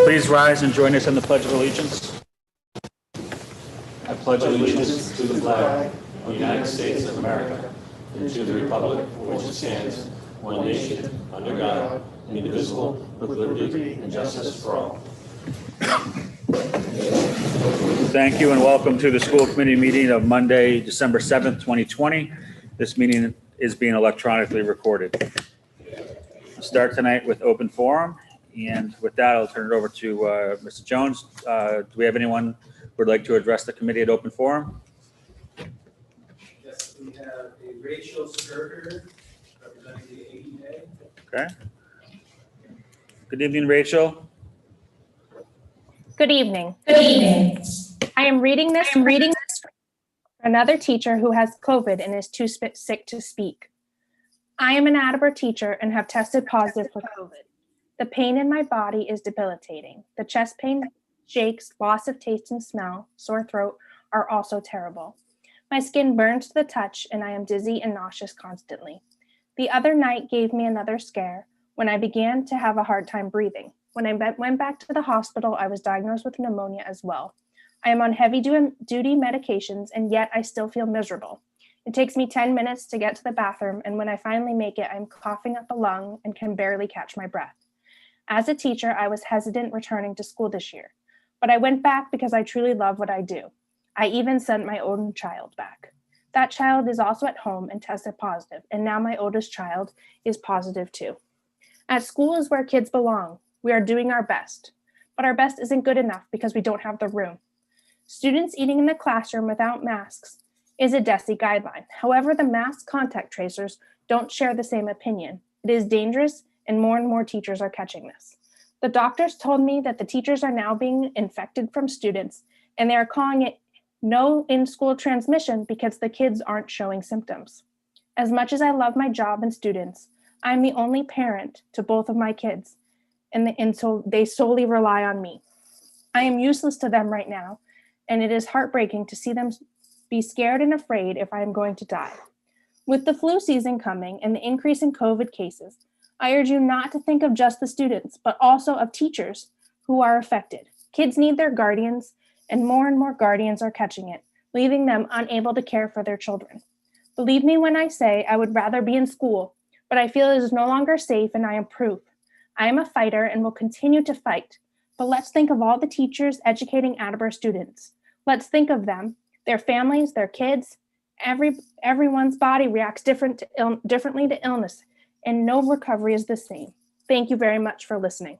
Please rise and join us in the Pledge of Allegiance. I pledge allegiance to the flag of the United States of America and to the republic for which it stands, one nation, under God, indivisible, with liberty and justice for all. Thank you and welcome to the school committee meeting of Monday, December 7th, 2020. This meeting is being electronically recorded. We'll start tonight with open forum. And with that, I'll turn it over to Mr. Jones. Do we have anyone who would like to address the committee at open forum? Yes, we have a Rachel Skirker representing the AEA. Okay. Good evening, Rachel. Good evening. Good evening. I am reading this for another teacher who has COVID and is too sick to speak. I am an Attleboro teacher and have tested positive for COVID. The pain in my body is debilitating. The chest pain, shakes, loss of taste and smell, sore throat are also terrible. My skin burns to the touch and I am dizzy and nauseous constantly. The other night gave me another scare when I began to have a hard time breathing. When I went back to the hospital, I was diagnosed with pneumonia as well. I am on heavy-duty medications and yet I still feel miserable. It takes me 10 minutes to get to the bathroom, and when I finally make it, I'm coughing up a lung and can barely catch my breath. As a teacher, I was hesitant returning to school this year, but I went back because I truly love what I do. I even sent my own child back. That child is also at home and tested positive, and now my oldest child is positive too. At school is where kids belong. We are doing our best, but our best isn't good enough because we don't have the room. Students eating in the classroom without masks is a DESE guideline. However, the mask contact tracers don't share the same opinion. It is dangerous and more teachers are catching this. The doctors told me that the teachers are now being infected from students and they are calling it no in-school transmission because the kids aren't showing symptoms. As much as I love my job and students, I'm the only parent to both of my kids and so they solely rely on me. I am useless to them right now and it is heartbreaking to see them be scared and afraid if I am going to die. With the flu season coming and the increase in COVID cases, I urge you not to think of just the students, but also of teachers who are affected. Kids need their guardians, and more guardians are catching it, leaving them unable to care for their children. Believe me when I say I would rather be in school, but I feel it is no longer safe and I am proof. I am a fighter and will continue to fight, but let's think of all the teachers educating Attleboro students. Let's think of them, their families, their kids. Everyone's body reacts differently to illness, and no recovery is the same. Thank you very much for listening.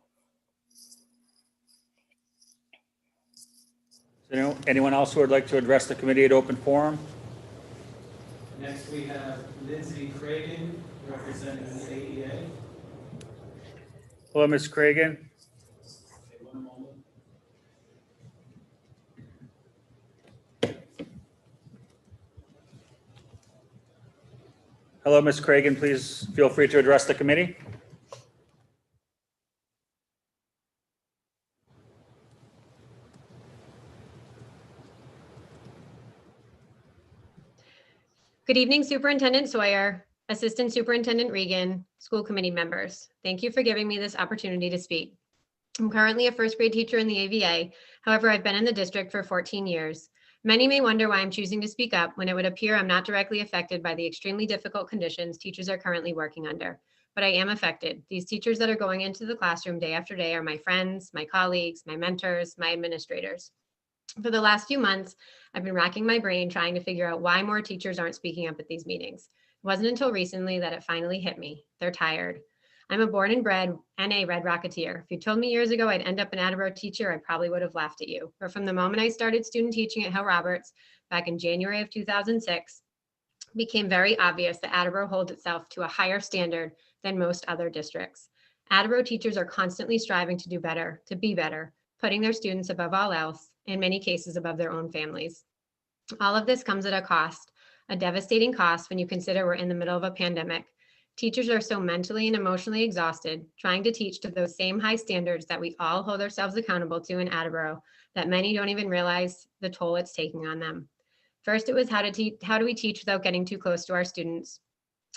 Anyone else who would like to address the committee at open forum? Next, we have Lindsay Cragen representing the AEA. Hello, Ms. Cragen. One moment. Hello, Ms. Cragen. Please feel free to address the committee. Good evening, Superintendent Sawyer, Assistant Superintendent Regan, school committee members. Thank you for giving me this opportunity to speak. I'm currently a first grade teacher in the AVA. However, I've been in the district for 14 years. Many may wonder why I'm choosing to speak up when it would appear I'm not directly affected by the extremely difficult conditions teachers are currently working under, but I am affected. These teachers that are going into the classroom day after day are my friends, my colleagues, my mentors, my administrators. For the last few months, I've been racking my brain trying to figure out why more teachers aren't speaking up at these meetings. It wasn't until recently that it finally hit me. They're tired. I'm a born and bred NA Red Rocketeer. If you told me years ago I'd end up an Attleboro teacher, I probably would have laughed at you. But from the moment I started student teaching at Hill Roberts back in January of 2006, it became very obvious that Attleboro holds itself to a higher standard than most other districts. Attleboro teachers are constantly striving to do better, to be better, putting their students above all else, in many cases above their own families. All of this comes at a cost, a devastating cost when you consider we're in the middle of a pandemic. Teachers are so mentally and emotionally exhausted trying to teach to those same high standards that we all hold ourselves accountable to in Attleboro that many don't even realize the toll it's taking on them. First, it was how do we teach without getting too close to our students?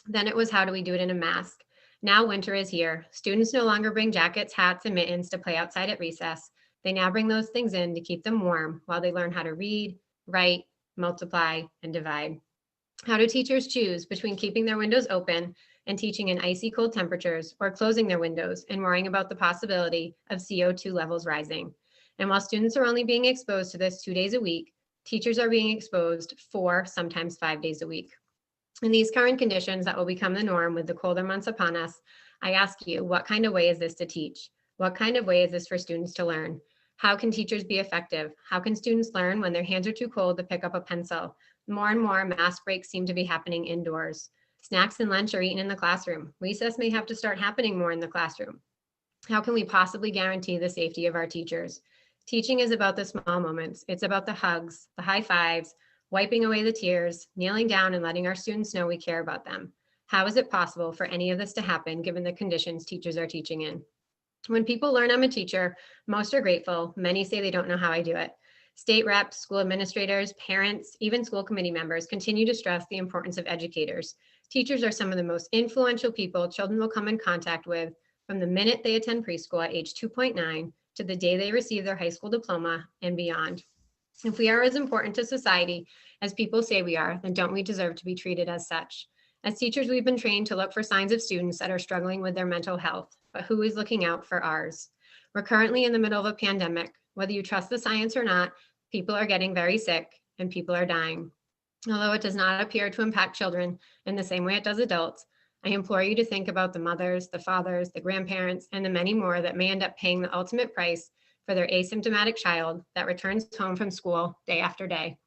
Then it was how do we do it in a mask? Now winter is here. Students no longer bring jackets, hats, and mittens to play outside at recess. They now bring those things in to keep them warm while they learn how to read, write, multiply, and divide. How do teachers choose between keeping their windows open and teaching in icy cold temperatures, or closing their windows and worrying about the possibility of CO2 levels rising? And while students are only being exposed to this 2 days a week, teachers are being exposed 4, sometimes 5 days a week. In these current conditions that will become the norm with the colder months upon us, I ask you, what kind of way is this to teach? What kind of way is this for students to learn? How can teachers be effective? How can students learn when their hands are too cold to pick up a pencil? More and more mask breaks seem to be happening indoors. Snacks and lunch are eaten in the classroom. Recess may have to start happening more in the classroom. How can we possibly guarantee the safety of our teachers? Teaching is about the small moments. It's about the hugs, the high fives, wiping away the tears, kneeling down and letting our students know we care about them. How is it possible for any of this to happen given the conditions teachers are teaching in? When people learn I'm a teacher, most are grateful. Many say they don't know how I do it. State reps, school administrators, parents, even school committee members continue to stress the importance of educators. Teachers are some of the most influential people children will come in contact with from the minute they attend preschool at age 2.9 to the day they receive their high school diploma and beyond. If we are as important to society as people say we are, then don't we deserve to be treated as such? As teachers, we've been trained to look for signs of students that are struggling with their mental health, but who is looking out for ours? We're currently in the middle of a pandemic. Whether you trust the science or not, people are getting very sick and people are dying. Although it does not appear to impact children in the same way it does adults, I implore you to think about the mothers, the fathers, the grandparents, and the many more that may end up paying the ultimate price for their asymptomatic child that returns home from school day after day.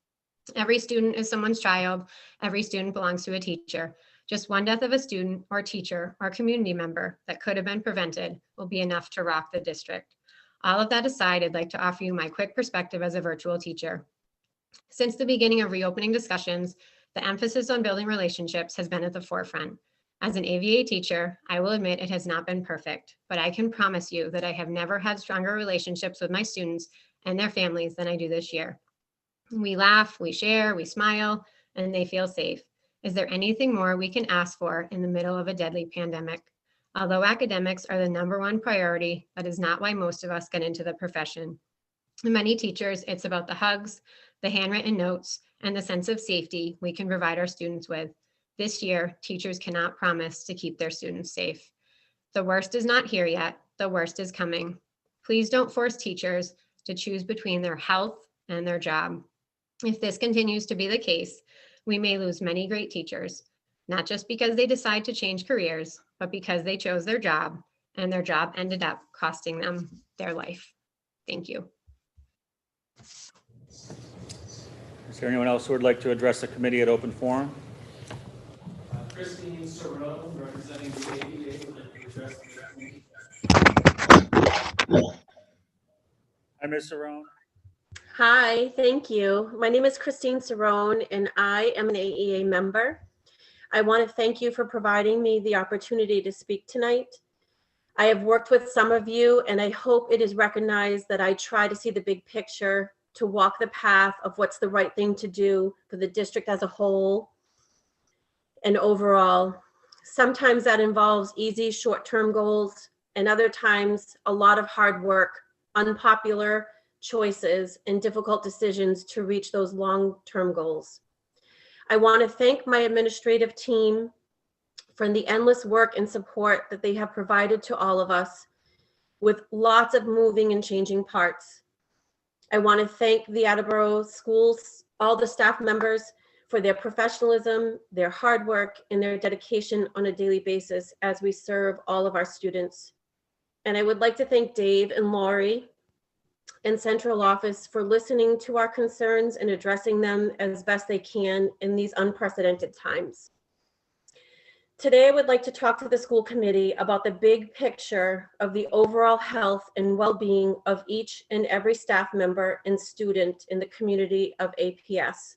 Every student is someone's child. Every student belongs to a teacher. Just one death of a student or teacher or community member that could have been prevented will be enough to rock the district. All of that aside, I'd like to offer you my quick perspective as a virtual teacher. Since the beginning of reopening discussions, the emphasis on building relationships has been at the forefront. As an AVA teacher, I will admit it has not been perfect, but I can promise you that I have never had stronger relationships with my students and their families than I do this year. We laugh, we share, we smile, and they feel safe. Is there anything more we can ask for in the middle of a deadly pandemic? Although academics are the #1 priority, that is not why most of us get into the profession. For many teachers, it's about the hugs, the handwritten notes, and the sense of safety we can provide our students with. This year, teachers cannot promise to keep their students safe. The worst is not here yet. The worst is coming. Please don't force teachers to choose between their health and their job. If this continues to be the case, we may lose many great teachers, not just because they decide to change careers, but because they chose their job and their job ended up costing them their life. Thank you. Is there anyone else who would like to address the committee at open forum? Christine Sorrell, representing the ADA, would like to address the meeting. Hi, Ms. Saron. Hi, thank you. My name is Christine Cerrone, and I am an AEA member. I want to thank you for providing me the opportunity to speak tonight. I have worked with some of you, and I hope it is recognized that I try to see the big picture, to walk the path of what's the right thing to do for the district as a whole and overall. Sometimes that involves easy short-term goals, and other times a lot of hard work, unpopular choices, and difficult decisions to reach those long-term goals. I want to thank my administrative team for the endless work and support that they have provided to all of us with lots of moving and changing parts. I want to thank the Attleboro schools, all the staff members, for their professionalism, their hard work, and their dedication on a daily basis as we serve all of our students. And I would like to thank Dave and Lori and central office for listening to our concerns and addressing them as best they can in these unprecedented times. Today, I would like to talk to the school committee about the big picture of the overall health and well-being of each and every staff member and student in the community of APS.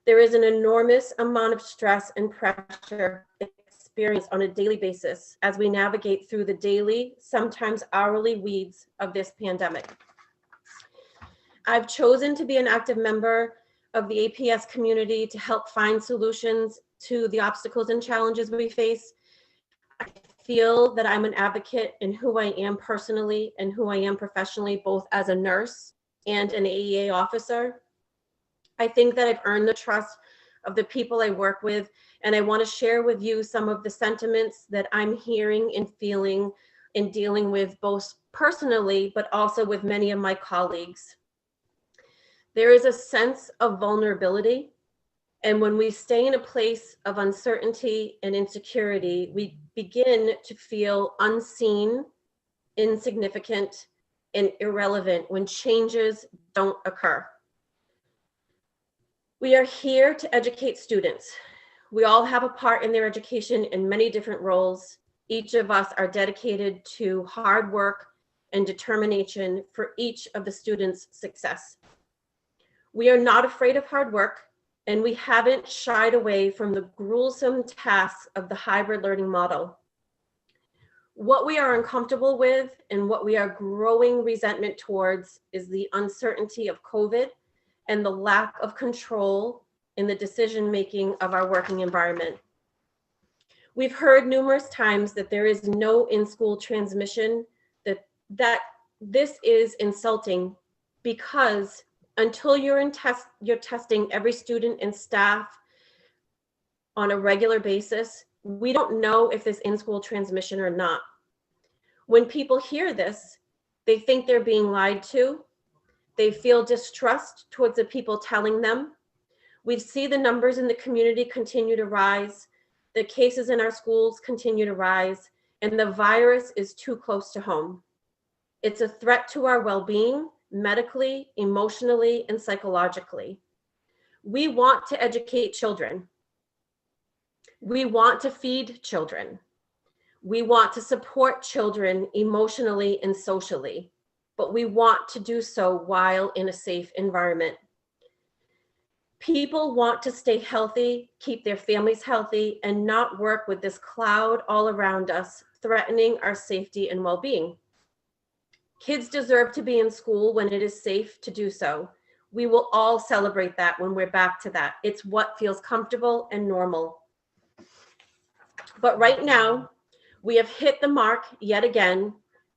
There is an enormous amount of stress and pressure experienced on a daily basis as we navigate through the daily, sometimes hourly weeds of this pandemic. I've chosen to be an active member of the APS community to help find solutions to the obstacles and challenges we face. I feel that I'm an advocate in who I am personally and who I am professionally, both as a nurse and an AEA officer. I think that I've earned the trust of the people I work with, and I want to share with you some of the sentiments that I'm hearing and feeling and dealing with both personally, but also with many of my colleagues. There is a sense of vulnerability, and when we stay in a place of uncertainty and insecurity, we begin to feel unseen, insignificant, and irrelevant when changes don't occur. We are here to educate students. We all have a part in their education in many different roles. Each of us are dedicated to hard work and determination for each of the students' success. We are not afraid of hard work, and we haven't shied away from the gruesome tasks of the hybrid learning model. What we are uncomfortable with and what we are growing resentment towards is the uncertainty of COVID and the lack of control in the decision-making of our working environment. We've heard numerous times that there is no in-school transmission, that this is insulting, because until you're testing every student and staff on a regular basis, we don't know if there's in-school transmission or not. When people hear this, they think they're being lied to. They feel distrust towards the people telling them. We see the numbers in the community continue to rise. The cases in our schools continue to rise, and the virus is too close to home. It's a threat to our well-being, medically, emotionally, and psychologically. We want to educate children. We want to feed children. We want to support children emotionally and socially, but we want to do so while in a safe environment. People want to stay healthy, keep their families healthy, and not work with this cloud all around us, threatening our safety and well-being. Kids deserve to be in school when it is safe to do so. We will all celebrate that when we're back to that. It's what feels comfortable and normal. But right now, we have hit the mark yet again.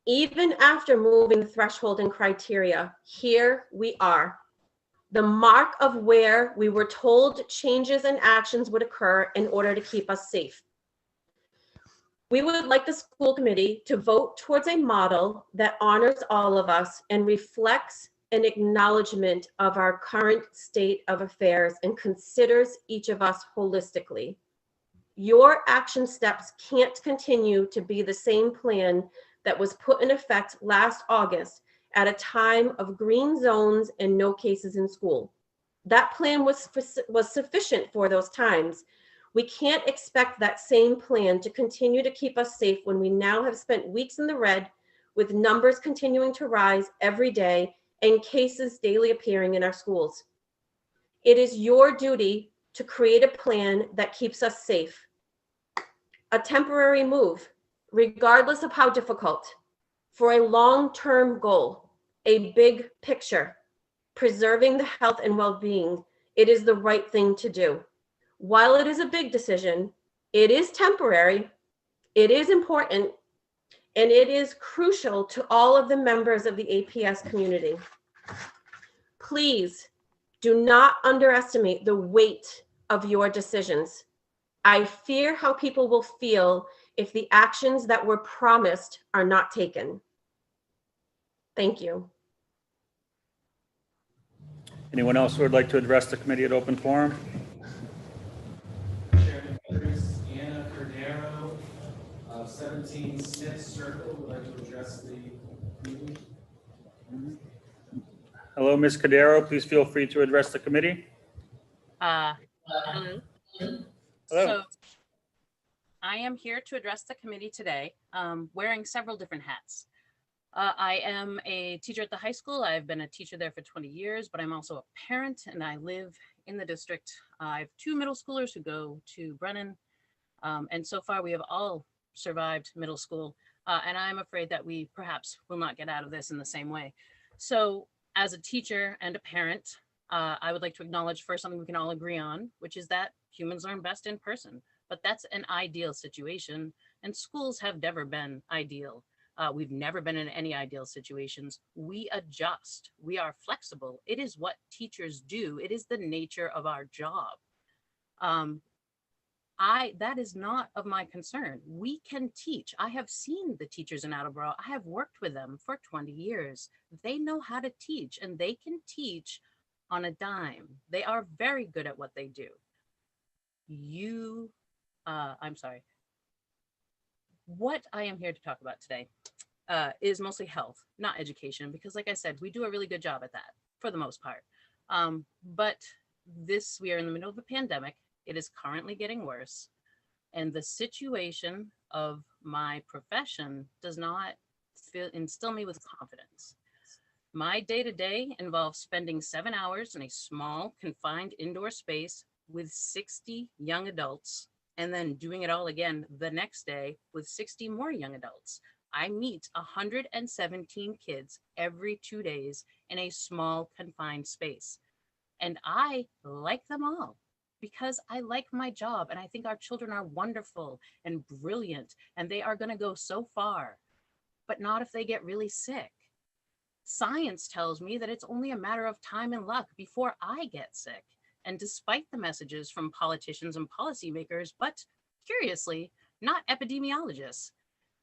Even after moving the threshold and criteria, here we are. The mark of where we were told changes and actions would occur in order to keep us safe. We would like the school committee to vote towards a model that honors all of us and reflects an acknowledgement of our current state of affairs and considers each of us holistically. Your action steps can't continue to be the same plan that was put in effect last August at a time of green zones and no cases in school. That plan was sufficient for those times. We can't expect that same plan to continue to keep us safe when we now have spent weeks in the red, with numbers continuing to rise every day and cases daily appearing in our schools. It is your duty to create a plan that keeps us safe. A temporary move, regardless of how difficult, for a long-term goal, a big picture, preserving the health and well-being. It is the right thing to do. While it is a big decision, it is temporary, it is important, and it is crucial to all of the members of the APS community. Please do not underestimate the weight of your decisions. I fear how people will feel if the actions that were promised are not taken. Thank you. Anyone else who would like to address the committee at open forum? Chairman Chris, Anna Cordero of 17 Smith Circle would like to address the meeting. Hello, Ms. Cordero. Please feel free to address the committee. Hello. Hello. So I am here to address the committee today, wearing several different hats. I am a teacher at the high school. I've been a teacher there for 20 years, but I'm also a parent and I live in the district. I have 2 middle schoolers who go to Brennan. And so far we have all survived middle school. And I'm afraid that we perhaps will not get out of this in the same way. So as a teacher and a parent, I would like to acknowledge first something we can all agree on, which is that humans learn best in person. but that's an ideal situation, and schools have never been ideal. We've never been in any ideal situations. We adjust. We are flexible. It is what teachers do. It is the nature of our job. That is not of my concern. We can teach. I have seen the teachers in Attleboro. I have worked with them for 20 years. They know how to teach, and they can teach on a dime. They are very good at what they do. I'm sorry. What I am here to talk about today is mostly health, not education, because like I said, we do a really good job at that for the most part. But we are in the middle of a pandemic. It is currently getting worse. And the situation of my profession does not instill me with confidence. My day-to-day involves spending 7 hours in a small, confined indoor space with 60 young adults, and then doing it all again the next day with 60 more young adults. I meet 117 kids every 2 days in a small, confined space. And I like them all because I like my job, and I think our children are wonderful and brilliant, and they are going to go so far, but not if they get really sick. Science tells me that it's only a matter of time and luck before I get sick. And despite the messages from politicians and policymakers, but curiously, not epidemiologists,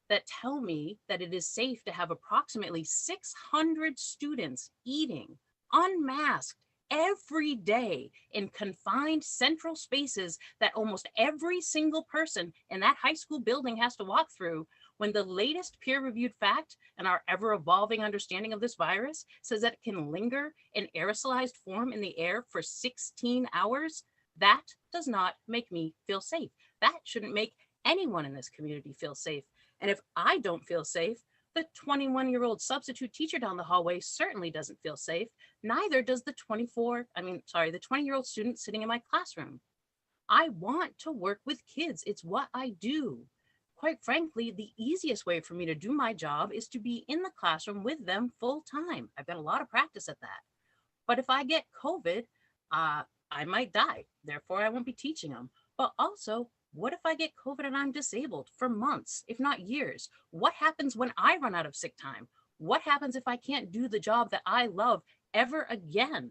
that tell me that it is safe to have approximately 600 students eating unmasked every day in confined central spaces that almost every single person in that high school building has to walk through, when the latest peer-reviewed fact and our ever-evolving understanding of this virus says that it can linger in aerosolized form in the air for 16 hours, that does not make me feel safe. That shouldn't make anyone in this community feel safe. And if I don't feel safe, the 21-year-old substitute teacher down the hallway certainly doesn't feel safe. Neither does the 20-year-old student sitting in my classroom. I want to work with kids. It's what I do. Quite frankly, the easiest way for me to do my job is to be in the classroom with them full time. I've got a lot of practice at that. But if I get COVID, I might die. Therefore, I won't be teaching them. But also, what if I get COVID and I'm disabled for months, if not years? What happens when I run out of sick time? What happens if I can't do the job that I love ever again?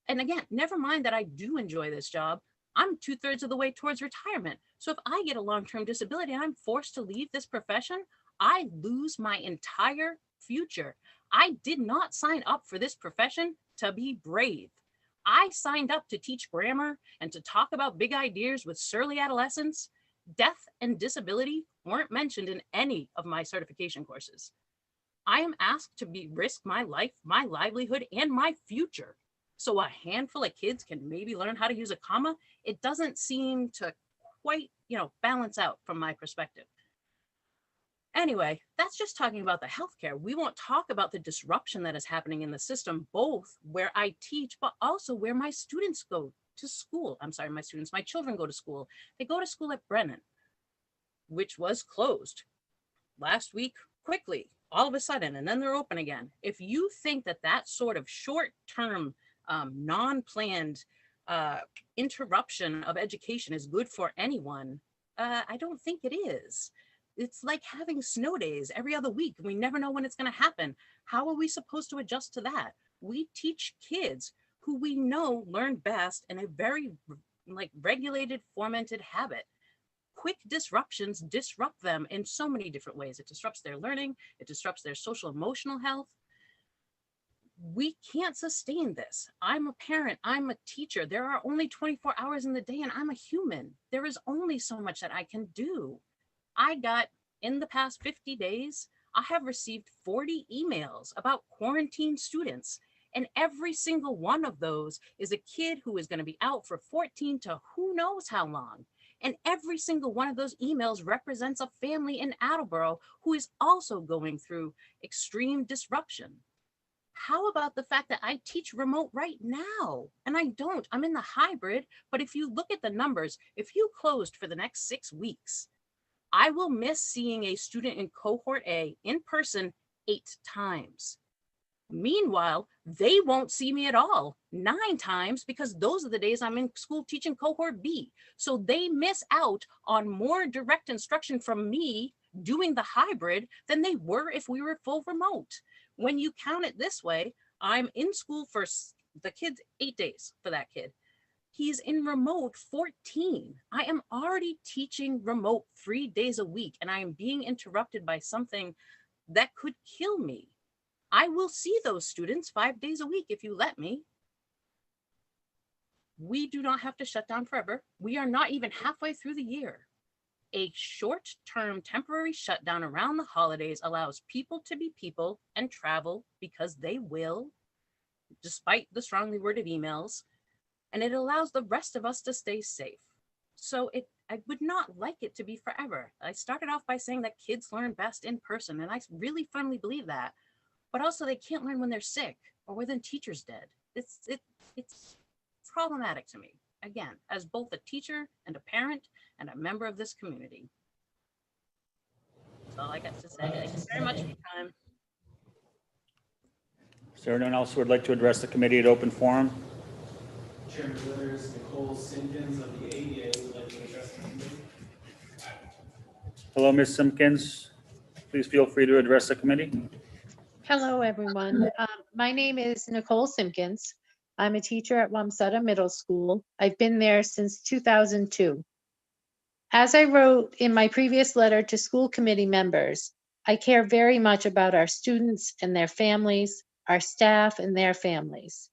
And again, never mind that I do enjoy this job. I'm 2/3 of the way towards retirement. So if I get a long-term disability and I'm forced to leave this profession, I lose my entire future. I did not sign up for this profession to be brave. I signed up to teach grammar and to talk about big ideas with surly adolescents. Death and disability weren't mentioned in any of my certification courses. I am asked to risk my life, my livelihood, and my future so a handful of kids can maybe learn how to use a comma. It doesn't seem to quite, balance out from my perspective. Anyway, that's just talking about the healthcare. We won't talk about the disruption that is happening in the system, both where I teach, but also where my students go to school. My children go to school. They go to school at Brennan, which was closed last week quickly, all of a sudden, and then they're open again. If you think that sort of short-term, non-planned interruption of education is good for anyone, I don't think it is. It's like having snow days every other week. We never know when it's going to happen. How are we supposed to adjust to that? We teach kids who we know learn best in a very regulated, fomented habit. Quick disruptions disrupt them in so many different ways. It disrupts their learning. It disrupts their social emotional health. We can't sustain this. I'm a parent. I'm a teacher. There are only 24 hours in the day, and I'm a human. There is only so much that I can do. In the past 50 days, I have received 40 emails about quarantine students, and every single one of those is a kid who is going to be out for 14 to who knows how long. And every single one of those emails represents a family in Attleboro who is also going through extreme disruption. How about the fact that I teach remote right now? And I don't. I'm in the hybrid, but if you look at the numbers, if you closed for the next 6 weeks, I will miss seeing a student in cohort A in person 8 times. Meanwhile, they won't see me at all 9 times because those are the days I'm in school teaching cohort B. So they miss out on more direct instruction from me doing the hybrid than they were if we were full remote. When you count it this way, I'm in school for the kid's 8 days for that kid. He's in remote 14. I am already teaching remote 3 days a week, and I am being interrupted by something that could kill me. I will see those students 5 days a week if you let me. We do not have to shut down forever. We are not even halfway through the year. A short-term temporary shutdown around the holidays allows people to be people and travel because they will, despite the strongly worded emails, and it allows the rest of us to stay safe. So I would not like it to be forever. I started off by saying that kids learn best in person, and I really firmly believe that. But also they can't learn when they're sick or when teacher's dead. It's problematic to me, again, as both a teacher and a parent and a member of this community. That's all I got to say. Thank you very much for your time. Is there anyone else who would like to address the committee at open forum? Chairman Withers, Nicole Simpkins of the ADA would like to address the committee. Hello, Ms. Simpkins. Please feel free to address the committee. Hello, everyone. My name is Nicole Simpkins. I'm a teacher at Wamsutta Middle School. I've been there since 2002. As I wrote in my previous letter to school committee members, I care very much about our students and their families, our staff and their families.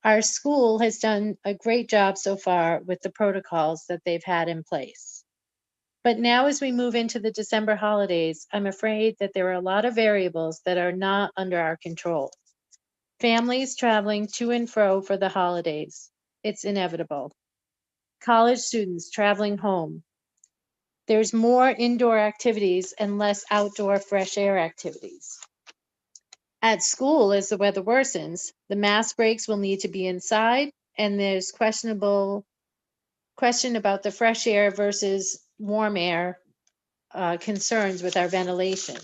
Our school has done a great job so far with the protocols that they've had in place. But now as we move into the December holidays, I'm afraid that there are a lot of variables that are not under our control. Families traveling to and fro for the holidays, it's inevitable. College students traveling home. There's more indoor activities and less outdoor fresh air activities. At school, as the weather worsens, the mask breaks will need to be inside, and there's question about the fresh air versus warm air concerns with our ventilation.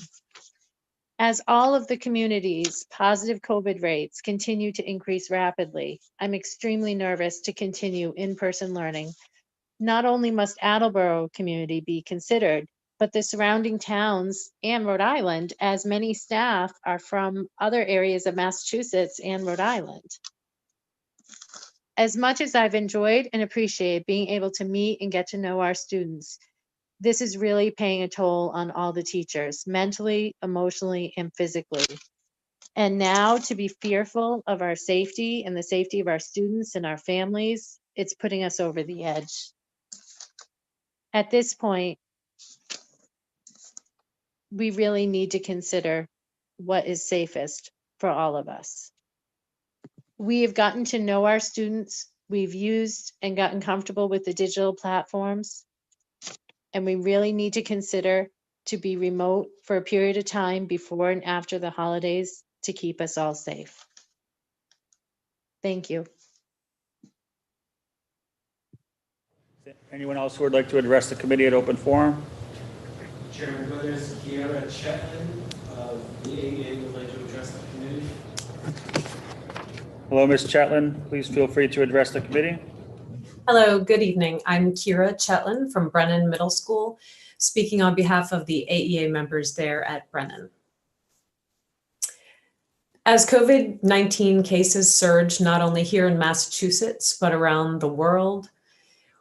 As all of the community's positive COVID rates continue to increase rapidly, I'm extremely nervous to continue in-person learning. Not only must Attleboro community be considered, but the surrounding towns and Rhode Island, as many staff are from other areas of Massachusetts and Rhode Island. As much as I've enjoyed and appreciate being able to meet and get to know our students, this is really paying a toll on all the teachers, mentally, emotionally, and physically. And now to be fearful of our safety and the safety of our students and our families, it's putting us over the edge. At this point, we really need to consider what is safest for all of us. We have gotten to know our students. We've used and gotten comfortable with the digital platforms. And we really need to consider to be remote for a period of time before and after the holidays to keep us all safe. Thank you. Anyone else who would like to address the committee at open forum? Chairman Withers, Kiara Chetland of the ADA would like to address the committee. Hello, Ms. Chetland. Please feel free to address the committee. Hello, good evening. I'm Kiara Chetland from Brennan Middle School, speaking on behalf of the AEA members there at Brennan. As COVID-19 cases surge not only here in Massachusetts, but around the world,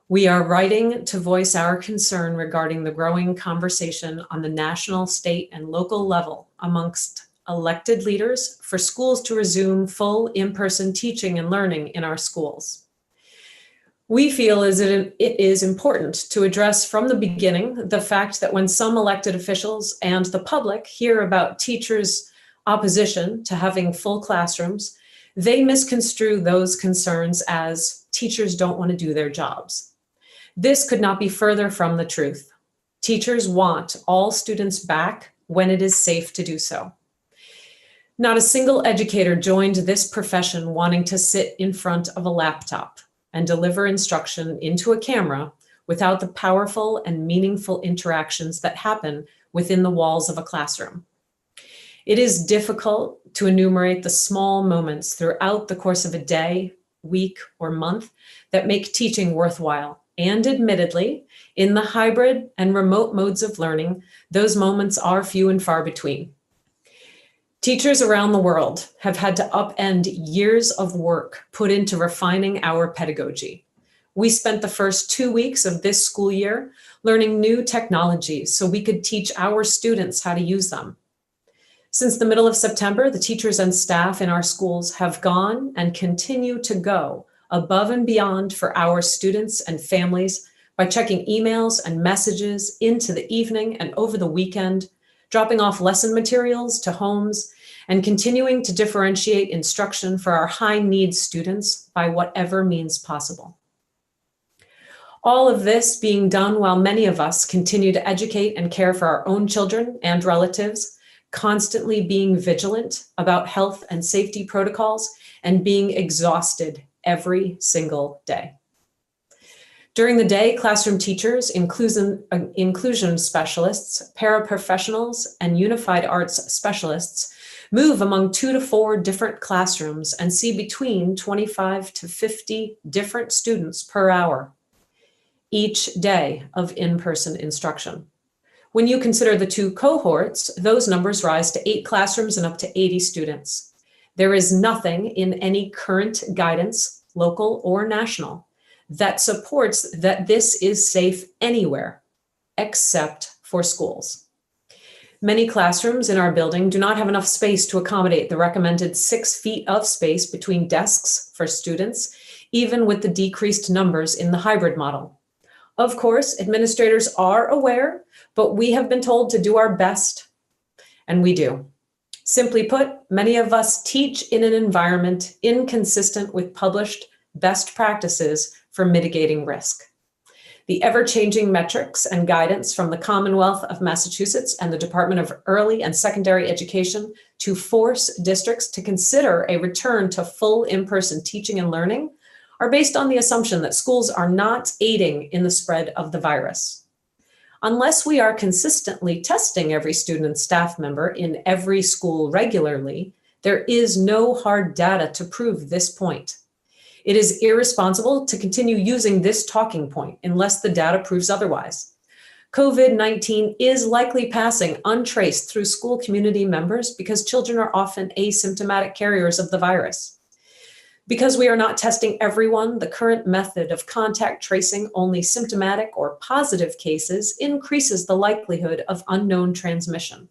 we are writing to voice our concern regarding the growing conversation on the national, state, and local level amongst elected leaders for schools to resume full in-person teaching and learning in our schools. We feel it is important to address from the beginning the fact that when some elected officials and the public hear about teachers' opposition to having full classrooms, they misconstrue those concerns as teachers don't want to do their jobs. This could not be further from the truth. Teachers want all students back when it is safe to do so. Not a single educator joined this profession wanting to sit in front of a laptop and deliver instruction into a camera without the powerful and meaningful interactions that happen within the walls of a classroom. It is difficult to enumerate the small moments throughout the course of a day, week, or month that make teaching worthwhile. And admittedly, in the hybrid and remote modes of learning, those moments are few and far between. Teachers around the world have had to upend years of work put into refining our pedagogy. We spent the first 2 weeks of this school year learning new technologies so we could teach our students how to use them. Since the middle of September, the teachers and staff in our schools have gone and continue to go above and beyond for our students and families by checking emails and messages into the evening and over the weekend, dropping off lesson materials to homes, and continuing to differentiate instruction for our high-need students by whatever means possible. All of this being done while many of us continue to educate and care for our own children and relatives, constantly being vigilant about health and safety protocols, and being exhausted every single day. During the day, classroom teachers, inclusion specialists, paraprofessionals, and unified arts specialists move among 2 to 4 different classrooms and see between 25 to 50 different students per hour each day of in-person instruction. When you consider the 2 cohorts, those numbers rise to 8 classrooms and up to 80 students. There is nothing in any current guidance, local or national, that supports that this is safe anywhere except for schools. Many classrooms in our building do not have enough space to accommodate the recommended 6 feet of space between desks for students, even with the decreased numbers in the hybrid model. Of course, administrators are aware, but we have been told to do our best, and we do. Simply put, many of us teach in an environment inconsistent with published best practices for mitigating risk. The ever-changing metrics and guidance from the Commonwealth of Massachusetts and the Department of Early and Secondary Education to force districts to consider a return to full in-person teaching and learning are based on the assumption that schools are not aiding in the spread of the virus. Unless we are consistently testing every student and staff member in every school regularly, there is no hard data to prove this point. It is irresponsible to continue using this talking point unless the data proves otherwise. COVID-19 is likely passing untraced through school community members because children are often asymptomatic carriers of the virus. Because we are not testing everyone, the current method of contact tracing only symptomatic or positive cases increases the likelihood of unknown transmission.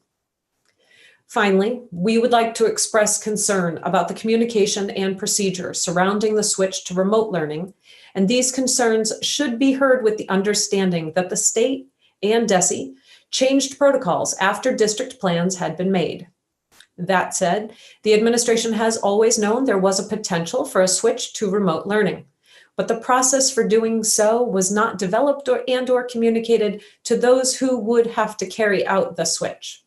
Finally, we would like to express concern about the communication and procedure surrounding the switch to remote learning, and these concerns should be heard with the understanding that the state and DESE changed protocols after district plans had been made. That said, the administration has always known there was a potential for a switch to remote learning, but the process for doing so was not developed or communicated to those who would have to carry out the switch.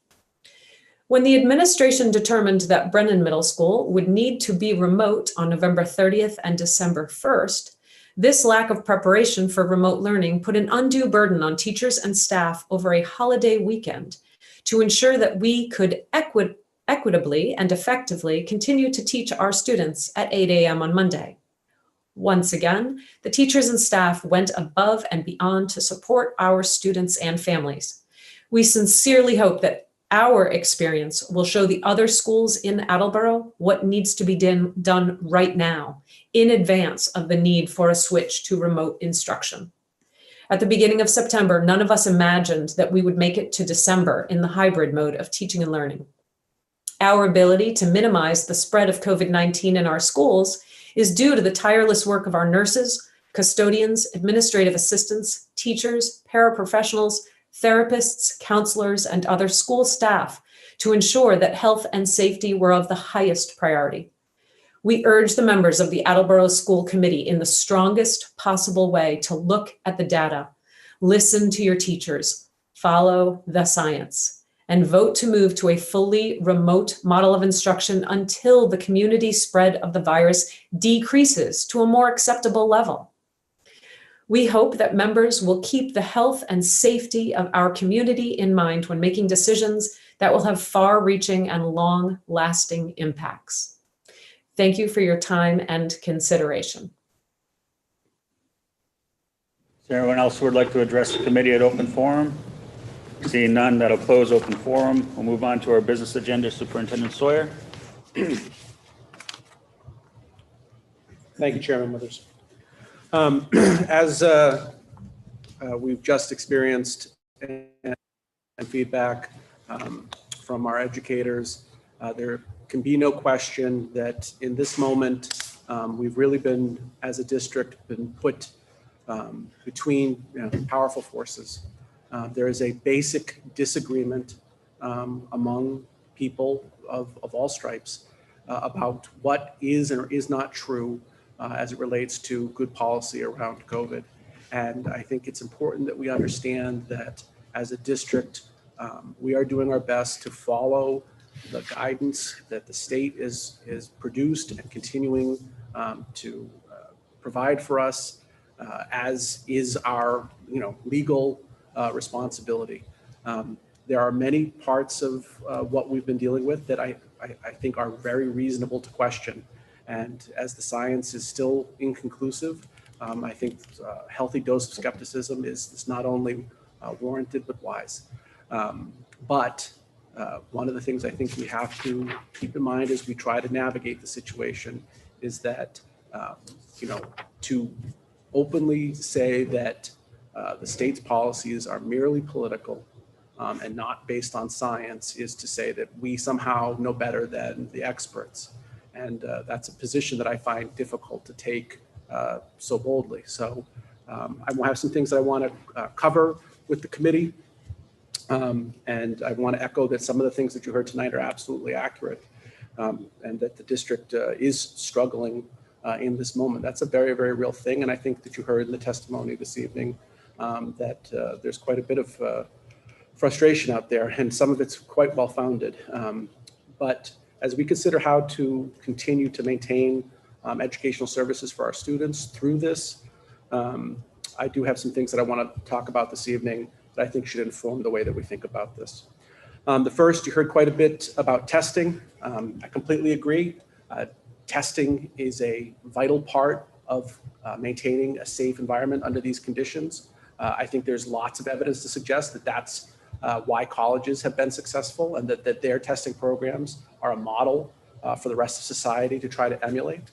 When the administration determined that Brennan Middle School would need to be remote on November 30th and December 1st, this lack of preparation for remote learning put an undue burden on teachers and staff over a holiday weekend to ensure that we could equitably and effectively continue to teach our students at 8 a.m. on Monday. Once again, the teachers and staff went above and beyond to support our students and families. We sincerely hope that our experience will show the other schools in Attleboro what needs to be done right now in advance of the need for a switch to remote instruction. At the beginning of September, none of us imagined that we would make it to December in the hybrid mode of teaching and learning. Our ability to minimize the spread of COVID-19 in our schools is due to the tireless work of our nurses, custodians, administrative assistants, teachers, paraprofessionals, therapists, counselors, and other school staff to ensure that health and safety were of the highest priority. We urge the members of the Attleboro School Committee in the strongest possible way to look at the data, listen to your teachers, follow the science, and vote to move to a fully remote model of instruction until the community spread of the virus decreases to a more acceptable level. We hope that members will keep the health and safety of our community in mind when making decisions that will have far-reaching and long-lasting impacts. Thank you for your time and consideration. Is there anyone else who would like to address the committee at open forum? Seeing none, that'll close open forum. We'll move on to our business agenda. Superintendent Sawyer. Thank you, Chairman Withers. As we've just experienced and feedback from our educators, there can be no question that in this moment, we've really been, as a district, been put between powerful forces. There is a basic disagreement among people of all stripes about what is or is not true as it relates to good policy around COVID. And I think it's important that we understand that as a district, we are doing our best to follow the guidance that the state is produced and continuing to provide for us, as is our legal responsibility. There are many parts of what we've been dealing with that I think are very reasonable to question. And as the science is still inconclusive, I think a healthy dose of skepticism is not only warranted, but wise. But one of the things I think we have to keep in mind as we try to navigate the situation is that, to openly say that the state's policies are merely political and not based on science is to say that we somehow know better than the experts. And that's a position that I find difficult to take so boldly. So I will have some things that I want to cover with the committee. And I want to echo that some of the things that you heard tonight are absolutely accurate, and that the district is struggling in this moment. That's a very, very real thing. And I think that you heard in the testimony this evening that there's quite a bit of frustration out there, and some of it's quite well-founded. But as we consider how to continue to maintain educational services for our students through this, I do have some things that I want to talk about this evening that I think should inform the way that we think about this. The first, you heard quite a bit about testing. I completely agree. Testing is a vital part of maintaining a safe environment under these conditions. I think there's lots of evidence to suggest that that's why colleges have been successful, and that their testing programs are a model for the rest of society to try to emulate.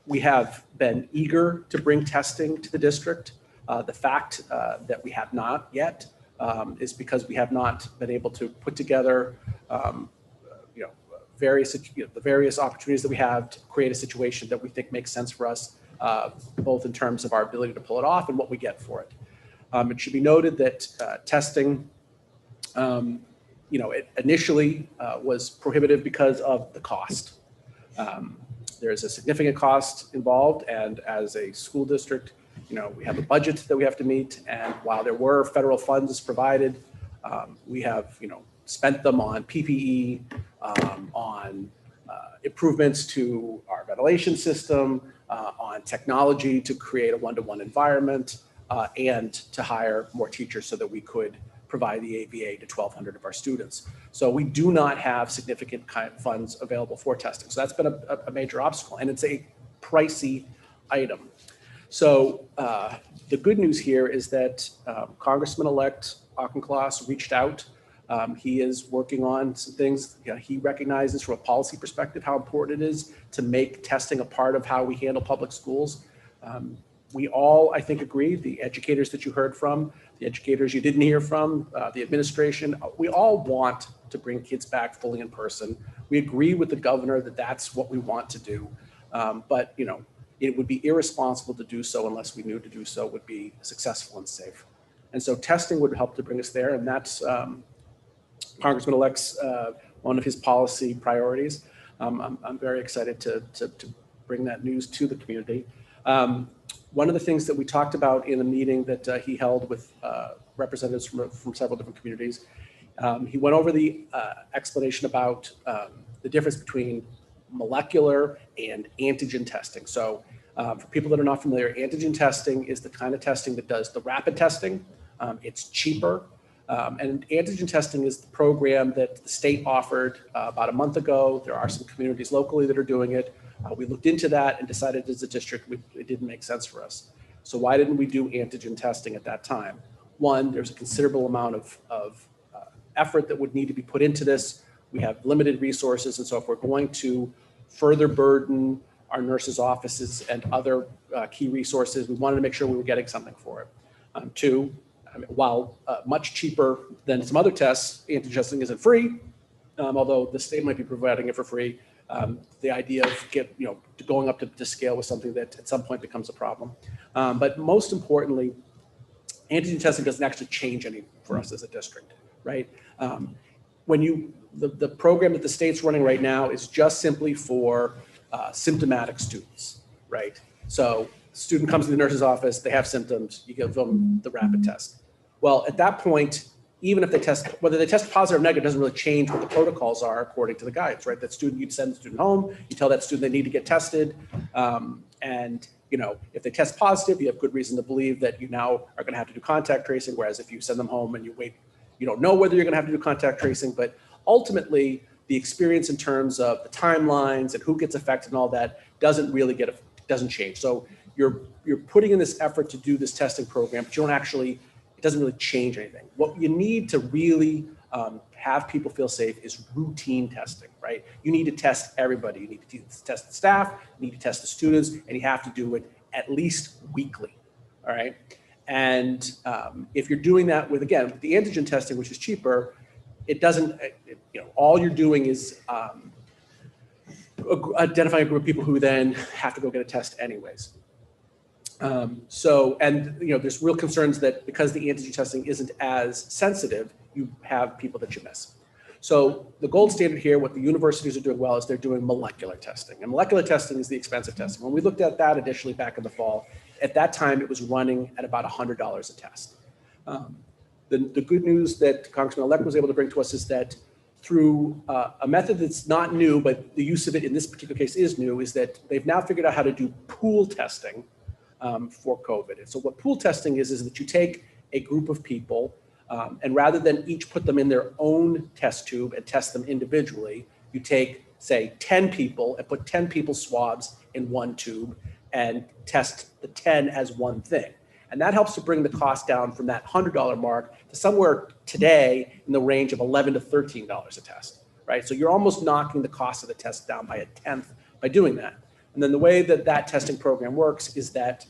We have been eager to bring testing to the district. The fact that we have not yet is because we have not been able to put together the various opportunities that we have to create a situation that we think makes sense for us, both in terms of our ability to pull it off and what we get for it. It should be noted that testing, it initially was prohibitive because of the cost. There's a significant cost involved, and as a school district, we have a budget that we have to meet, and while there were federal funds provided, we have, spent them on PPE, on improvements to our ventilation system, on technology to create a one-to-one environment, and to hire more teachers so that we could provide the ABA to 1,200 of our students. So we do not have significant funds available for testing. So that's been a major obstacle, and it's a pricey item. So the good news here is that Congressman-elect Auchincloss reached out. He is working on some things. He recognizes from a policy perspective how important it is to make testing a part of how we handle public schools. We all, I think, agree, the educators that you heard from, the educators you didn't hear from, the administration, we all want to bring kids back fully in person. We agree with the governor that that's what we want to do. But, it would be irresponsible to do so unless we knew to do so would be successful and safe. And so testing would help to bring us there. And that's Congressman-elect's one of his policy priorities. I'm very excited to bring that news to the community. One of the things that we talked about in a meeting that he held with representatives from several different communities, he went over the explanation about the difference between molecular and antigen testing. So For people that are not familiar, antigen testing is the kind of testing that does the rapid testing. It's cheaper. And antigen testing is the program that the state offered about a month ago. There are some communities locally that are doing it. We looked into that and decided as a district it didn't make sense for us. So why didn't we do antigen testing at that time? One, there's a considerable amount of effort that would need to be put into this. We have limited resources. And so if we're going to further burden our nurses' offices and other key resources, we wanted to make sure we were getting something for it. Two, while much cheaper than some other tests, antigen testing isn't free, although the state might be providing it for free. The idea of going up to scale was something that at some point becomes a problem. But most importantly, antigen testing doesn't actually change anything for us as a district, right? The program that the state's running right now is just simply for symptomatic students, right? So student comes to the nurse's office, they have symptoms, you give them the rapid test. Well, at that point, even if they test, whether they test positive or negative doesn't really change what the protocols are according to the guidance, right? That student, you'd send the student home, you tell that student they need to get tested. And if they test positive, you have good reason to believe that you now are gonna have to do contact tracing, whereas if you send them home and you wait, you don't know whether you're gonna have to do contact tracing, but ultimately the experience in terms of the timelines and who gets affected and all that doesn't really doesn't change. So you're putting in this effort to do this testing program, but you don't actually, it doesn't really change anything. What you need to really have people feel safe is routine testing, right? You need to test everybody. You need to test the staff, you need to test the students, and you have to do it at least weekly, all right? And if you're doing that with, again, with the antigen testing, which is cheaper, it doesn't, all you're doing is identifying a group of people who then have to go get a test anyways. There's real concerns that because the antigen testing isn't as sensitive, you have people that you miss. So the gold standard here, what the universities are doing well is they're doing molecular testing. And molecular testing is the expensive testing. When we looked at that initially back in the fall, at that time it was running at about $100 a test. The good news that Congressman-elect was able to bring to us is that through a method that's not new, but the use of it in this particular case is new, is that they've now figured out how to do pool testing for COVID. And so what pool testing is that you take a group of people and rather than each put them in their own test tube and test them individually, you take, say, 10 people and put 10 people's swabs in one tube and test the 10 as one thing. And that helps to bring the cost down from that $100 mark to somewhere today in the range of $11 to $13 a test, right? So you're almost knocking the cost of the test down by 1/10 by doing that. And then the way that that testing program works is that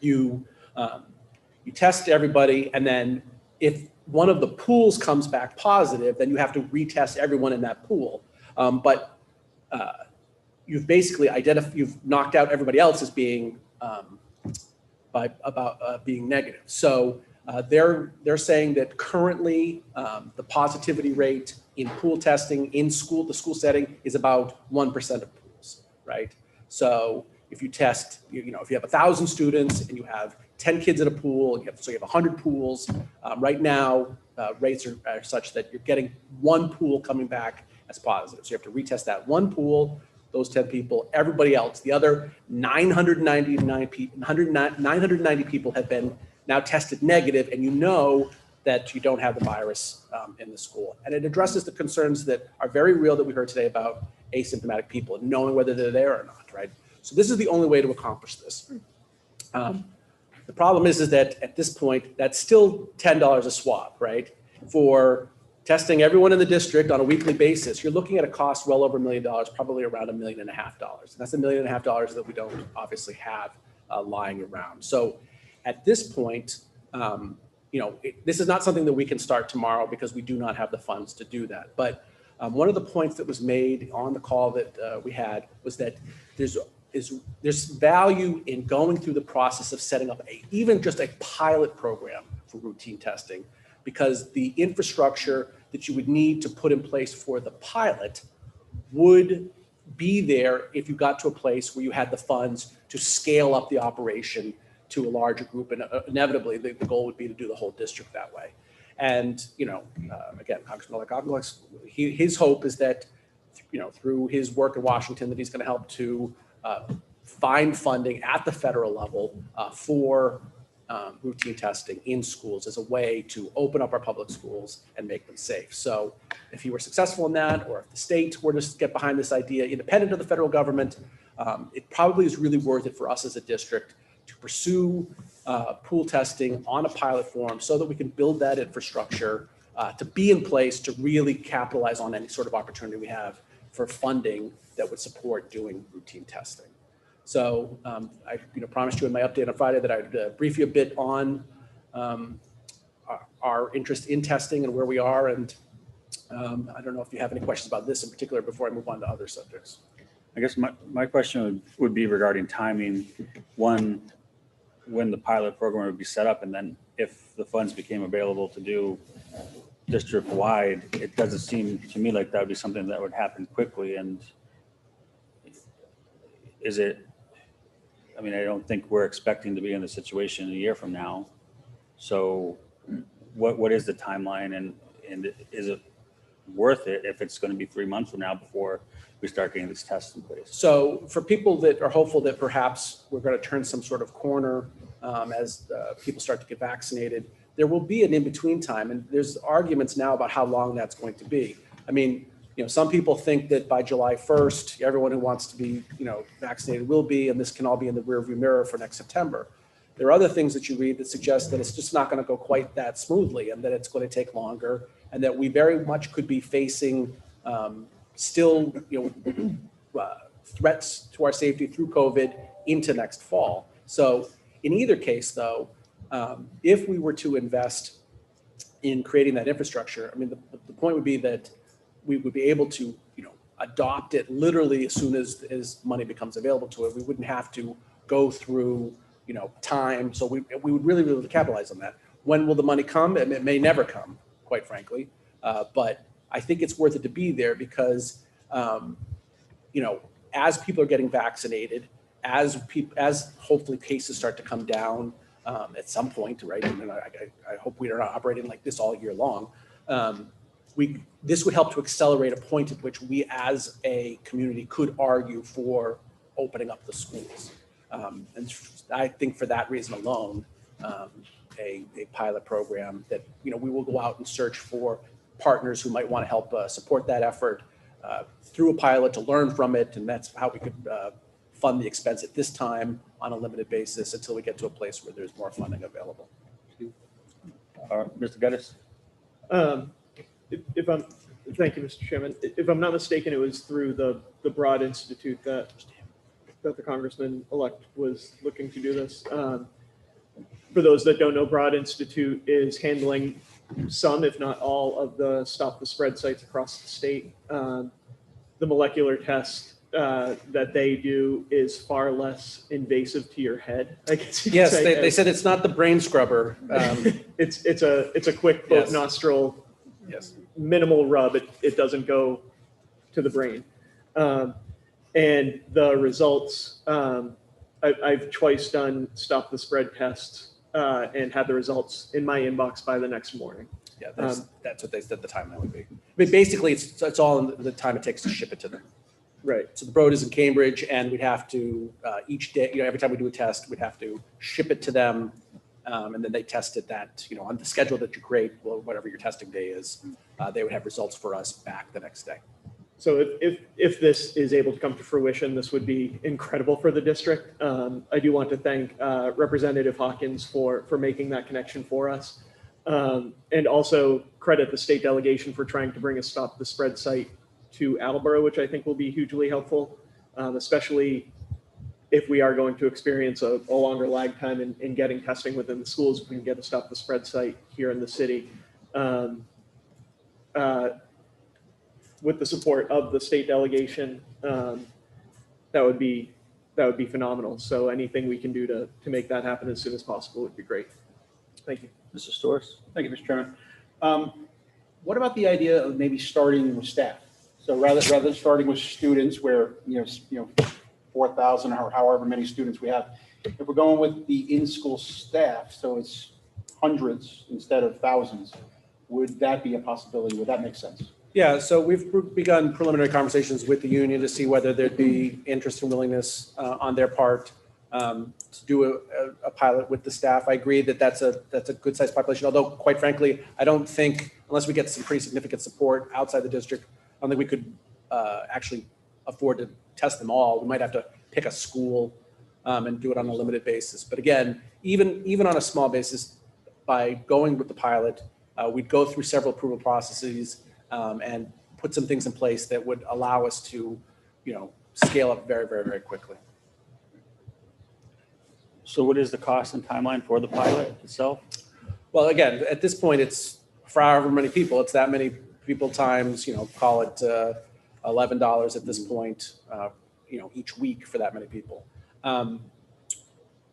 you test everybody, and then if one of the pools comes back positive, then you have to retest everyone in that pool. You've basically you've knocked out everybody else as being being negative. So they're saying that currently the positivity rate in pool testing in the school setting is about 1% of pools, right? So if you test, if you have 1,000 students and you have 10 kids in a pool, so you have 100 pools, right now rates are such that you're getting one pool coming back as positive. So you have to retest that one pool, those 10 people, everybody else, the other 990 people have been now tested negative, and you know that you don't have the virus in the school. And it addresses the concerns that are very real that we heard today about asymptomatic people and knowing whether they're there or not, right? So this is the only way to accomplish this. The problem is that at this point, that's still $10 a swab, right? For testing everyone in the district on a weekly basis, you're looking at a cost well over $1 million, probably around $1.5 million. And that's $1.5 million that we don't obviously have lying around. So at this point, this is not something that we can start tomorrow because we do not have the funds to do that. But one of the points that was made on the call that we had was that there's value in going through the process of setting up even just a pilot program for routine testing, because the infrastructure that you would need to put in place for the pilot would be there if you got to a place where you had the funds to scale up the operation to a larger group. And inevitably, the goal would be to do the whole district that way. And, again, Congressman Alec, his hope is that, through his work in Washington, that he's going to help to find funding at the federal level for routine testing in schools as a way to open up our public schools and make them safe. So if you were successful in that, or if the state were to get behind this idea, independent of the federal government, it probably is really worth it for us as a district to pursue pool testing on a pilot form so that we can build that infrastructure to be in place to really capitalize on any sort of opportunity we have for funding that would support doing routine testing. So I promised you in my update on Friday that I'd brief you a bit on our interest in testing and where we are. And I don't know if you have any questions about this in particular before I move on to other subjects. I guess my question would be regarding timing. One, when the pilot program would be set up, and then if the funds became available to do district-wide, it doesn't seem to me like that would be something that would happen quickly. And is it, I mean, I don't think we're expecting to be in the situation a year from now. So what is the timeline, and is it worth it if it's going to be 3 months from now before we start getting this test in place? So for people that are hopeful that perhaps we're going to turn some sort of corner as people start to get vaccinated, there will be an in-between time. And there's arguments now about how long that's going to be. I mean, some people think that by July 1st, everyone who wants to be, vaccinated will be, and this can all be in the rearview mirror for next September. There are other things that you read that suggest that it's just not going to go quite that smoothly, and that it's going to take longer, and that we very much could be facing still, threats to our safety through COVID into next fall. So in either case, though, if we were to invest in creating that infrastructure, I mean, the point would be that we would be able to, adopt it literally as soon as money becomes available to it. We wouldn't have to go through, time. So we would really be able to capitalize on that. When will the money come? And it may never come, quite frankly. But I think it's worth it to be there because, as people are getting vaccinated, as hopefully cases start to come down at some point, right? And I hope we are not operating like this all year long. This would help to accelerate a point at which we as a community could argue for opening up the schools. And I think for that reason alone, a pilot program that, we will go out and search for partners who might want to help support that effort through a pilot to learn from it. And that's how we could fund the expense at this time on a limited basis until we get to a place where there's more funding available. Mr. Geddes? Thank you, Mr. Chairman. If I'm not mistaken, it was through the Broad Institute that the Congressman-elect was looking to do this. For those that don't know, Broad Institute is handling some, if not all, of the Stop the Spread sites across the state. The molecular test that they do is far less invasive to your head, I guess you could say. They said it's not the brain scrubber. It's a quick both nostril, minimal rub. It doesn't go to the brain. And the results, I've twice done Stop the Spread tests and had the results in my inbox by the next morning. Yeah, that's what they said the timeline would be. I mean, basically, it's all in the time it takes to ship it to them. Right. So the Broad is in Cambridge, and we'd have to each day, every time we do a test, we'd have to ship it to them, and then they test it that, on the schedule that you create, well, whatever your testing day is, they would have results for us back the next day. So if this is able to come to fruition, this would be incredible for the district. I do want to thank Representative Hawkins for making that connection for us. And also credit the state delegation for trying to bring a Stop the Spread site to Attleboro, which I think will be hugely helpful, especially if we are going to experience a longer lag time in getting testing within the schools. If we can get a Stop the Spread site here in the city. With the support of the state delegation, that would be phenomenal. So anything we can do to make that happen as soon as possible would be great. Thank you. Mr. Storrs? Thank you, Mr. Chairman. What about the idea of maybe starting with staff? So rather than starting with students where, 4,000 or however many students we have, if we're going with the in-school staff, so it's hundreds instead of thousands, would that be a possibility? Would that make sense? Yeah, so we've begun preliminary conversations with the union to see whether there'd be interest and willingness on their part to do a pilot with the staff. I agree that that's a good sized population, although quite frankly, I don't think, unless we get some pretty significant support outside the district, I don't think we could actually afford to test them all. We might have to pick a school and do it on a limited basis. But again, even on a small basis, by going with the pilot, we'd go through several approval processes and put some things in place that would allow us to, scale up very, very, very quickly. So what is the cost and timeline for the pilot itself? Well, again, at this point, it's for however many people. It's that many people times, call it $11 at this point, each week for that many people.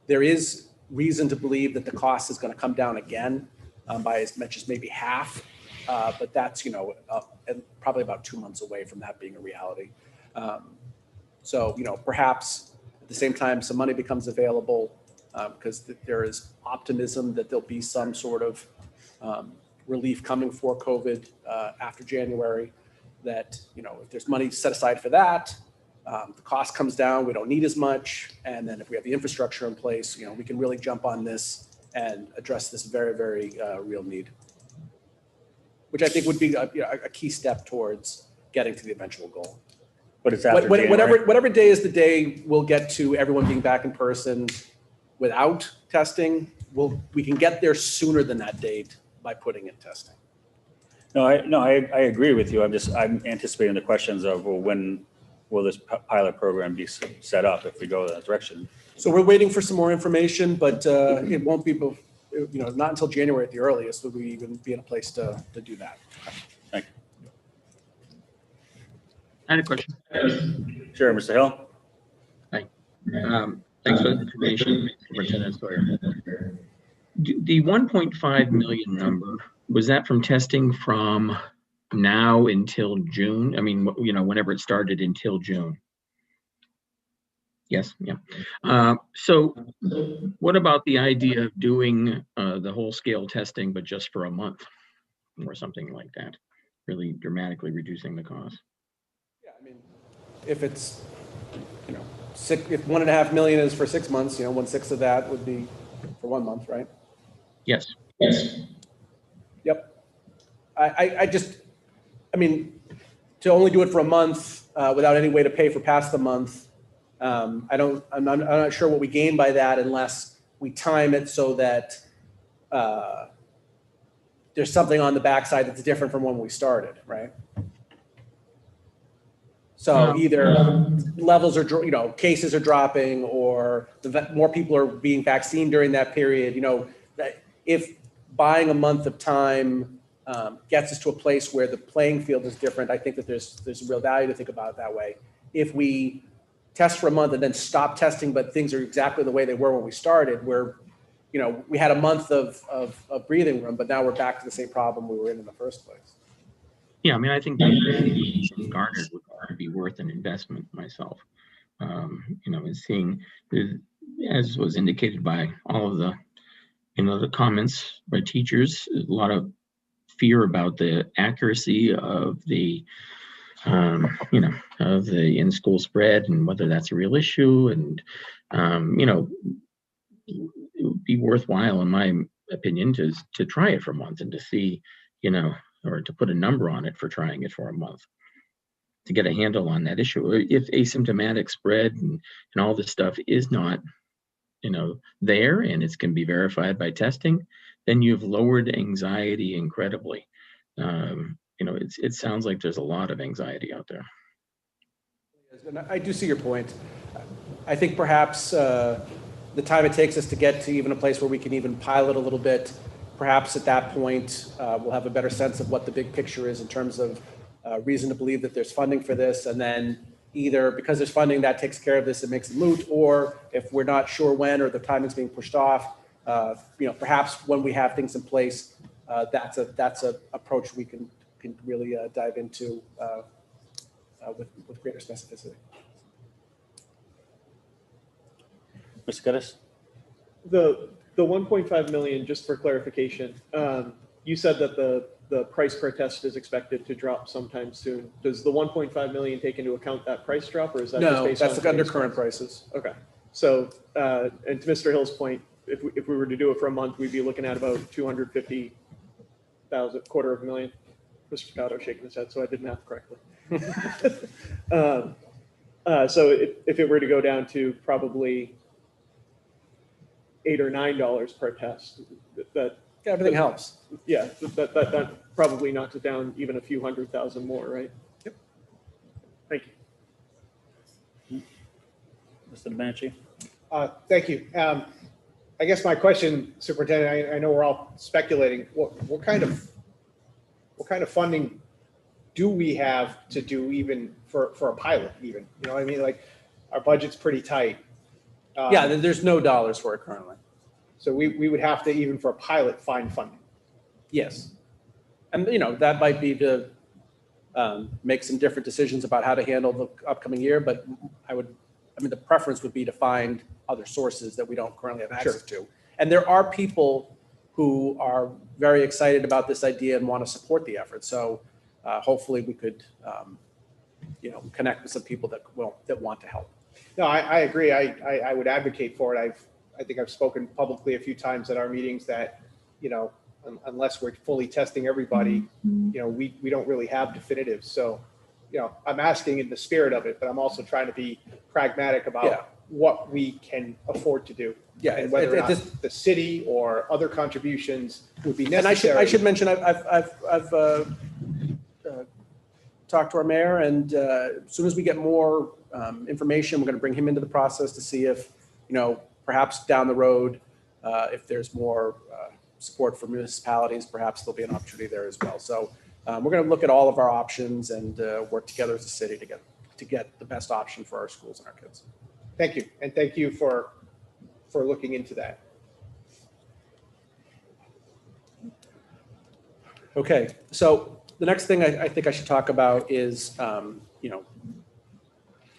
There is reason to believe that the cost is going to come down again by as much as maybe half, but that's probably about 2 months away from that being a reality. So perhaps at the same time some money becomes available because there is optimism that there'll be some sort of relief coming for COVID after January. That if there's money set aside for that, the cost comes down, we don't need as much. And then if we have the infrastructure in place, we can really jump on this and address this very, very real need, which I think would be a key step towards getting to the eventual goal. But it's after January. Whatever day is the day we'll get to everyone being back in person without testing, we can get there sooner than that date by putting in testing. No, I agree with you. I'm anticipating the questions of, well, when will this pilot program be set up if we go that direction? So we're waiting for some more information, but it won't be, not until January at the earliest will we even be in a place to do that. Thank I had a question. you. Sure, Mr. Hill. Hi. Thanks for the information, Superintendent Sawyer. The 1.5 million number, was that from testing from now until June? I mean, whenever it started until June? Yes, yeah. So what about the idea of doing the whole scale testing, but just for a month or something like that, really dramatically reducing the cost? Yeah, I mean, if it's, if 1.5 million is for 6 months, 1/6 of that would be for 1 month, right? Yes. Yep. I mean, to only do it for a month without any way to pay for past the month, I'm not sure what we gain by that unless we time it so that there's something on the backside that's different from when we started, right? So either levels are, cases are dropping, or more people are being vaccinated during that period. If buying a month of time gets us to a place where the playing field is different, I think that there's real value to think about it that way. If we test for a month and then stop testing, but things are exactly the way they were when we started, where we had a month of breathing room, but now we're back to the same problem we were in the first place. Yeah, I mean, I think the garnered would be worth an investment myself. And seeing, as was indicated by all of the, the comments by teachers, a lot of fear about the accuracy of the, of the in-school spread and whether that's a real issue. And, it would be worthwhile, in my opinion, to try it for a month and to see, or to put a number on it for trying it for a month, to get a handle on that issue. If asymptomatic spread and all this stuff is not, there, and it can be verified by testing, then you've lowered anxiety incredibly. It sounds like there's a lot of anxiety out there. And I do see your point. I think perhaps the time it takes us to get to even a place where we can even pilot a little bit, perhaps at that point, we'll have a better sense of what the big picture is in terms of reason to believe that there's funding for this. And then either because there's funding that takes care of this, it makes it moot, or if we're not sure when or the timing's being pushed off, perhaps when we have things in place, that's a approach we can really dive into with greater specificity. Mr. Geddes? The 1.5 million, just for clarification, You said that the price per test is expected to drop sometime soon. Does the 1.5 million take into account that price drop, or is that just No, based on that's under today's current price? prices. Okay, so, and to Mr. Hill's point, if we were to do it for a month, we'd be looking at about 250,000, quarter of a million. Mr. Scotto shaking his head, so I did math correctly. So if it were to go down to probably $8 or $9 per test, that Everything helps. yeah, that probably knocks it down even a few 100,000 more, right? Yep. Thank you. Mr. Domenici? Thank you. I guess my question, Superintendent, I know we're all speculating. What kind of funding do we have to do even for a pilot even? You know what I mean? Like, our budget's pretty tight. Yeah, there's no dollars for it currently. So we would have to, even for a pilot, find funding. Yes. And, that might be to make some different decisions about how to handle the upcoming year, but the preference would be to find other sources that we don't currently have access to. And there are people who are very excited about this idea and want to support the effort. So hopefully we could, connect with some people that want to help. No, I agree. I would advocate for it. I think I've spoken publicly a few times at our meetings that, unless we're fully testing everybody, we don't really have definitives. So, I'm asking in the spirit of it, but I'm also trying to be pragmatic about what we can afford to do. Yeah, And whether or not the city or other contributions would be necessary. And I should mention, I've talked to our mayor, and as soon as we get more information, we're going to bring him into the process to see if, perhaps down the road, if there's more support for municipalities, perhaps there'll be an opportunity there as well. So we're going to look at all of our options and work together as a city to get the best option for our schools and our kids. Thank you. And thank you for looking into that. Okay, so the next thing I think I should talk about is,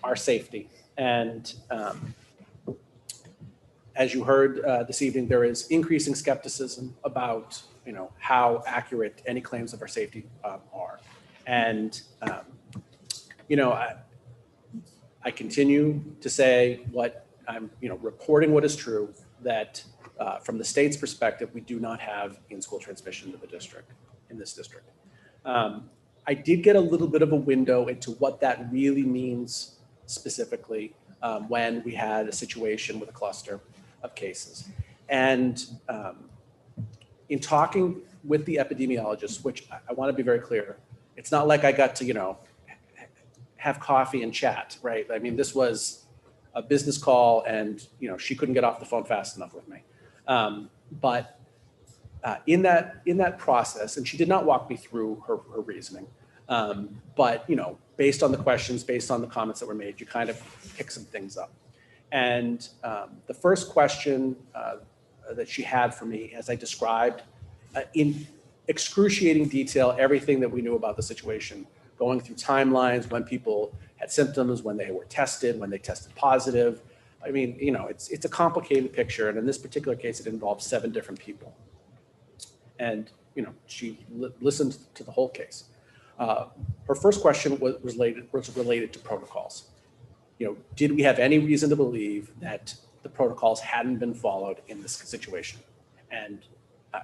our safety. And as you heard this evening, there is increasing skepticism about, how accurate any claims of our safety are. And, I continue to say what I'm, reporting what is true, that from the state's perspective, we do not have in-school transmission to the district, in this district. I did get a little bit of a window into what that really means specifically when we had a situation with a cluster of cases. And in talking with the epidemiologists, which I want to be very clear, it's not like I got to, have coffee and chat, right? I mean, this was a business call and, she couldn't get off the phone fast enough with me. But in that process, and she did not walk me through her reasoning, but, based on the questions, based on the comments that were made, you kind of pick some things up. And the first question that she had for me, as I described in excruciating detail, everything that we knew about the situation, going through timelines, when people had symptoms, when they were tested, when they tested positive. I mean, it's a complicated picture. And in this particular case, it involved 7 different people. And, she listened to the whole case. Her first question was related to protocols. Did we have any reason to believe that the protocols hadn't been followed in this situation? And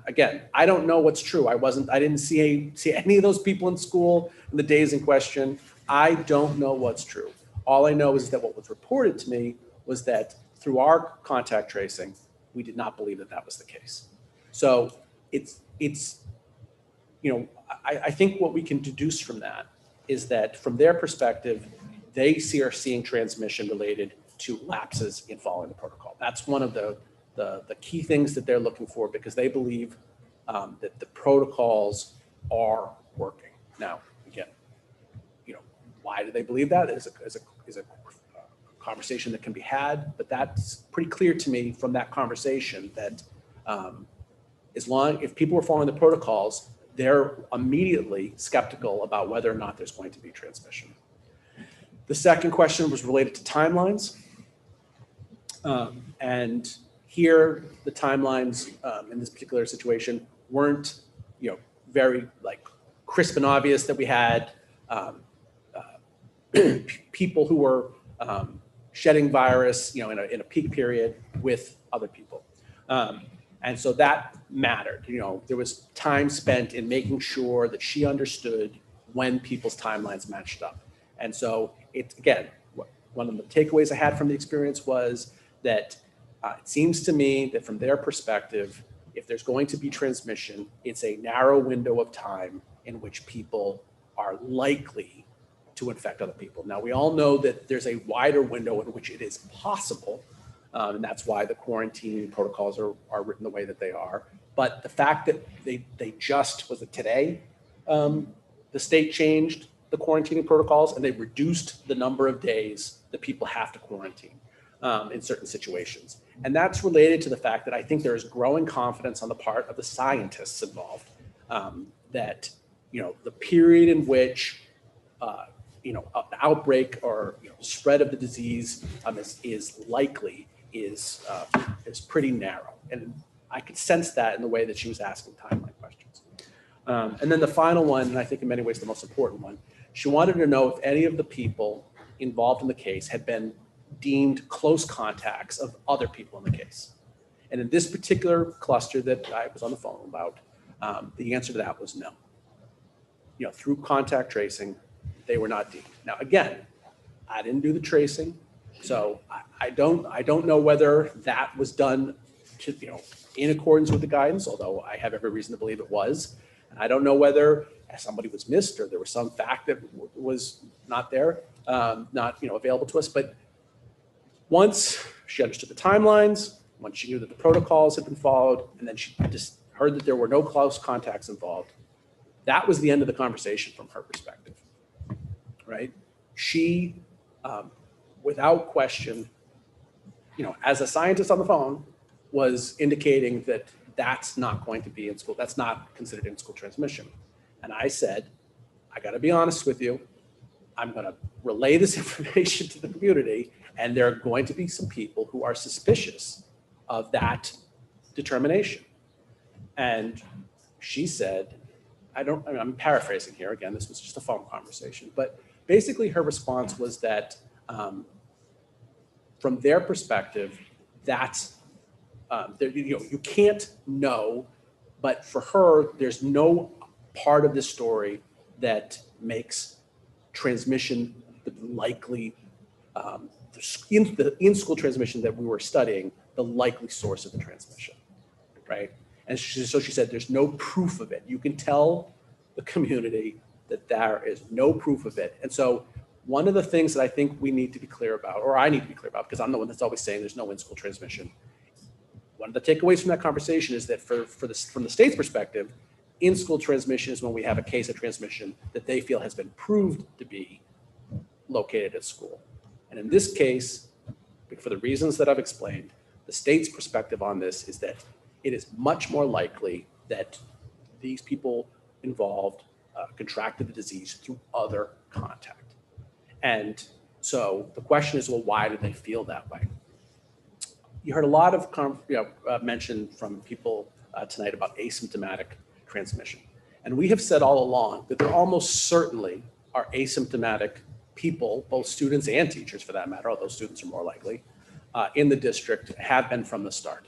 again, I don't know what's true. I didn't see any of those people in school in the days in question. I don't know what's true. All I know is that what was reported to me was that through our contact tracing, we did not believe that that was the case. So I think what we can deduce from that is that from their perspective, they are seeing transmission related to lapses in following the protocol. That's one of the key things that they're looking for, because they believe that the protocols are working. Now, again, why do they believe that is a conversation that can be had, but that's pretty clear to me from that conversation that if people were following the protocols, they're immediately skeptical about whether or not there's going to be transmission. The second question was related to timelines. And here, the timelines in this particular situation weren't, very like crisp and obvious that we had people who were shedding virus, in a peak period with other people. And so that mattered. There was time spent in making sure that she understood when people's timelines matched up. And so one of the takeaways I had from the experience was that it seems to me that from their perspective, if there's going to be transmission, it's a narrow window of time in which people are likely to infect other people. Now, we all know that there's a wider window in which it is possible, and that's why the quarantine protocols are written the way that they are. But the fact that they just, was it today, the state changed the quarantining protocols and they reduced the number of days that people have to quarantine in certain situations. And that's related to the fact that I think there is growing confidence on the part of the scientists involved that, the period in which an outbreak or spread of the disease is likely is pretty narrow. And I could sense that in the way that she was asking timeline questions. And then the final one, and I think in many ways the most important one, she wanted to know if any of the people involved in the case had been deemed close contacts of other people in the case. And in this particular cluster that I was on the phone about, the answer to that was no. Through contact tracing, they were not deemed. Now, again, I didn't do the tracing, so I don't know whether that was done in accordance with the guidance, although I have every reason to believe it was. And I don't know whether somebody was missed or there was some fact that was not there, not available to us. But once she understood the timelines, once she knew that the protocols had been followed, and then she just heard that there were no close contacts involved, that was the end of the conversation from her perspective, right? She, without question, as a scientist on the phone, was indicating that that's not going to be in school. That's not considered in-school transmission. And I said, I got to be honest with you. I'm going to relay this information to the community, and there are going to be some people who are suspicious of that determination. And she said, I'm paraphrasing here. Again, this was just a phone conversation, but basically her response was that from their perspective, that's, you can't know, but for her, there's no part of this story that makes transmission the likely, the in-school transmission that we were studying, the likely source of the transmission, right? And so she said, there's no proof of it. You can tell the community that there is no proof of it. And so one of the things that I think we need to be clear about, or I need to be clear about, because I'm the one that's always saying there's no in-school transmission. One of the takeaways from that conversation is that from the state's perspective, in-school transmission is when we have a case of transmission that they feel has been proved to be located at school. And in this case, for the reasons that I've explained, the state's perspective on this is that it is much more likely that these people involved contracted the disease through other contact. And so the question is, well, why do they feel that way? You heard a lot of mention from people tonight about asymptomatic transmission. And we have said all along that there almost certainly are asymptomatic people, both students and teachers for that matter, although students are more likely, in the district, have been from the start.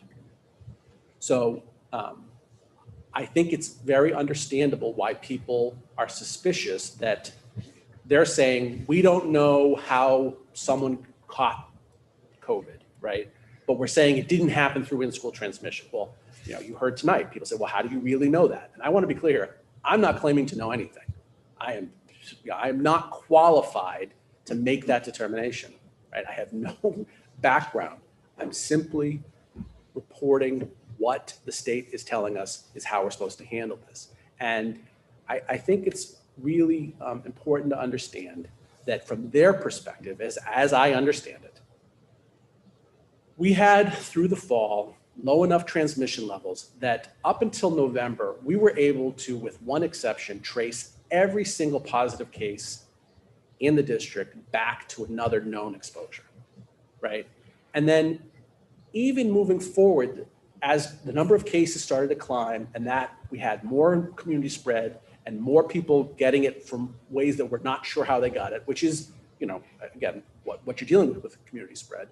So I think it's very understandable why people are suspicious that they're saying, we don't know how someone caught COVID, right? But we're saying it didn't happen through in-school transmission. Well, you heard tonight, people say, well, how do you really know that? And I want to be clear, I'm not claiming to know anything. I am not qualified to make that determination, right? I have no background. I'm simply reporting what the state is telling us is how we're supposed to handle this. And I think it's really important to understand that from their perspective, as I understand it, we had through the fall low enough transmission levels that up until November, we were able to, with one exception, trace every single positive case in the district back to another known exposure, right? And then even moving forward, as the number of cases started to climb and that we had more community spread and more people getting it from ways that we're not sure how they got it, which is, you know, again, what you're dealing with community spread.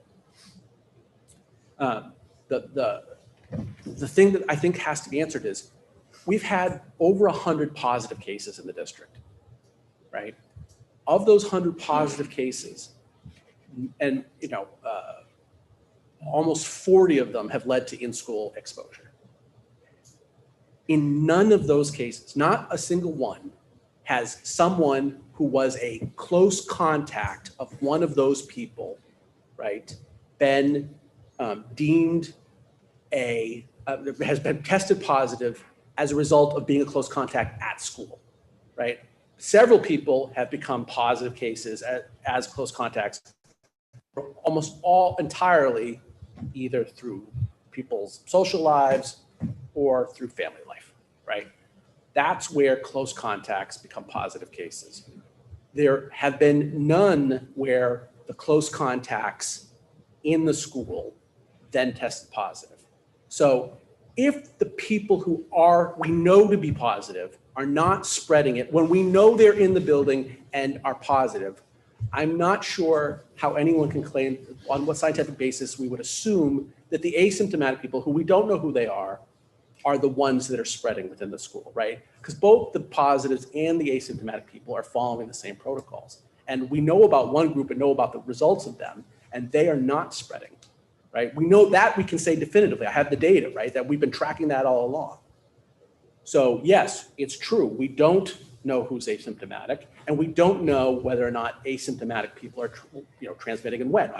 The thing that I think has to be answered is we've had over 100 positive cases in the district, right? Of those 100 positive cases, and you know, almost 40 of them have led to in-school exposure. In none of those cases, not a single one, has someone who was a close contact of one of those people, right, been deemed has been tested positive as a result of being a close contact at school, right? Several people have become positive cases as close contacts, almost all entirely either through people's social lives or through family life, right? That's where close contacts become positive cases. There have been none where the close contacts in the school then tested positive. So if the people who we know to be positive are not spreading it, when we know they're in the building and are positive, I'm not sure how anyone can claim on what scientific basis we would assume that the asymptomatic people who we don't know who they are the ones that are spreading within the school, right? Because both the positives and the asymptomatic people are following the same protocols. And we know about one group and know about the results of them, and they are not spreading, right? We know that we can say definitively. I have the data, right? That we've been tracking that all along. So yes, it's true. We don't know who's asymptomatic, and we don't know whether or not asymptomatic people are, transmitting and when.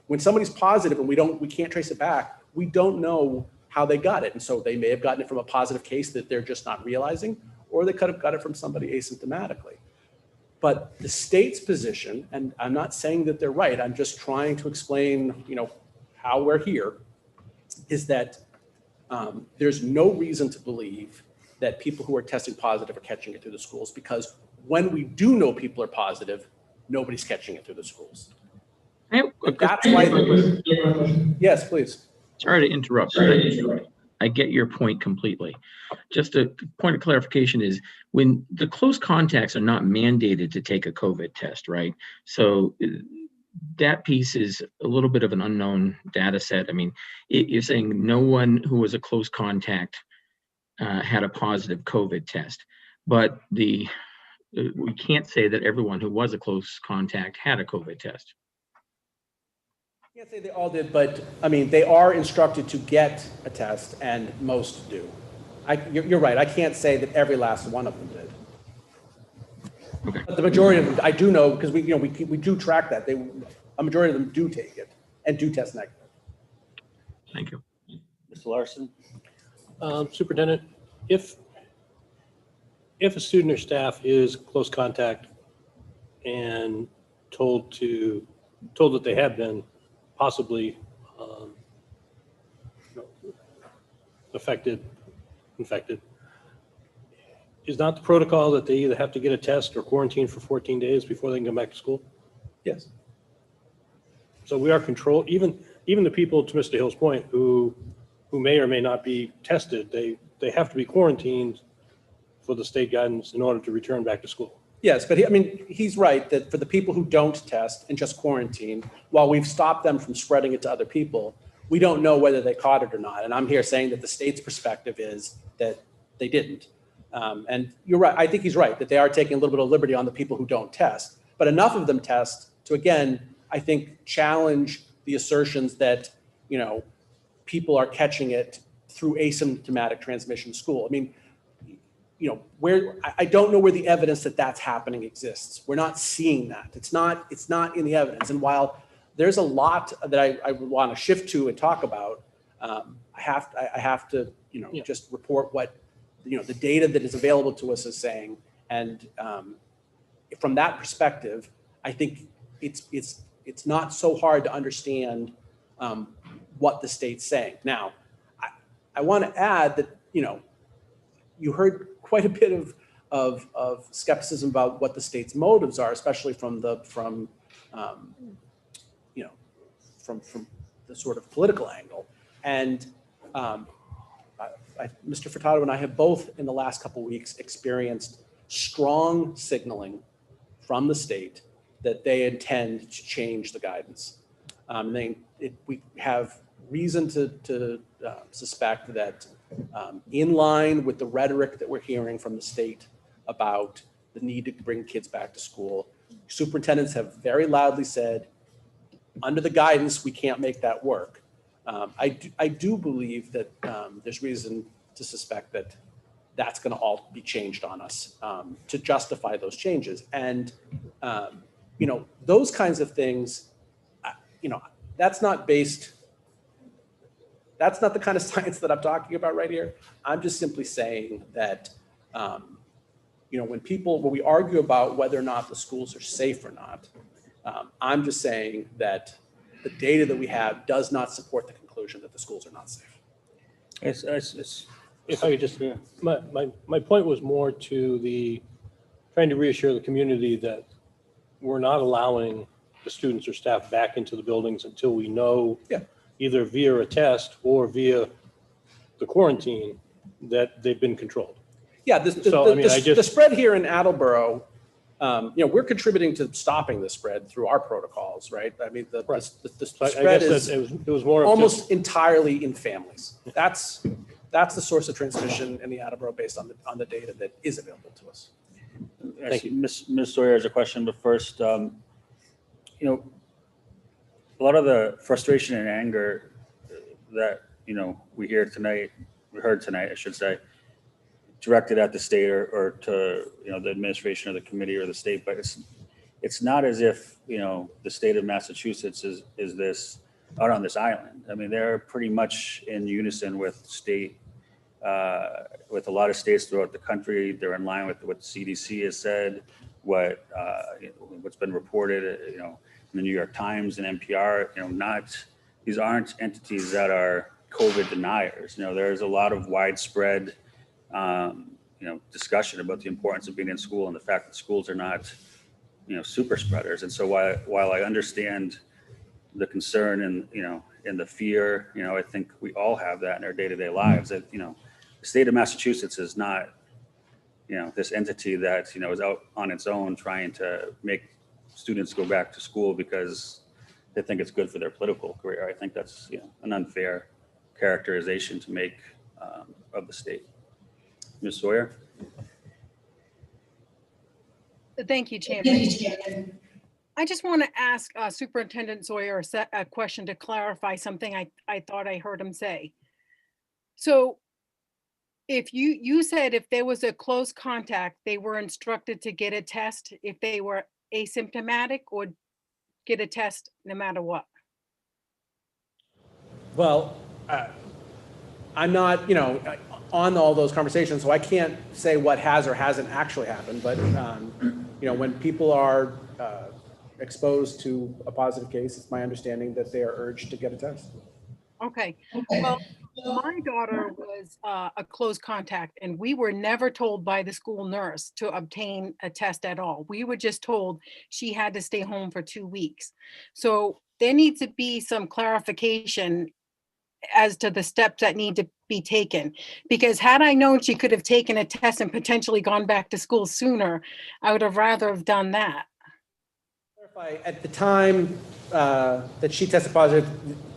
When somebody's positive and we can't trace it back, we don't know how they got it. And so they may have gotten it from a positive case that they're just not realizing, or they could have got it from somebody asymptomatically. But the state's position, and I'm not saying that they're right, I'm just trying to explain, how we're here, is that there's no reason to believe that people who are testing positive are catching it through the schools, because when we do know people are positive, nobody's catching it through the schools. That's why. Yes, please. Sorry to interrupt. I get your point completely. Just a point of clarification is when the close contacts are not mandated to take a COVID test, right? So that piece is a little bit of an unknown data set. I mean, you're saying no one who was a close contact had a positive COVID test, but we can't say that everyone who was a close contact had a COVID test. I can't say they all did, but I mean, they are instructed to get a test, and most do. You're right. I can't say that every last one of them did. Okay. But the majority of them, I do know, because we do track that. A majority of them do take it and do test negative. Thank you. Mr. Larson? Superintendent, if a student or staff is close contact and told that they have been possibly infected, is not the protocol that they either have to get a test or quarantine for 14 days before they can come back to school? Yes. So we are controlled, even the people, to Mr. Hill's point, who may or may not be tested, they have to be quarantined for the state guidance in order to return back to school. Yes, but he's right that for the people who don't test and just quarantine, while we've stopped them from spreading it to other people, we don't know whether they caught it or not. And I'm here saying that the state's perspective is that they didn't. And you're right. I think he's right that they are taking a little bit of liberty on the people who don't test, but enough of them test to, again, I think, challenge the assertions that, people are catching it through asymptomatic transmission in school. I mean, I don't know where the evidence that that's happening exists. We're not seeing that. It's not in the evidence. And while there's a lot that I want to shift to and talk about, I have to just report what the data that is available to us is saying. And from that perspective, I think it's not so hard to understand what the state's saying. Now, I want to add that you heard quite a bit of skepticism about what the state's motives are, especially from the sort of political angle. And Mr. Furtado and I have both in the last couple of weeks experienced strong signaling from the state that they intend to change the guidance. We have reason to suspect that in line with the rhetoric that we're hearing from the state about the need to bring kids back to school, superintendents have very loudly said, under the guidance, we can't make that work. I do believe that there's reason to suspect that that's going to all be changed on us to justify those changes. And, those kinds of things, that's not the kind of science that I'm talking about right here. I'm just simply saying that, when we argue about whether or not the schools are safe or not, I'm just saying that the data that we have does not support the conclusion that the schools are not safe. If I could just, my point was more to trying to reassure the community that we're not allowing the students or staff back into the buildings until we know, either via a test or via the quarantine, that they've been controlled. Yeah, the spread here in Attleboro, we're contributing to stopping the spread through our protocols, right? I mean, the spread is it was more almost entirely in families. That's the source of transmission in the Attleboro based on the data that is available to us. Thank you. Ms. Sawyer has a question, but first, a lot of the frustration and anger that, we heard tonight, I should say, directed at the state or to, the administration or the committee or the state, but it's not as if, the state of Massachusetts is this out on this island. I mean, they're pretty much in unison with with a lot of states throughout the country. They're in line with what the CDC has said, what's been reported, in the New York Times and NPR. These aren't entities that are COVID deniers. There's a lot of widespread, discussion about the importance of being in school and the fact that schools are not, super spreaders. And so while I understand the concern and the fear, I think we all have that in our day-to-day lives. That the state of Massachusetts is not, this entity that is out on its own trying to make students go back to school because they think it's good for their political career. I think that's an unfair characterization to make of the state. Ms. Sawyer. Thank you, Chairman. I just want to ask Superintendent Sawyer a question to clarify something I thought I heard him say. So if you said if there was a close contact, they were instructed to get a test if they were asymptomatic or get a test no matter what? Well, I'm not, on all those conversations, so I can't say what has or hasn't actually happened. But, when people are exposed to a positive case, it's my understanding that they are urged to get a test. Okay. Well, my daughter was a close contact, and we were never told by the school nurse to obtain a test at all. We were just told she had to stay home for 2 weeks. So there needs to be some clarification as to the steps that need to be taken. Because had I known she could have taken a test and potentially gone back to school sooner, I would have rather have done that. At the time that she tested positive,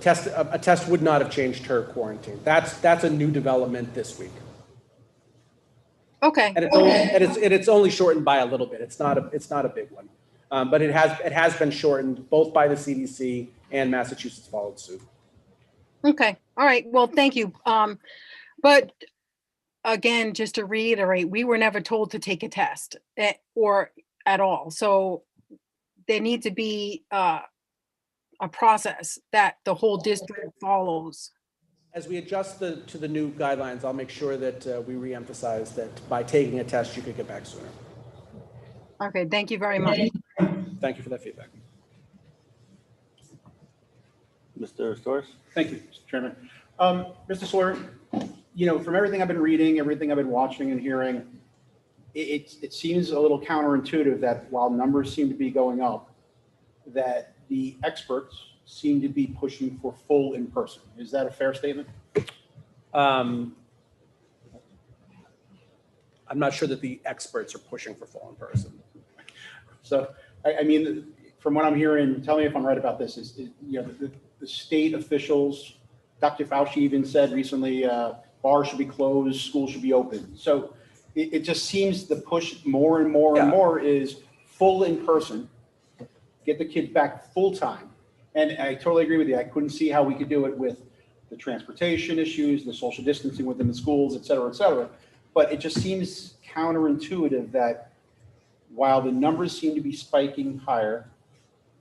a test would not have changed her quarantine. That's a new development this week. Okay. And it's only shortened by a little bit. It's not a big one, but it has been shortened both by the CDC and Massachusetts followed suit. Okay. All right. Well, thank you. But again, just to reiterate, we were never told to take a test or at all. So there needs to be a process that the whole district follows. As we adjust to the new guidelines, I'll make sure that we reemphasize that by taking a test, you could get back sooner. Okay. Thank you very much. Thank you for that feedback. Mr. Storrs? Thank you, Mr. Chairman. Mr. Sawyer, from everything I've been reading, everything I've been watching and hearing, it seems a little counterintuitive that while numbers seem to be going up, that the experts seem to be pushing for full in-person. Is that a fair statement? I'm not sure that the experts are pushing for full in person. So, I mean, from what I'm hearing, tell me if I'm right about this, is you know, the state officials, Dr. Fauci even said recently, bars should be closed, schools should be open. So it just seems the push more and more and more is full in person, get the kids back full time. And I totally agree with you. I couldn't see how we could do it with the transportation issues, the social distancing within the schools, et cetera, et cetera. But it just seems counterintuitive that while the numbers seem to be spiking higher,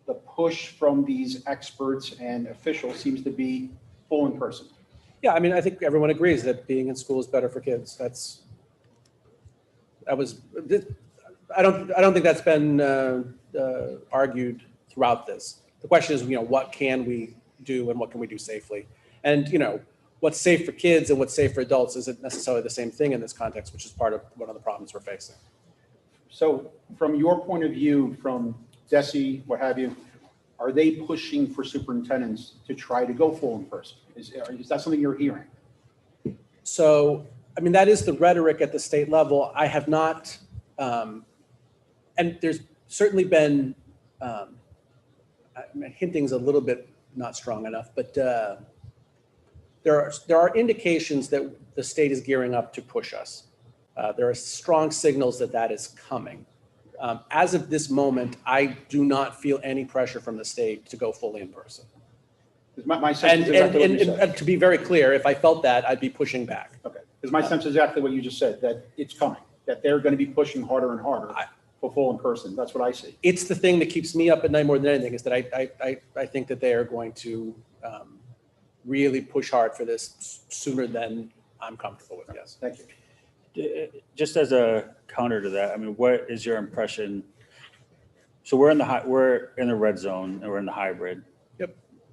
the push from these experts and officials seems to be full in person. Yeah, I mean, I think everyone agrees that being in school is better for kids. I don't think that's been argued throughout this. The question is, what can we do and what can we do safely? And, what's safe for kids and what's safe for adults isn't necessarily the same thing in this context, which is part of one of the problems we're facing. So from your point of view, from DESE, what have you, are they pushing for superintendents to try to go full in person? Is that something you're hearing? So, I mean, that is the rhetoric at the state level. I have not, and there's certainly been, hinting's a little bit not strong enough, but there are indications that the state is gearing up to push us. There are strong signals that is coming. As of this moment, I do not feel any pressure from the state to go fully in person. My sense is exactly what you said. And to be very clear, if I felt that, I'd be pushing back. Okay, because my sense is exactly what you just said, that it's coming, that they're going to be pushing harder and harder for full in person. That's what I see. It's the thing that keeps me up at night more than anything, is that I think that they are going to really push hard for this sooner than I'm comfortable with. Yes. Thank you. Just as a counter to that, I mean, what is your impression? So we're in the red zone and we're in the hybrid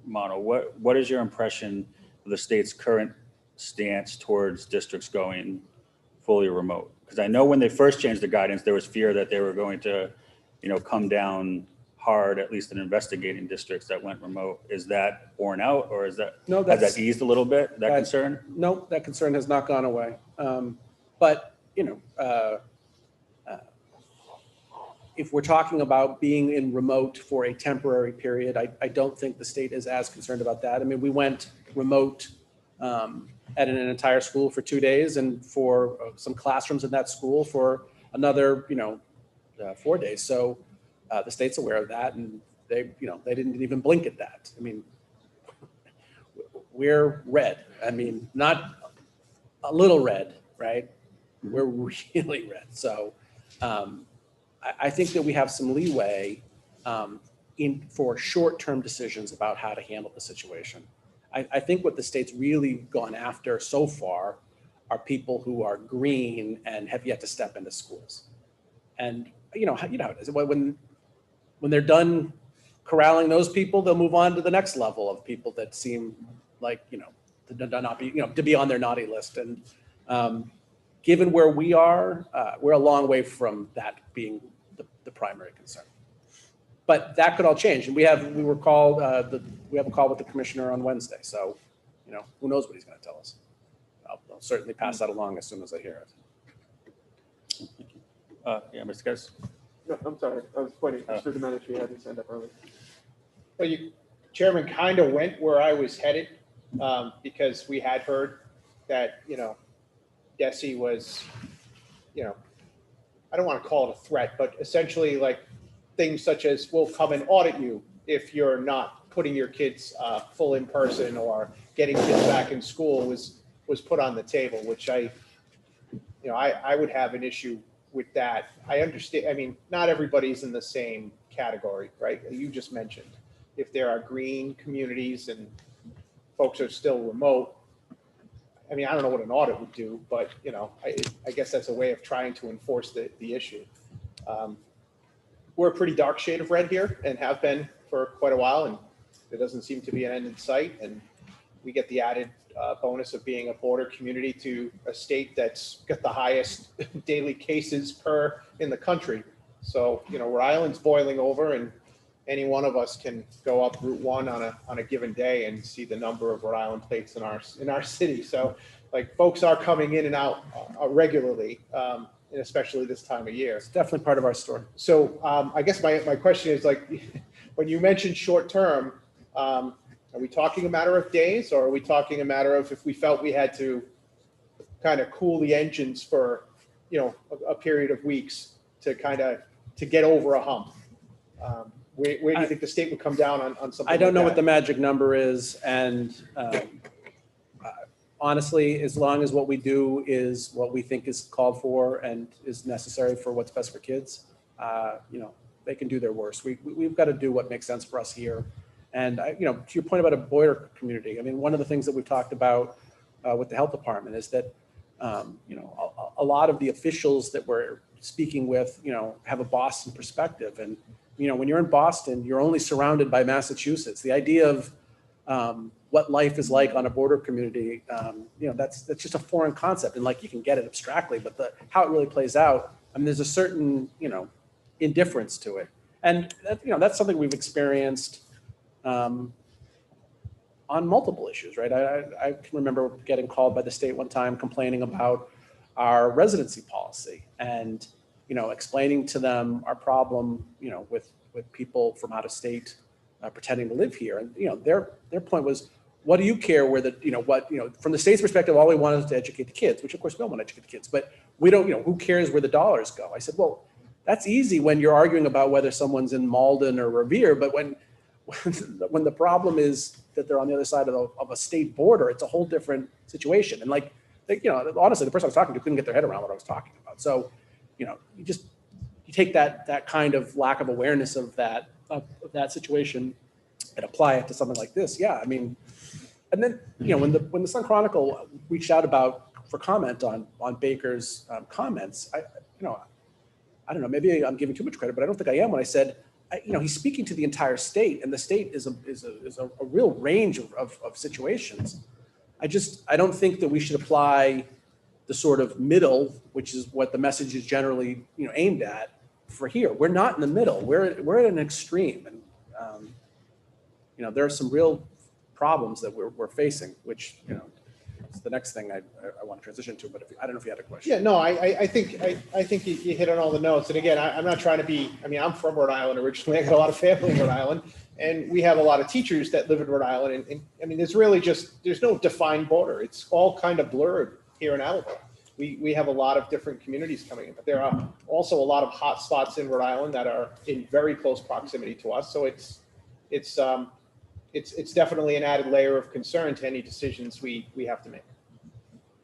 model. What is your impression of the state's current stance towards districts going fully remote? Because I know when they first changed the guidance, there was fear that they were going to, come down hard, at least in investigating districts that went remote. Is that borne out, or has that eased a little bit, that concern? No, that concern has not gone away. But, if we're talking about being in remote for a temporary period, I don't think the state is as concerned about that. I mean, we went remote at an entire school for 2 days, and for some classrooms in that school for another, 4 days. So the state's aware of that, and they didn't even blink at that. I mean, we're red. I mean, not a little red, right? We're really red. So I think that we have some leeway for short-term decisions about how to handle the situation. I think what the state's really gone after so far are people who are green and have yet to step into schools. And you know how it is. When they're done corralling those people, they'll move on to the next level of people that seem like, to not be, to be on their naughty list. And given where we are, we're a long way from that being the primary concern. But that could all change. And we have a call with the commissioner on Wednesday. So, who knows what he's going to tell us. I'll certainly pass that along as soon as I hear it. Yeah, Mr. Guys. No, I'm sorry. I was pointing. Mr. Domenici had his hand up early. Well, Chairman, kind of went where I was headed, because we had heard that, DESE was, I don't want to call it a threat, but essentially like things such as we'll come and audit you if you're not putting your kids full in person, or getting kids back in school was put on the table, which I would have an issue with that. I understand. I mean, not everybody's in the same category, right? You just mentioned if there are green communities and folks are still remote. I mean, I don't know what an audit would do, but I guess that's a way of trying to enforce the issue. We're a pretty dark shade of red here and have been for quite a while, and there doesn't seem to be an end in sight. And we get the added bonus of being a border community to a state that's got the highest daily cases per in the country. So, Rhode Island's boiling over, and any one of us can go up Route 1 on a given day and see the number of Rhode Island plates in our city. So like folks are coming in and out regularly, and especially this time of year. It's definitely part of our story. So I guess my question is, like, when you mentioned short term, are we talking a matter of days, or are we talking a matter of if we felt we had to kind of cool the engines for, you know, a period of weeks to get over a hump? Where do you think the state would come down on something? I don't know like what the that? magic number is, and honestly, as long as what we do is what we think is called for and is necessary for what's best for kids, you know, they can do their worst. We've got to do what makes sense for us here. And you know, to your point about a border community, I mean, one of the things that we've talked about with the health department is that you know, a lot of the officials that we're speaking with, you know, have a Boston perspective. And you know, when you're in Boston, you're only surrounded by Massachusetts. The idea of what life is like on a border community, you know, that's just a foreign concept. And like, you can get it abstractly, but how it really plays out, I mean, there's a certain, you know, indifference to it. And that, you know, that's something we've experienced on multiple issues, right? I can remember getting called by the state one time complaining about our residency policy and, you know, explaining to them our problem, you know, with people from out of state pretending to live here. And, you know, their point was, what do you care where the, you know, what, you know, from the state's perspective, all we want is to educate the kids, which of course we all want to educate the kids, but we don't, you know, who cares where the dollars go? I said, well, that's easy when you're arguing about whether someone's in Malden or Revere, but when the problem is that they're on the other side of a state border, it's a whole different situation. And like, you know, honestly, the person I was talking to couldn't get their head around what I was talking about. So, you know, you take that kind of lack of awareness of that situation and apply it to something like this. Yeah, I mean, and then, you know, when the Sun Chronicle reached out for comment on Baker's comments, you know, I don't know, maybe I'm giving too much credit, but I don't think I am when I said, you know, he's speaking to the entire state, and the state is a real range of situations. I don't think that we should apply the sort of middle, which is what the message is generally, you know, aimed at for here. We're not in the middle. We're at an extreme, and you know, there are some real problems that we're facing, which, you know, is the next thing I want to transition to. But I don't know if you had a question. Yeah, no, I think you hit on all the notes. And again, I'm not trying to be, I mean, I'm from Rhode Island originally. I got a lot of family in Rhode Island, and we have a lot of teachers that live in Rhode Island. And I mean, there's no defined border. It's all kind of blurred here in Attleboro. We have a lot of different communities coming in, but there are also a lot of hot spots in Rhode Island that are in very close proximity to us. So it's definitely an added layer of concern to any decisions we have to make.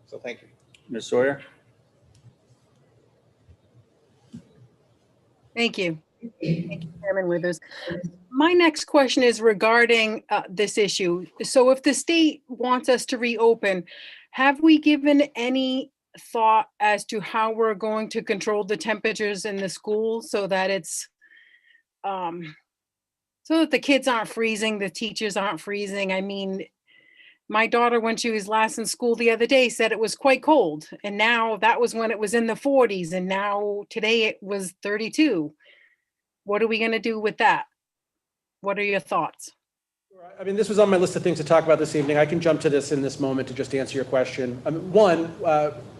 So thank you. Ms. Sawyer? Thank you. Thank you, Chairman Withers. My next question is regarding this issue. So if the state wants us to reopen, have we given any thought as to how we're going to control the temperatures in the school so that it's so that the kids aren't freezing, the teachers aren't freezing? I mean, my daughter, when she was last in school the other day, said it was quite cold. And now that was when it was in the 40s. And now today it was 32. What are we going to do with that? What are your thoughts? I mean, this was on my list of things to talk about this evening. I can jump to this in this moment to just answer your question. One,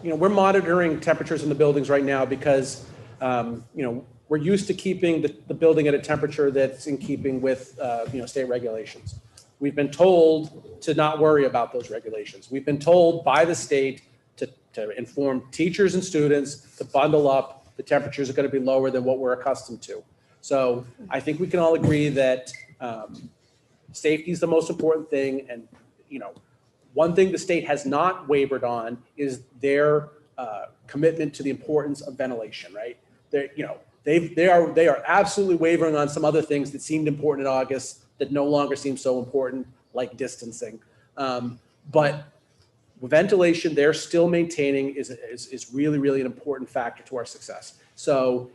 you know, we're monitoring temperatures in the buildings right now because, you know, we're used to keeping the building at a temperature that's in keeping with, you know, state regulations. We've been told to not worry about those regulations. We've been told by the state to inform teachers and students to bundle up. The temperatures are going to be lower than what we're accustomed to. So I think we can all agree that safety is the most important thing. And, you know, one thing the state has not wavered on is their commitment to the importance of ventilation, right? You know, they are absolutely wavering on some other things that seemed important in August that no longer seem so important, like distancing. But ventilation, they're still maintaining is really, really an important factor to our success. So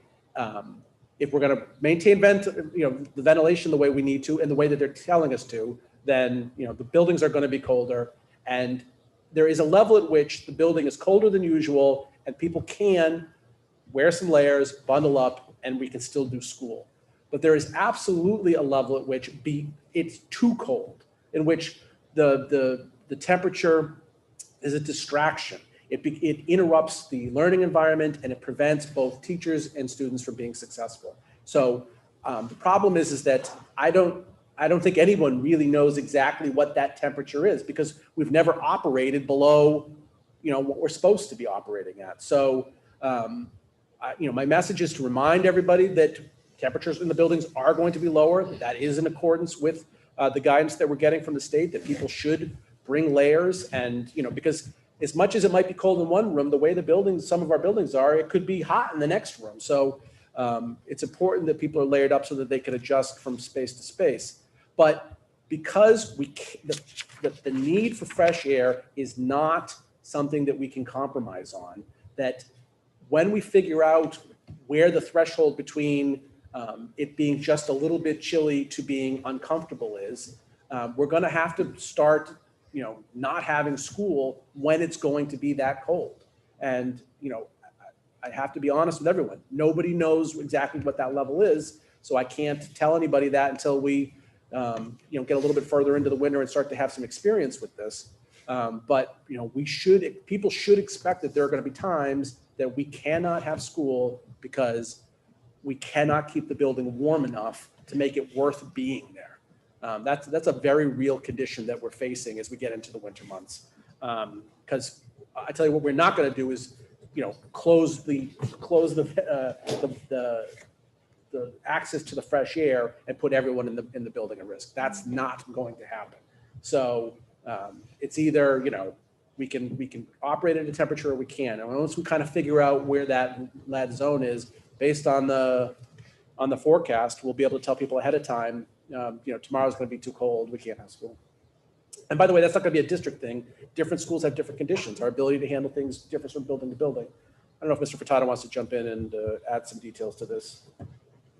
if we're going to maintain the ventilation the way we need to and the way that they're telling us to, then, you know, the buildings are going to be colder, and there is a level at which the building is colder than usual and people can wear some layers, bundle up, and we can still do school. But there is absolutely a level at which it's too cold, in which the temperature is a distraction. It interrupts the learning environment and it prevents both teachers and students from being successful. So the problem is that I don't think anyone really knows exactly what that temperature is because we've never operated below, what we're supposed to be operating at. So, my message is to remind everybody that temperatures in the buildings are going to be lower. That is in accordance with the guidance that we're getting from the state, that people should bring layers. And, because as much as it might be cold in one room, the way some of our buildings are, it could be hot in the next room. So it's important that people are layered up so that they can adjust from space to space. But because the need for fresh air is not something that we can compromise on, that when we figure out where the threshold between it being just a little bit chilly to being uncomfortable is, we're going to have to start, not having school when it's going to be that cold. And, I have to be honest with everyone. Nobody knows exactly what that level is. So I can't tell anybody that until we, get a little bit further into the winter and start to have some experience with this. But, people should expect that there are going to be times that we cannot have school because we cannot keep the building warm enough to make it worth being there. That's a very real condition that we're facing as we get into the winter months. Because I tell you what, we're not going to do is, close the access to the fresh air and put everyone in the building at risk. That's not going to happen. So it's either, we can operate at a temperature or we can. And once we kind of figure out where that zone is based on the forecast, we'll be able to tell people ahead of time, tomorrow's going to be too cold. We can't have school. And by the way, that's not going to be a district thing. Different schools have different conditions. Our ability to handle things differs from building to building. I don't know if Mr. Furtado wants to jump in and add some details to this.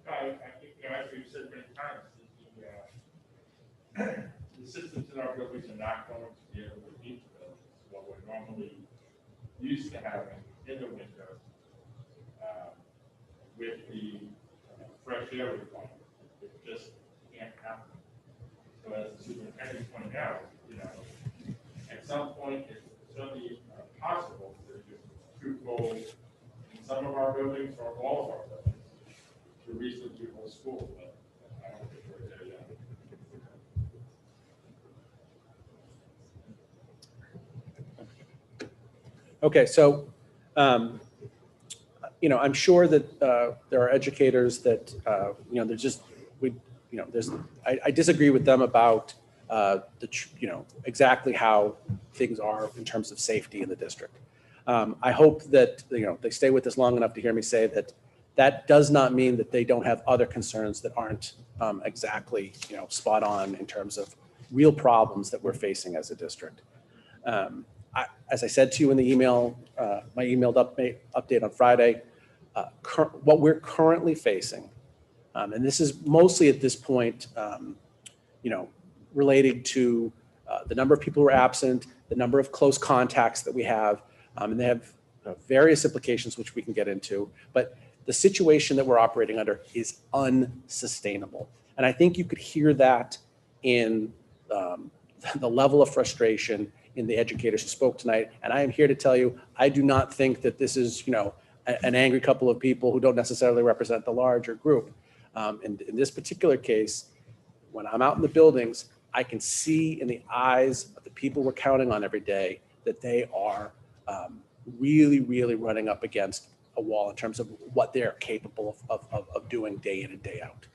I think, as we've said many times, the systems in our buildings are not going to be able to meet what we're normally used to having in the winter with the fresh air requirement. It just can't happen. So as the superintendent pointed out, at some point it's certainly possible that it's too cold in some of our buildings or all of our buildings to reasonably hold school, but I don't think we're there yet. Okay, so, I'm sure that there are educators that, there's just, I disagree with them about exactly how things are in terms of safety in the district. I hope that, they stay with us long enough to hear me say that does not mean that they don't have other concerns that aren't exactly, spot on in terms of real problems that we're facing as a district. As I said to you in the email, my emailed update on Friday, what we're currently facing, and this is mostly at this point, related to the number of people who are absent, the number of close contacts that we have, and they have various implications which we can get into. But the situation that we're operating under is unsustainable. And I think you could hear that in the level of frustration in the educators who spoke tonight. And I am here to tell you, I do not think that this is, an angry couple of people who don't necessarily represent the larger group. And in this particular case, when I'm out in the buildings, I can see in the eyes of the people we're counting on every day that they are really, really running up against a wall in terms of what they're capable of doing day in and day out.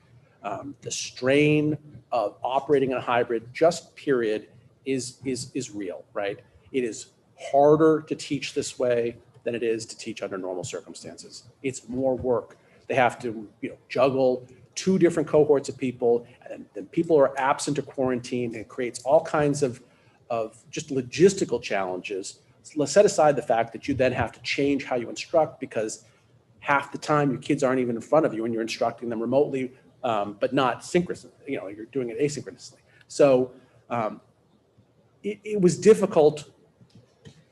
The strain of operating in a hybrid, just period, is real, right? It is harder to teach this way than it is to teach under normal circumstances. It's more work. They have to, juggle two different cohorts of people, and then people are absent or quarantined, and it creates all kinds of just logistical challenges. Let's set aside the fact that you then have to change how you instruct, because half the time your kids aren't even in front of you and you're instructing them remotely, but not synchronously, you're doing it asynchronously. So it was difficult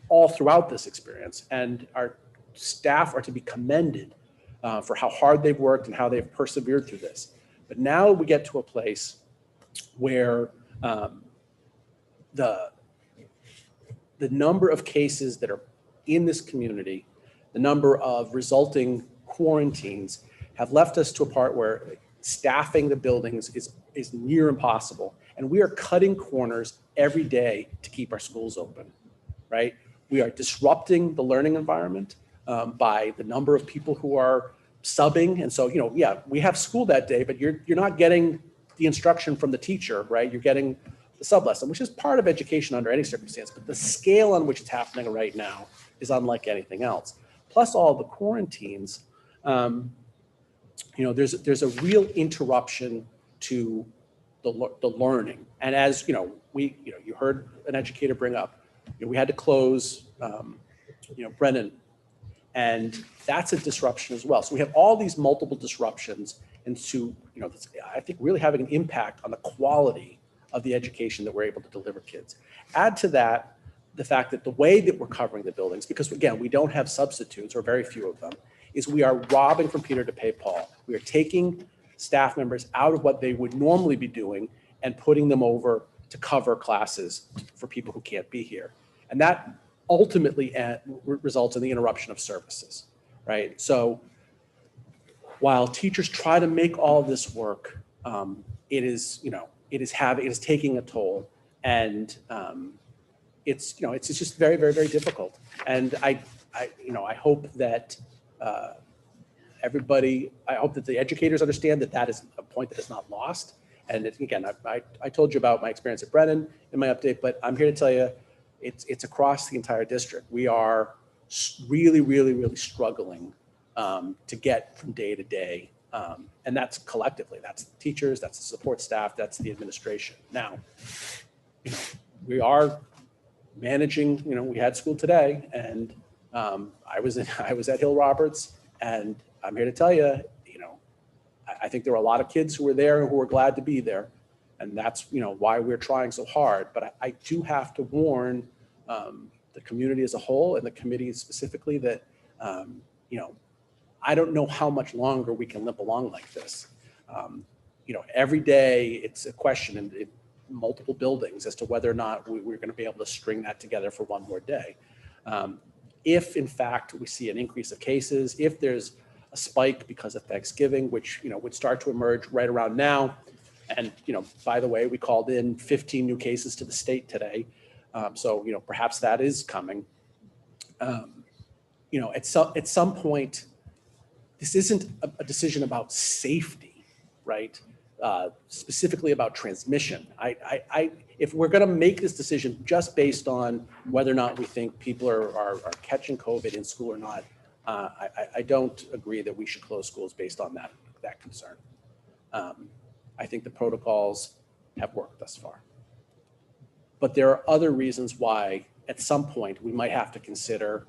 all throughout this experience, and our staff are to be commended for how hard they've worked and how they've persevered through this. But now we get to a place where the the number of cases that are in this community, the number of resulting quarantines have left us to a part where staffing the buildings is near impossible. And we are cutting corners every day to keep our schools open, right? We are disrupting the learning environment by the number of people who are subbing. And so, yeah, we have school that day, but you're not getting the instruction from the teacher, right? You're getting the sub lesson, which is part of education under any circumstance, but the scale on which it's happening right now is unlike anything else. Plus all the quarantines, there's a real interruption to the learning. And as you heard an educator bring up, we had to close, Brennan, and that's a disruption as well. So we have all these multiple disruptions, and I think really having an impact on the quality of the education that we're able to deliver kids. Add to that the fact that the way that we're covering the buildings, because again, we don't have substitutes or very few of them, is we are robbing from Peter to pay Paul. We are taking staff members out of what they would normally be doing and putting them over to cover classes for people who can't be here. And that ultimately results in the interruption of services, right? So while teachers try to make all of this work, it is taking a toll, and it's just very, very, very difficult. And I hope that I hope that the educators understand that is a point that is not lost. And again, I told you about my experience at Brennan in my update, but I'm here to tell you it's across the entire district. We are really, really, really struggling to get from day to day. And that's collectively, that's the teachers, that's the support staff, that's the administration. Now, we are managing, we had school today, and I was at Hill Roberts, and I'm here to tell you, I think there were a lot of kids who were there who were glad to be there. And that's, why we're trying so hard. But I do have to warn the community as a whole and the committee specifically that, I don't know how much longer we can limp along like this. Every day it's a question in multiple buildings as to whether or not we're going to be able to string that together for one more day. If in fact we see an increase of cases, if there's a spike because of Thanksgiving, which would start to emerge right around now. And by the way, we called in 15 new cases to the state today, so perhaps that is coming. At some point, this isn't a decision about safety, right? Specifically about transmission. If we're going to make this decision just based on whether or not we think people are catching COVID in school or not, I don't agree that we should close schools based on that concern. I think the protocols have worked thus far. But there are other reasons why at some point we might have to consider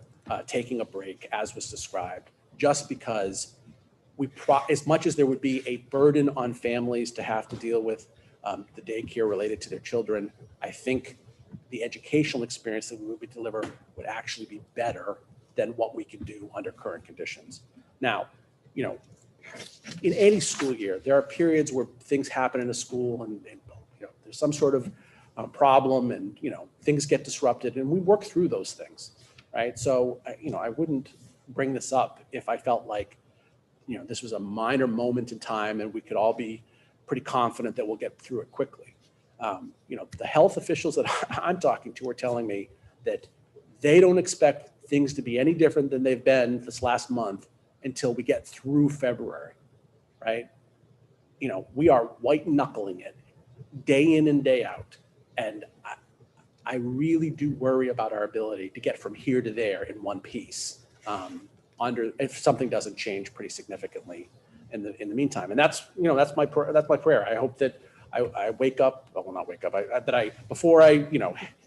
taking a break, as was described, just because as much as there would be a burden on families to have to deal with the daycare related to their children, I think the educational experience that we would deliver would actually be better than what we can do under current conditions. Now, in any school year, there are periods where things happen in a school and there's some sort of problem and things get disrupted, and we work through those things, right? So I wouldn't bring this up if I felt like this was a minor moment in time and we could all be pretty confident that we'll get through it quickly. The health officials that I'm talking to are telling me that they don't expect things to be any different than they've been this last month until we get through February, right? We are white knuckling it day in and day out. And I really do worry about our ability to get from here to there in one piece if something doesn't change pretty significantly in the meantime. And that's my prayer. I hope that I wake up, well, not wake up, before I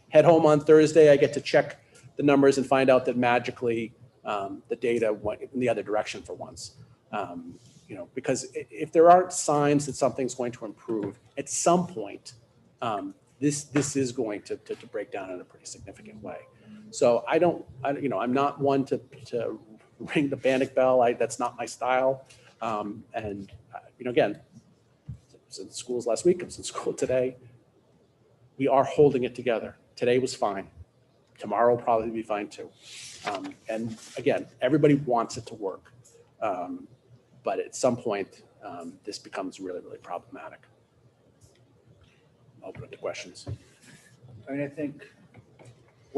head home on Thursday, I get to check the numbers and find out that magically the data went in the other direction for once. Because if there aren't signs that something's going to improve, at some point, this is going to break down in a pretty significant way. So I'm not one to ring the panic bell. That's not my style. Again, I was in schools last week, I was in school today. We are holding it together. Today was fine. Tomorrow will probably be fine too. And again, everybody wants it to work. But at some point, this becomes really, really problematic. I'll open it to questions. I mean, I think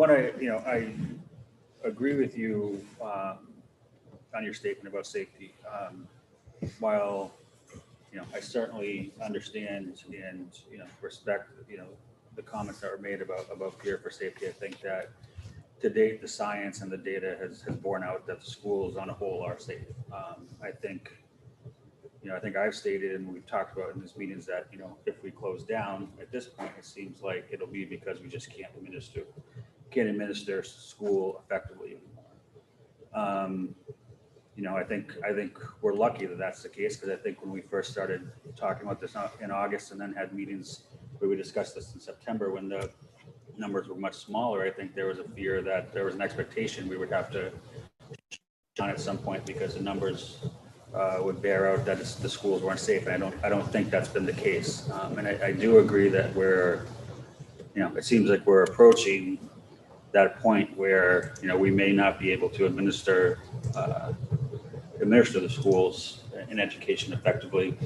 I agree with you on your statement about safety. While, I certainly understand and, respect, the comments that were made about fear for safety, I think that to date, the science and the data has borne out that the schools on a whole are safe. I think I've stated and we've talked about in these meetings that, if we close down at this point, it seems like it'll be because we just can't administer school effectively anymore. I think we're lucky that that's the case, because I think when we first started talking about this in August and then had meetings where we discussed this in September, when the numbers were much smaller, I think there was a fear that there was an expectation we would have to on at some point because the numbers would bear out that the schools weren't safe. And I don't think that's been the case. And I do agree that it seems like we're approaching that point where, we may not be able to administer the schools in education effectively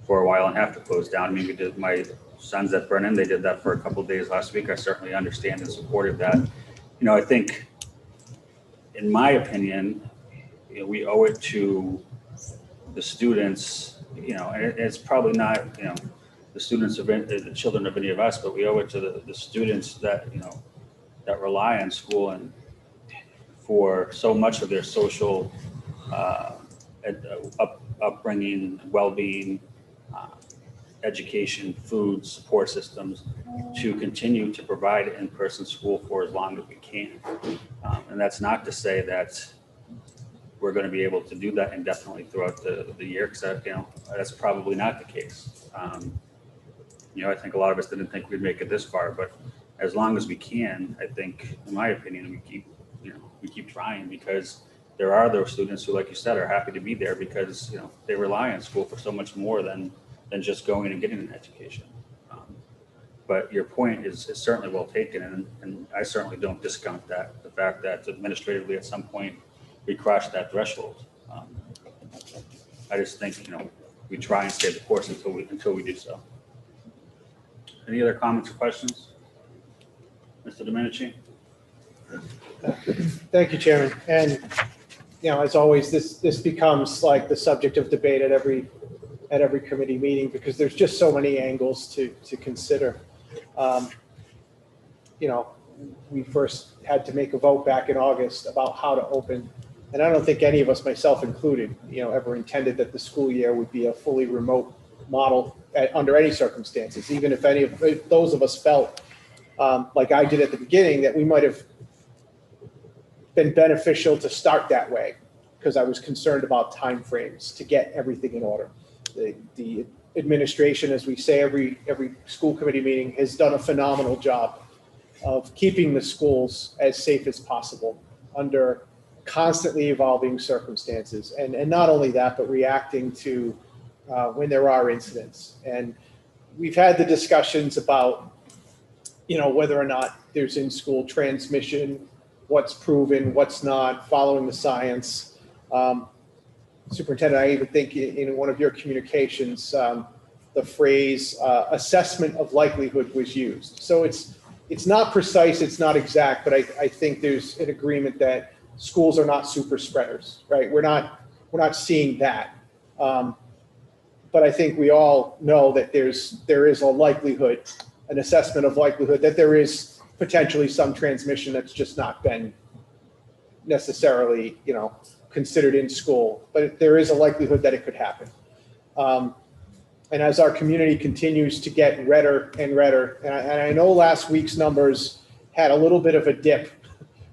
for a while and have to close down. I mean, we did, my sons at Brennan, they did that for a couple of days last week. I certainly understand and supported that. I think, in my opinion, we owe it to the students, and it's probably not, the students of the children of any of us, but we owe it to the students that, that rely on school and for so much of their social upbringing, well-being, education, food, support systems, to continue to provide in-person school for as long as we can. And that's not to say that we're going to be able to do that indefinitely throughout the year, because that's probably not the case. I think a lot of us didn't think we'd make it this far, but as long as we can, I think, in my opinion, we keep trying, because there are those students who, like you said, are happy to be there because they rely on school for so much more than just going and getting an education. But your point is certainly well taken, and I certainly don't discount that, the fact that administratively at some point we crossed that threshold. I just think we try and stay the course until we do so. Any other comments or questions, Mr. Domenici? Thank you, Chairman. And as always, this becomes like the subject of debate at every committee meeting, because there's just so many angles to consider. We first had to make a vote back in August about how to open, and I don't think any of us, myself included, ever intended that the school year would be a fully remote model under any circumstances, even if if those of us felt like I did at the beginning, that we might have been beneficial to start that way, because I was concerned about timeframes to get everything in order. The administration, as we say every school committee meeting, has done a phenomenal job of keeping the schools as safe as possible under constantly evolving circumstances. And not only that, but reacting to when there are incidents. And we've had the discussions about, whether or not there's in-school transmission, what's proven, what's not, following the science. Superintendent, I even think in one of your communications, the phrase assessment of likelihood was used. So it's not precise, it's not exact, but I think there's an agreement that schools are not super spreaders, right? We're not seeing that. But I think we all know that there is a likelihood, an assessment of likelihood that there is potentially some transmission that's just not been necessarily, considered in school, but there is a likelihood that it could happen. And as our community continues to get redder and redder, and I know last week's numbers had a little bit of a dip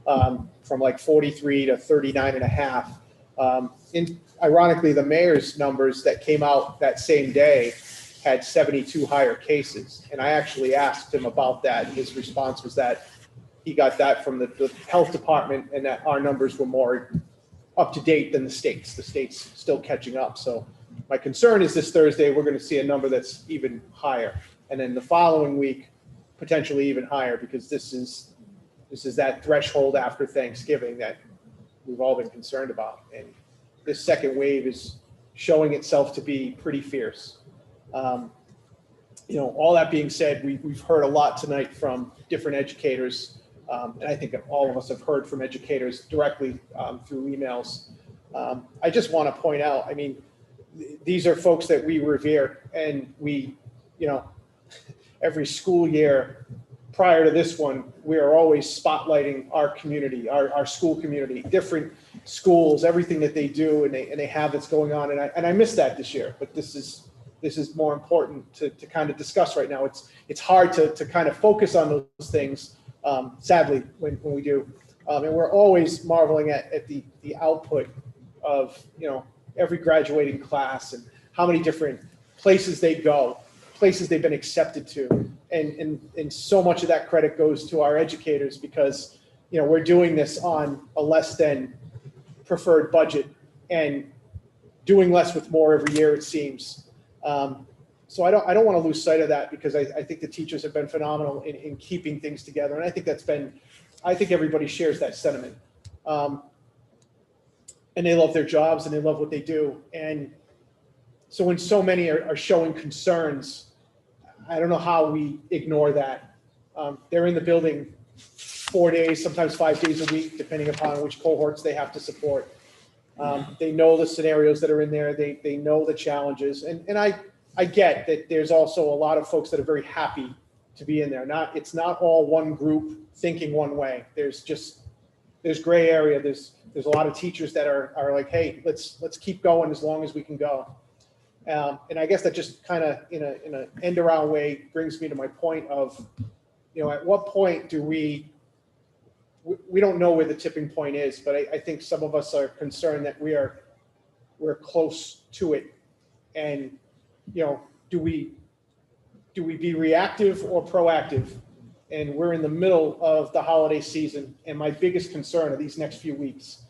from like 43 to 39 and a half. Ironically, the mayor's numbers that came out that same day had 72 higher cases. And I actually asked him about that. His response was that he got that from the health department, and that our numbers were more up to date than the state's. The state's still catching up. So my concern is this Thursday, we're going to see a number that's even higher. And then the following week, potentially even higher, because this is This is that threshold after Thanksgiving that we've all been concerned about. And this second wave is showing itself to be pretty fierce. All that being said, we've heard a lot tonight from different educators. And I think all of us have heard from educators directly through emails. I just want to point out, I mean, these are folks that we revere, and we, every school year prior to this one, we are always spotlighting our community, our school community, different schools, everything that they do and they have that's going on. And I missed that this year, but this is more important to kind of discuss right now. It's hard to kind of focus on those things, sadly, when we do. And we're always marveling at the output of, every graduating class and how many different places they go, places they've been accepted to. And so much of that credit goes to our educators because, we're doing this on a less than preferred budget and doing less with more every year, it seems. So I don't want to lose sight of that because I think the teachers have been phenomenal in keeping things together. And I think everybody shares that sentiment. And they love their jobs and they love what they do. And so when so many are showing concerns, I don't know how we ignore that. They're in the building 4 days, sometimes 5 days a week, depending upon which cohorts they have to support. They know the scenarios that are in there. They know the challenges. And I get that there's also a lot of folks that are very happy to be in there. It's not all one group thinking one way. There's gray area. There's a lot of teachers that are like, hey, let's keep going as long as we can go. And I guess that just kind of in an end around way brings me to my point of, at what point do we don't know where the tipping point is, but I think some of us are concerned that we're close to it. And, do we be reactive or proactive? And we're in the middle of the holiday season. And my biggest concern are these next few weeks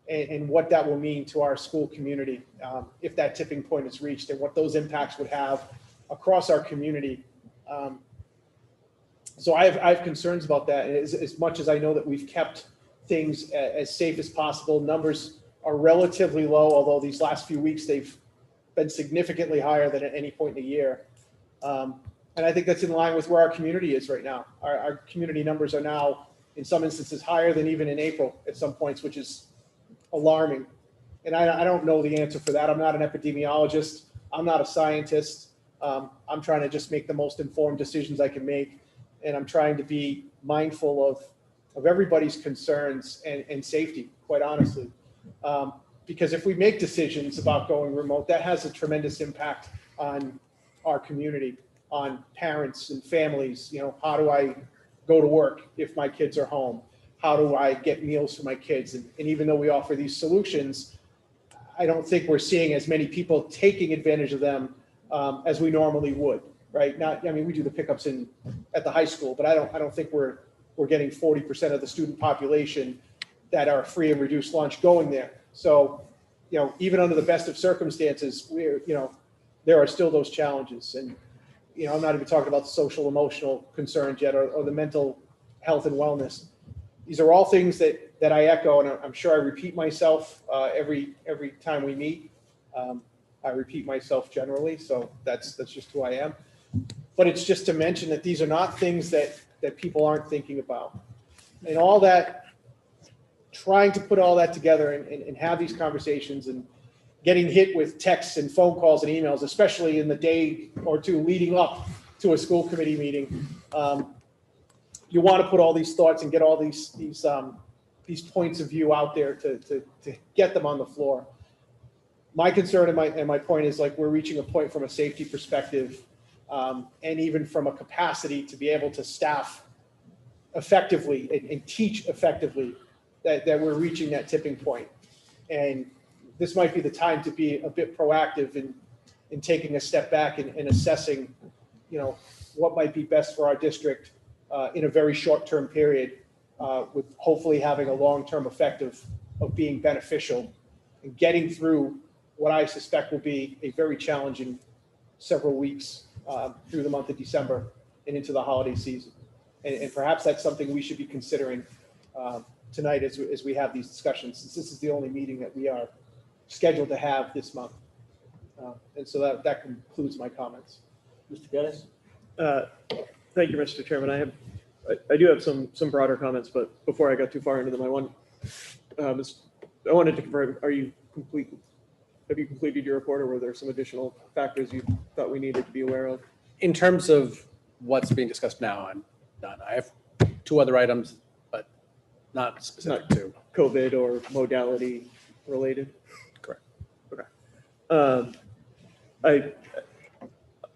and what that will mean to our school community if that tipping point is reached and what those impacts would have across our community. So I have concerns about that. And as much as I know that we've kept things as safe as possible, numbers are relatively low, although these last few weeks they've been significantly higher than at any point in the year. And I think that's in line with where our community is right now. Our community numbers are now, in some instances, higher than even in April at some points, which is alarming. And I don't know the answer for that. I'm not an epidemiologist. I'm not a scientist. I'm trying to just make the most informed decisions I can make. And I'm trying to be mindful of everybody's concerns and safety, quite honestly. Because if we make decisions about going remote, that has a tremendous impact on our community, on parents and families. How do I go to work if my kids are home? How do I get meals for my kids? And even though we offer these solutions, I don't think we're seeing as many people taking advantage of them as we normally would, right? We do the pickups at the high school, but I don't think we're getting 40% of the student population that are free and reduced lunch going there. So, even under the best of circumstances, there are still those challenges. And, I'm not even talking about the social emotional concerns yet or the mental health and wellness. These are all things that I echo, and I'm sure I repeat myself every time we meet. I repeat myself generally, so that's just who I am. But it's just to mention that these are not things that people aren't thinking about. And all that, trying to put all that together and have these conversations and getting hit with texts and phone calls and emails, especially in the day or two leading up to a school committee meeting. You want to put all these thoughts and get all these points of view out there to get them on the floor. My concern and my point is, like, we're reaching a point from a safety perspective and even from a capacity to be able to staff effectively and teach effectively that we're reaching that tipping point. And this might be the time to be a bit proactive in taking a step back and assessing, what might be best for our district in a very short-term period, with hopefully having a long-term effect of being beneficial and getting through what I suspect will be a very challenging several weeks through the month of December and into the holiday season. And perhaps that's something we should be considering tonight as we have these discussions, since this is the only meeting that we are scheduled to have this month. And so that concludes my comments. Mr. Geddes? Thank you, Mr. Chairman. I do have some broader comments, but before I got too far into them, I wanted to confirm, have you completed your report, or were there some additional factors you thought we needed to be aware of? In terms of what's being discussed now, I'm done. I have 2 other items, but not specific to COVID or modality related? Correct. Okay.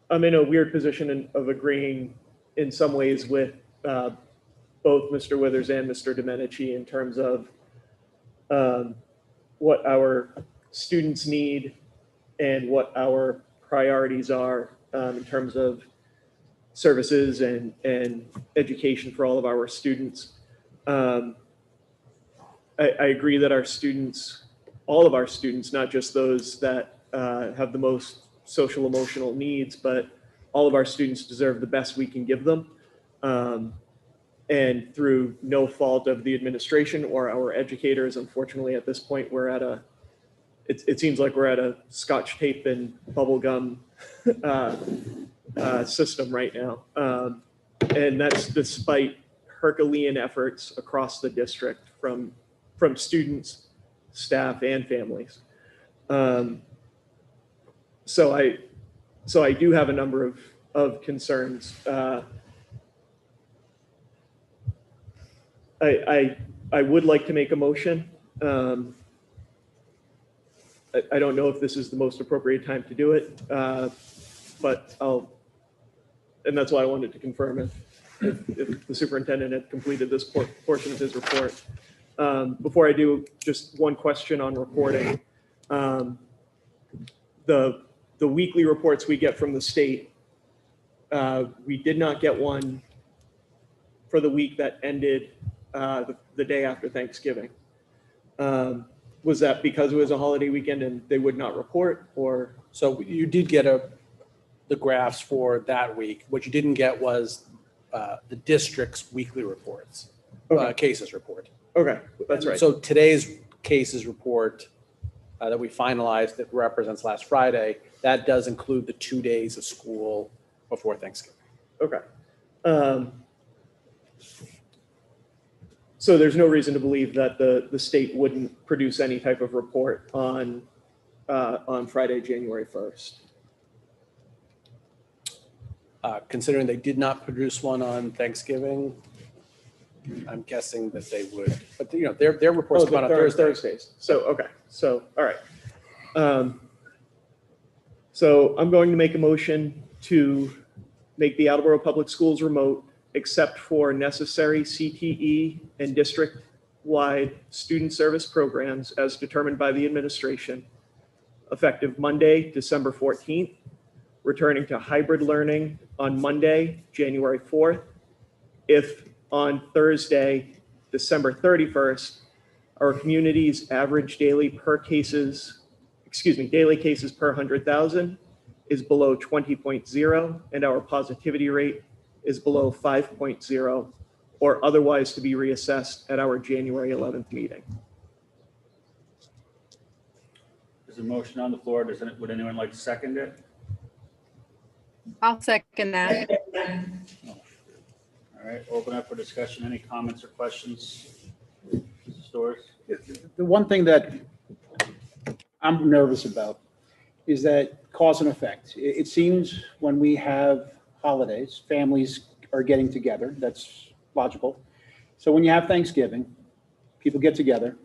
I'm in a weird position of agreeing in some ways with both Mr. Withers and Mr. Domenici in terms of what our students need and what our priorities are in terms of services and education for all of our students. I agree that our students, all of our students, not just those that have the most social emotional needs, but all of our students deserve the best we can give them. And through no fault of the administration or our educators, unfortunately, at this point, we're at it seems like we're at a Scotch tape and bubble gum system right now. And that's despite Herculean efforts across the district from students, staff, and families. So I do have a number of concerns. I would like to make a motion. I don't know if this is the most appropriate time to do it, but and that's why I wanted to confirm if the superintendent had completed this portion of his report. Before I do, just one question on reporting. The weekly reports we get from the state, we did not get one for the week that ended the day after Thanksgiving. Was that because it was a holiday weekend and they would not report, or? So you did get the graphs for that week. What you didn't get was the district's weekly reports, cases report. Okay, that's right. So today's cases report that we finalized that represents last Friday, that does include the 2 days of school before Thanksgiving. Okay. So there's no reason to believe that the state wouldn't produce any type of report on Friday, January 1st. Considering they did not produce one on Thanksgiving, I'm guessing that they would. But their reports come out on Thursdays. So okay. So all right. So I'm going to make a motion to make the Attleboro Public Schools remote, except for necessary CTE and district-wide student service programs as determined by the administration, effective Monday, December 14th, returning to hybrid learning on Monday, January 4th. If on Thursday, December 31st, our community's average daily cases per 100,000 is below 20.0, and our positivity rate is below 5.0, or otherwise to be reassessed at our January 11th meeting. There's a motion on the floor. Would anyone like to second it? I'll second that. All right, open up for discussion. Any comments or questions? Mrs. Storrs? The one thing that I'm nervous about is that cause and effect. It seems when we have holidays, families are getting together. That's logical. So when you have Thanksgiving, people get together.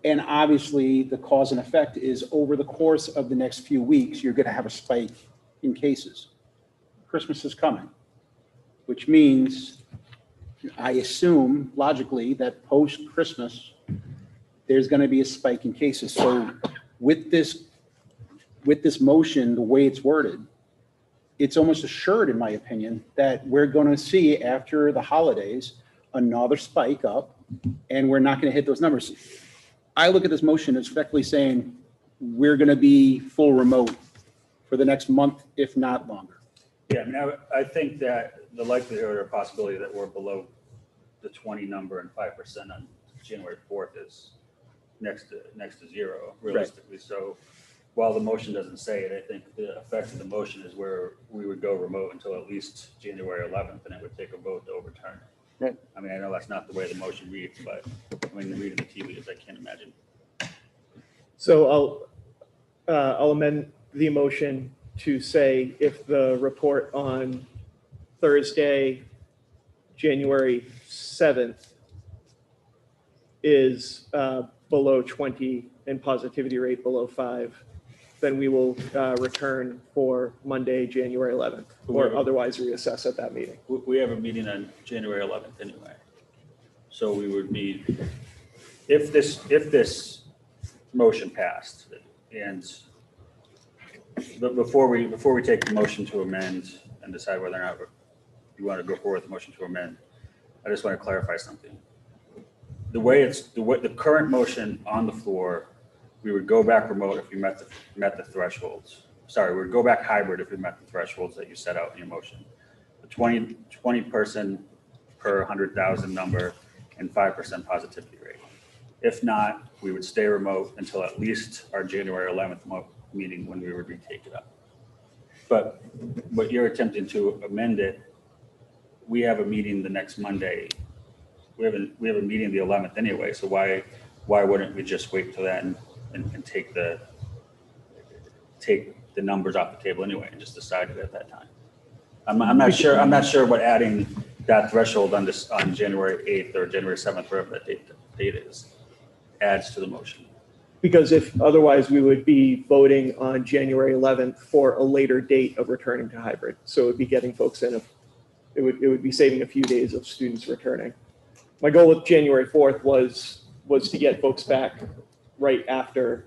And obviously the cause and effect is over the course of the next few weeks, you're going to have a spike in cases. Christmas is coming, which means I assume logically that post-Christmas, there's going to be a spike in cases. So with this motion, the way it's worded, it's almost assured, in my opinion, that we're going to see after the holidays another spike up, and we're not going to hit those numbers. I look at this motion as effectively saying we're going to be full remote for the next month, if not longer. Yeah, I mean, I think that the likelihood or possibility that we're below the 20 number and 5% on January 4th is next to zero realistically. So while the motion doesn't say it, I think the effect of the motion is where we would go remote until at least January 11th, and it would take a vote to overturn it. Right. I mean, I know that's not the way the motion reads, but I mean, reading the tea leaves, I can't imagine. So I'll amend the motion to say if the report on Thursday, January 7th is below 20 and positivity rate below 5, then we will return for Monday, January 11th, or otherwise reassess at that meeting. We have a meeting on January 11th anyway. So we would need, if this motion passed, and but before we take the motion to amend and decide whether or not you want to go forward with the motion to amend, I just want to clarify something. The current motion on the floor, we would go back remote if we met the thresholds. Sorry, we would go back hybrid if we met the thresholds that you set out in your motion. The 20 person per 100,000 number and 5% positivity rate. If not, we would stay remote until at least our January 11th meeting when we would retake it up. But what you're attempting to amend it, we have a meeting the next Monday. We have a meeting the 11th anyway. So why wouldn't we just wait till that and take the numbers off the table anyway and just decide it at that time? I'm not sure what adding that threshold on January 8th or January 7th, wherever that date is, adds to the motion. Because if otherwise we would be voting on January 11th for a later date of returning to hybrid. So it would be getting folks in, it would be saving a few days of students returning. My goal with January 4th was to get folks back right after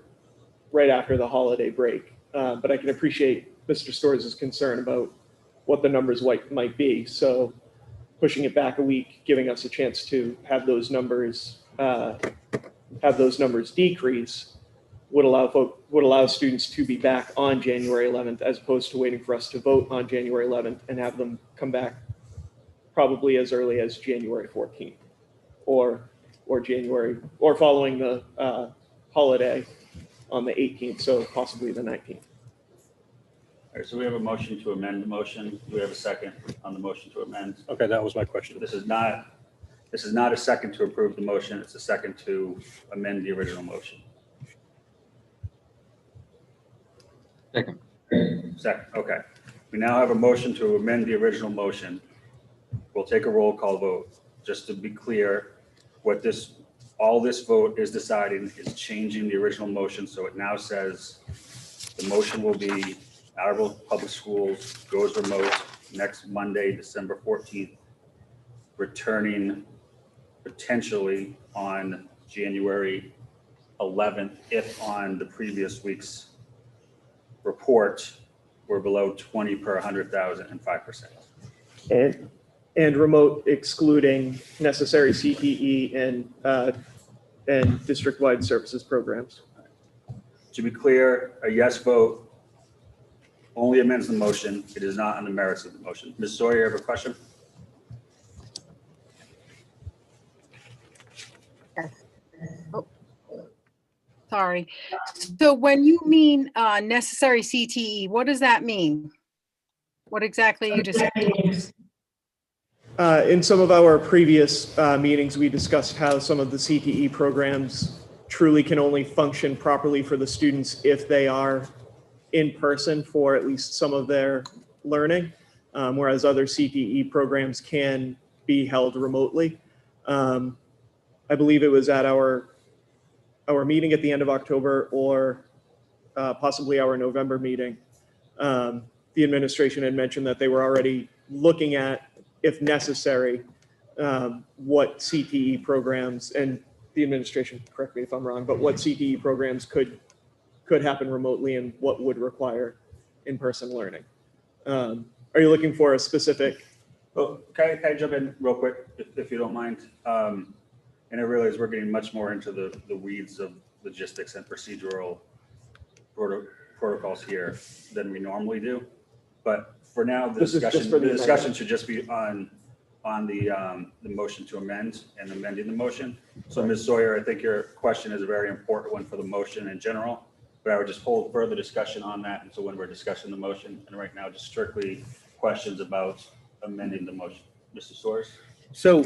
the holiday break. But I can appreciate Mr. Storrs' concern about what the numbers might be. So pushing it back a week, giving us a chance to have those numbers decrease would allow students to be back on January 11th, as opposed to waiting for us to vote on January 11th and have them come back probably as early as January 14th or following the holiday on the 18th, so possibly the 19th. All right, so we have a motion to amend the motion. Do we have a second on the motion to amend? Okay, that was my question. This is not a second to approve the motion. It's a second to amend the original motion. Second. Second, okay. We now have a motion to amend the original motion. We'll take a roll call vote. Just to be clear, all this vote is deciding is changing the original motion. So it now says the motion will be Attleboro Public Schools goes remote next Monday, December 14th, returning potentially on January 11th, if on the previous week's report we're below 20 per 100,000 and 5%. And remote excluding necessary CTE and district-wide services programs. To be clear, a yes vote only amends the motion. It is not on the merits of the motion. Ms. Sawyer, you have a question? Yes. Oh, sorry. So when you mean necessary CTE, what does that mean? What exactly you just said? In some of our previous meetings, we discussed how some of the CTE programs truly can only function properly for the students if they are in person for at least some of their learning, whereas other CTE programs can be held remotely. I believe it was at our meeting at the end of October, or possibly our November meeting. The administration had mentioned that they were already looking at, if necessary, what CTE programs, and the administration, correct me if I'm wrong, but what CTE programs could happen remotely and what would require in-person learning. Are you looking for a specific? Well, can I jump in real quick, if you don't mind? And I realize we're getting much more into the weeds of logistics and procedural protocols here than we normally do. But for now, the This is just discussion, for the the discussion should just be on the motion to amend and amending the motion. So Ms. Sawyer, I think your question is a very important one for the motion in general, but I would just hold further discussion on that until when we're discussing the motion. And right now, just strictly questions about amending the motion. Mr. Soares? So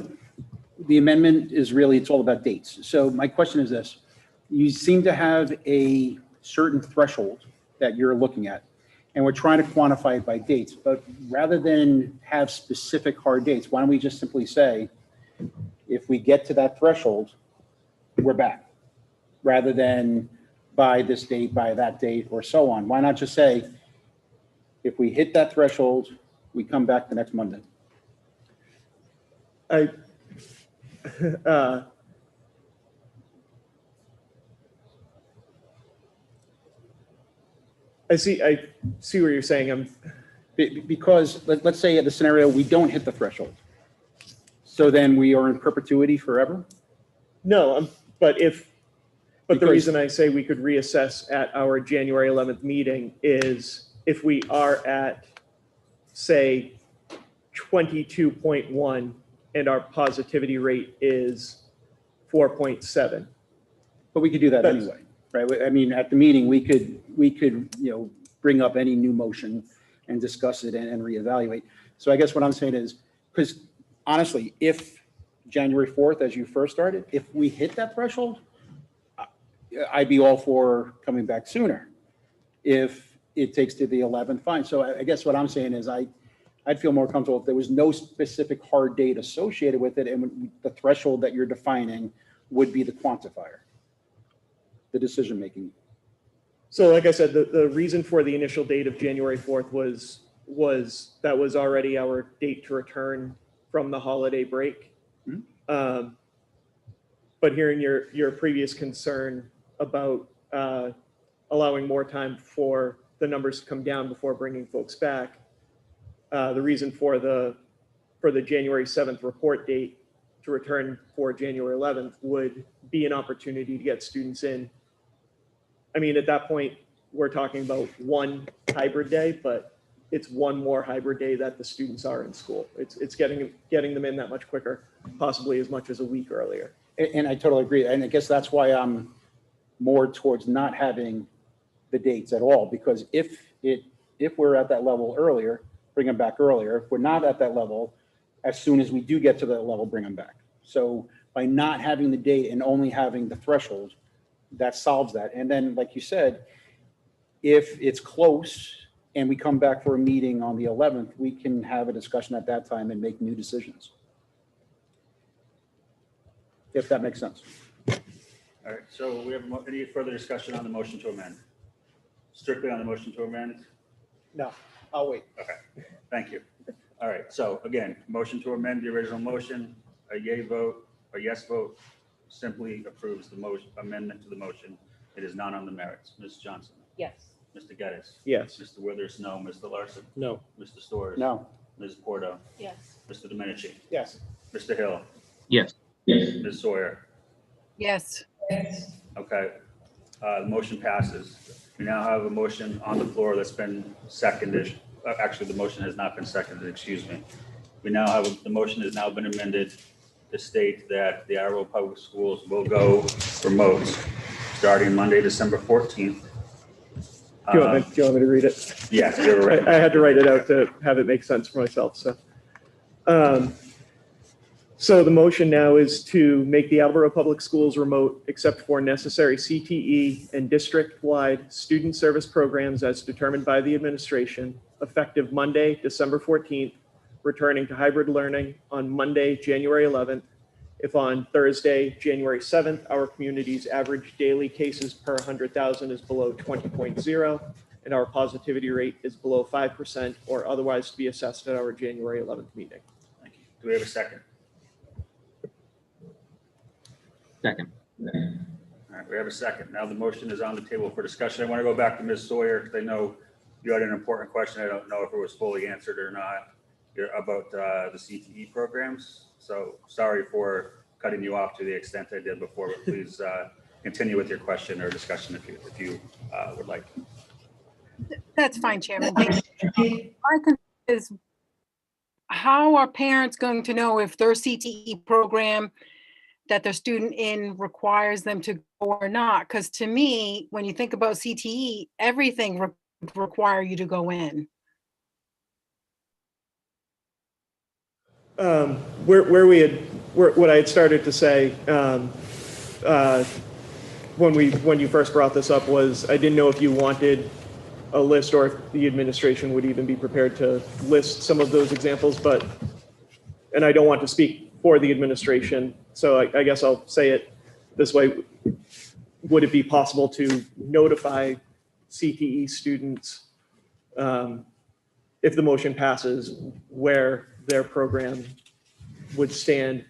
the amendment is really, it's all about dates. So my question is this: you seem to have a certain threshold that you're looking at, and we're trying to quantify it by dates, but rather than have specific hard dates, why don't we just simply say, if we get to that threshold, we're back, rather than by this date, by that date, or so on? Why not just say, if we hit that threshold, we come back the next Monday? I see what you're saying. Because let's say in the scenario, we don't hit the threshold. So then we are in perpetuity forever? No, but the Because- reason I say we could reassess at our January 11th meeting is if we are at, say, 22.1 and our positivity rate is 4.7. But we could do that That's- anyway, right? I mean, at the meeting, we could, bring up any new motion and discuss it and reevaluate. So I guess what I'm saying is, because honestly, if January 4th, as you first started, if we hit that threshold, I'd be all for coming back sooner. If it takes to the 11th, fine. So I guess what I'm saying is I'd feel more comfortable if there was no specific hard date associated with it, and the threshold that you're defining would be the quantifier, the decision-making. So like I said, the reason for the initial date of January 4th was that was already our date to return from the holiday break. Mhm. But hearing your previous concern about allowing more time for the numbers to come down before bringing folks back, the reason for the January 7th report date to return for January 11th would be an opportunity to get students in. I mean, at that point, we're talking about one hybrid day, but it's one more hybrid day that the students are in school. It's getting them in that much quicker, possibly as much as a week earlier. And I totally agree. And I guess that's why I'm more towards not having the dates at all, because if we're at that level earlier, bring them back earlier. If we're not at that level, as soon as we do get to that level, bring them back. So by not having the date and only having the threshold, that solves that. And then, like you said, if it's close and we come back for a meeting on the 11th, we can have a discussion at that time and make new decisions. If that makes sense. All right, so we have any further discussion on the motion to amend? Strictly on the motion to amend? No, I'll wait. Okay, thank you. All right, so again, motion to amend the original motion, a yay vote, a yes vote simply approves the motion, amendment to the motion. It is not on the merits. Ms. Johnson? Yes. Mr. Geddes? Yes. Mr. Withers, no. Mr. Larson? No. Mr. Storrs? No. Ms. Porto? Yes. Mr. Domenici? Yes. Mr. Hill? Yes. Ms. Sawyer? Yes. Okay, the motion passes. We now have a motion on the floor that's been seconded. Actually, the motion has not been seconded, excuse me. We now have, the motion has now been amended to state that the Attleboro Public Schools will go remote starting Monday, December 14th. Do you want me to read it? Yes, you're right. I had to write it out to have it make sense for myself. So the motion now is to make the Attleboro Public Schools remote except for necessary CTE and district-wide student service programs as determined by the administration, effective Monday, December 14th, returning to hybrid learning on Monday, January 11th. If on Thursday, January 7th, our community's average daily cases per 100,000 is below 20.0 and our positivity rate is below 5% or otherwise to be assessed at our January 11th meeting. Thank you. Do we have a second? Second. All right, we have a second. Now the motion is on the table for discussion. I want to go back to Ms. Sawyer because I know you had an important question. I don't know if it was fully answered or not about the CTE programs. So sorry for cutting you off to the extent I did before, but please continue with your question or discussion if you would like. That's fine, Chairman. Thank you. My concern is how are parents going to know if their CTE program that their student in requires them to go or not? Because to me, when you think about CTE, everything require you to go in. What I had started to say when you first brought this up was I didn't know if you wanted a list or if the administration would even be prepared to list some of those examples, and I don't want to speak for the administration, so I guess I'll say it this way. Would it be possible to notify CTE students, if the motion passes, where their program would stand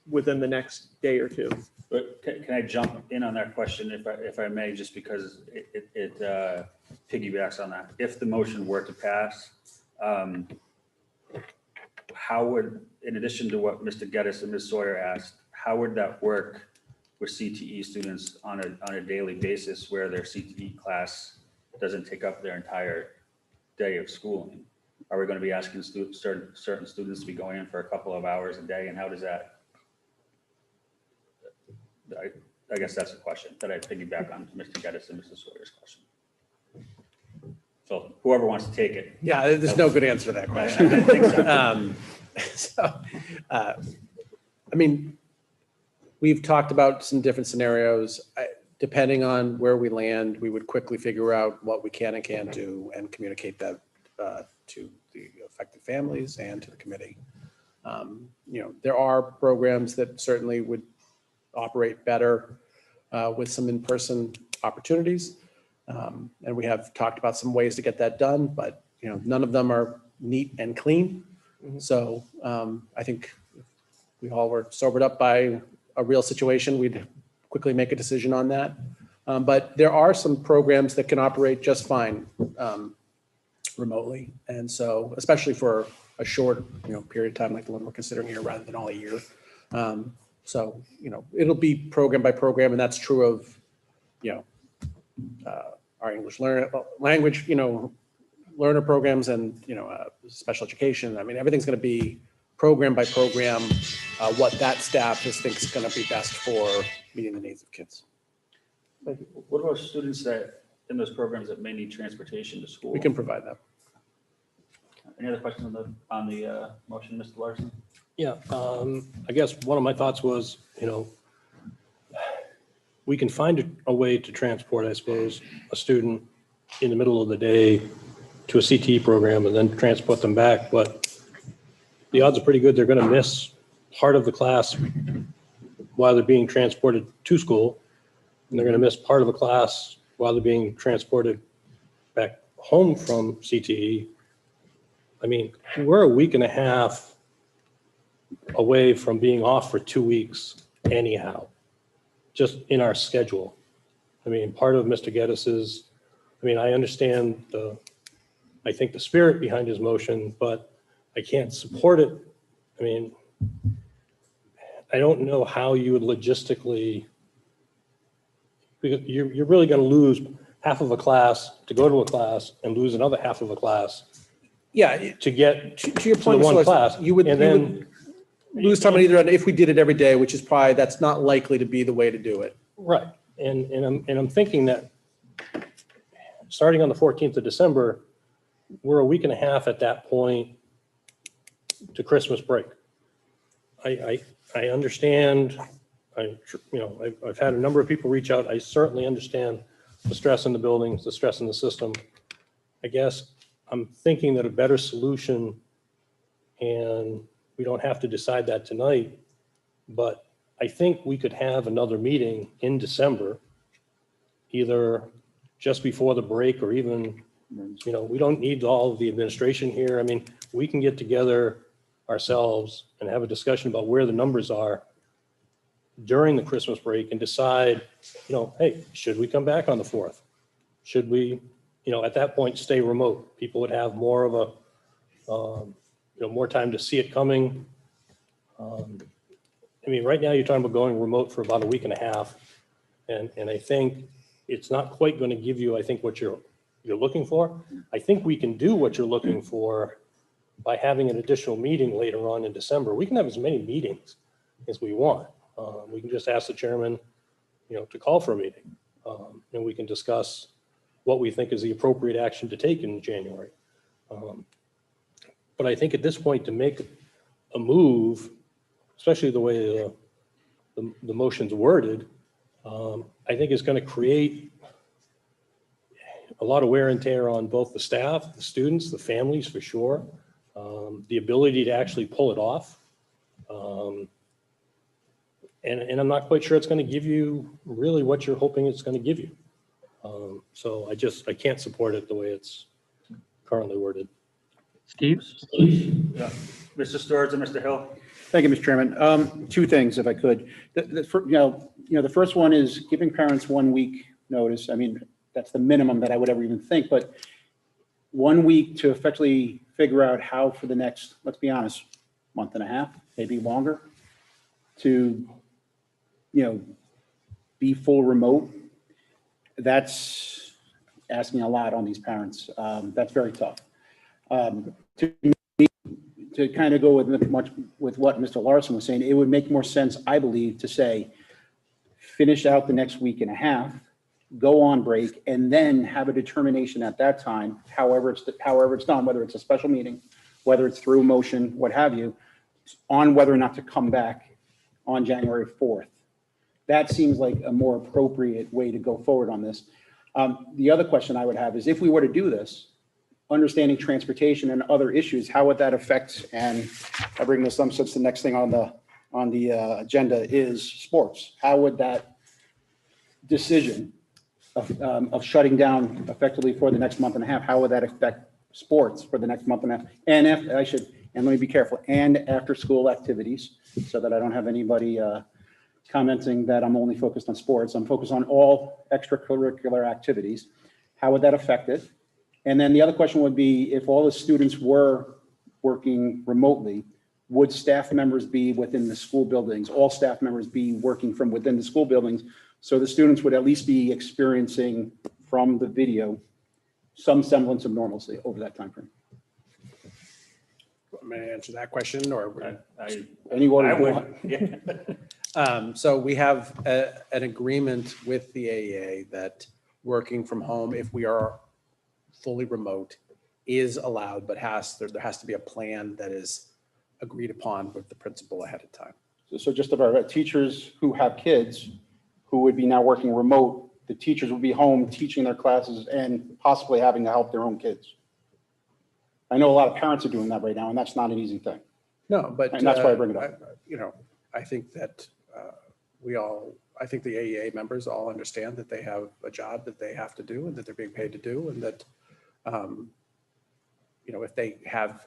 within the next day or two? But can I jump in on that question if I may, just because it piggybacks on that? If the motion were to pass, how would, in addition to what Mr. Geddes and Ms. Sawyer asked, how would that work with CTE students on a daily basis where their CTE class doesn't take up their entire day of schooling? Are we going to be asking certain students to be going in for a couple of hours a day, and how does that? I guess that's a question that I piggyback on Mr. Geddes and Mrs. Sawyer's question. So whoever wants to take it. Yeah, there's no good answer to that question. I think so. I mean, we've talked about some different scenarios. Depending on where we land, we would quickly figure out what we can and can't do and communicate that to the affected families and to the committee. There are programs that certainly would operate better with some in-person opportunities. And we have talked about some ways to get that done, but none of them are neat and clean. Mm-hmm. So I think if we all were sobered up by a real situation, we'd quickly make a decision on that. But there are some programs that can operate just fine remotely. And so, especially for a short period of time, like the one we're considering here, rather than all a year. So, it'll be program by program, and that's true of, our English language, learner programs and, special education. I mean, everything's going to be program by program, what that staff just thinks is going to be best for meeting the needs of kids. What about students that in those programs that may need transportation to school? We can provide that. Any other questions on the motion, Mr. Larson? Yeah, I guess one of my thoughts was, we can find a way to transport, I suppose, a student in the middle of the day to a CTE program and then transport them back. But the odds are pretty good they're going to miss part of the class while they're being transported to school. And they're going to miss part of a class while they're being transported back home from CTE. I mean, we're a week and a half away from being off for 2 weeks anyhow, just in our schedule. I mean, part of Mr. Geddes's, I understand I think the spirit behind his motion, but I can't support it. I mean, I don't know how you would logistically, because you're really going to lose half of a class to go to a class and lose another half of a class. Yeah, to get to your to point, the one Mr. class. You would lose time on either end if we did it every day, which is probably, that's not likely to be the way to do it. Right. And I'm thinking that starting on the 14th of December, we're a week and a half at that point to Christmas break. I understand, I've had a number of people reach out. I certainly understand the stress in the buildings, the stress in the system. I guess I'm thinking that a better solution, and we don't have to decide that tonight, but I think we could have another meeting in December, either just before the break or even, we don't need all of the administration here. I mean, we can get together ourselves and have a discussion about where the numbers are during the Christmas break and decide, hey, should we come back on the 4th? Should we, at that point, stay remote? People would have more of a, more time to see it coming. Right now you're talking about going remote for about a week and a half. And I think it's not quite going to give you, I think, what you're looking for. I think we can do what you're looking for by having an additional meeting later on in December. We can have as many meetings as we want. We can just ask the chairman, to call for a meeting. And we can discuss what we think is the appropriate action to take in January. But I think at this point, to make a move, especially the way the motion's worded, I think it's going to create a lot of wear and tear on both the staff, the students, the families for sure, the ability to actually pull it off. And I'm not quite sure it's going to give you really what you're hoping it's going to give you. So I can't support it the way it's currently worded. Steve? Yeah. Mr. Sturts and Mr. Hill? Thank you, Mr. Chairman. Two things, if I could. The first one is giving parents 1 week notice. I mean, that's the minimum that I would ever even think, but 1 week to effectively figure out how for the next, let's be honest, month and a half, maybe longer, to, be full remote. That's asking a lot on these parents. That's very tough. To kind of go with what Mr. Larson was saying, it would make more sense, I believe, to say, finish out the next week and a half, go on break, and then have a determination at that time, however it's done, whether it's a special meeting, whether it's through motion, what have you, on whether or not to come back on January 4th. That seems like a more appropriate way to go forward on this. The other question I would have is, if we were to do this, understanding transportation and other issues, how would that affect, and I bring this up since the next thing on the agenda is sports. How would that decision of shutting down effectively for the next month and a half, how would that affect sports for the next month and a half? And let me be careful, and after school activities, so that I don't have anybody commenting that I'm only focused on sports. I'm focused on all extracurricular activities. How would that affect it? And then the other question would be, if all the students were working remotely, would staff members be within the school buildings, all staff members be working from within the school buildings, so the students would at least be experiencing from the video some semblance of normalcy over that time frame? May I answer that question, or? So we have an agreement with the AEA that working from home, if we are fully remote, is allowed, but there has to be a plan that is agreed upon with the principal ahead of time. So just about teachers who have kids who would be now working remote, the teachers would be home teaching their classes and possibly having to help their own kids. I know a lot of parents are doing that right now, and that's not an easy thing. No, but and that's why I bring it up. I think that I think the AEA members all understand that they have a job that they have to do and that they're being paid to do, and that if they have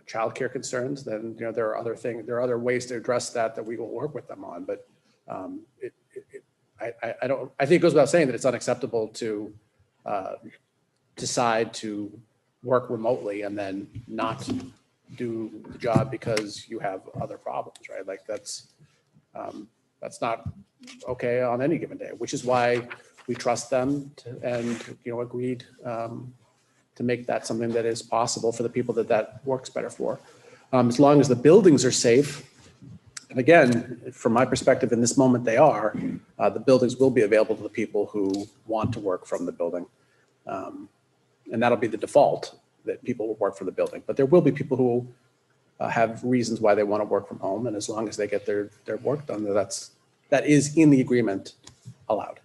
childcare concerns, then there are other ways to address that we will work with them on. But I think it goes without saying that it's unacceptable to decide to work remotely and then not do the job because you have other problems, right? Like that's not okay on any given day, which is why we trust them and agreed to make that something that is possible for the people that works better for. As long as the buildings are safe, and again, from my perspective, in this moment they are, the buildings will be available to the people who want to work from the building. And that'll be the default, that people will work from the building. But there will be people who have reasons why they want to work from home. And as long as they get their work done, that is in the agreement allowed.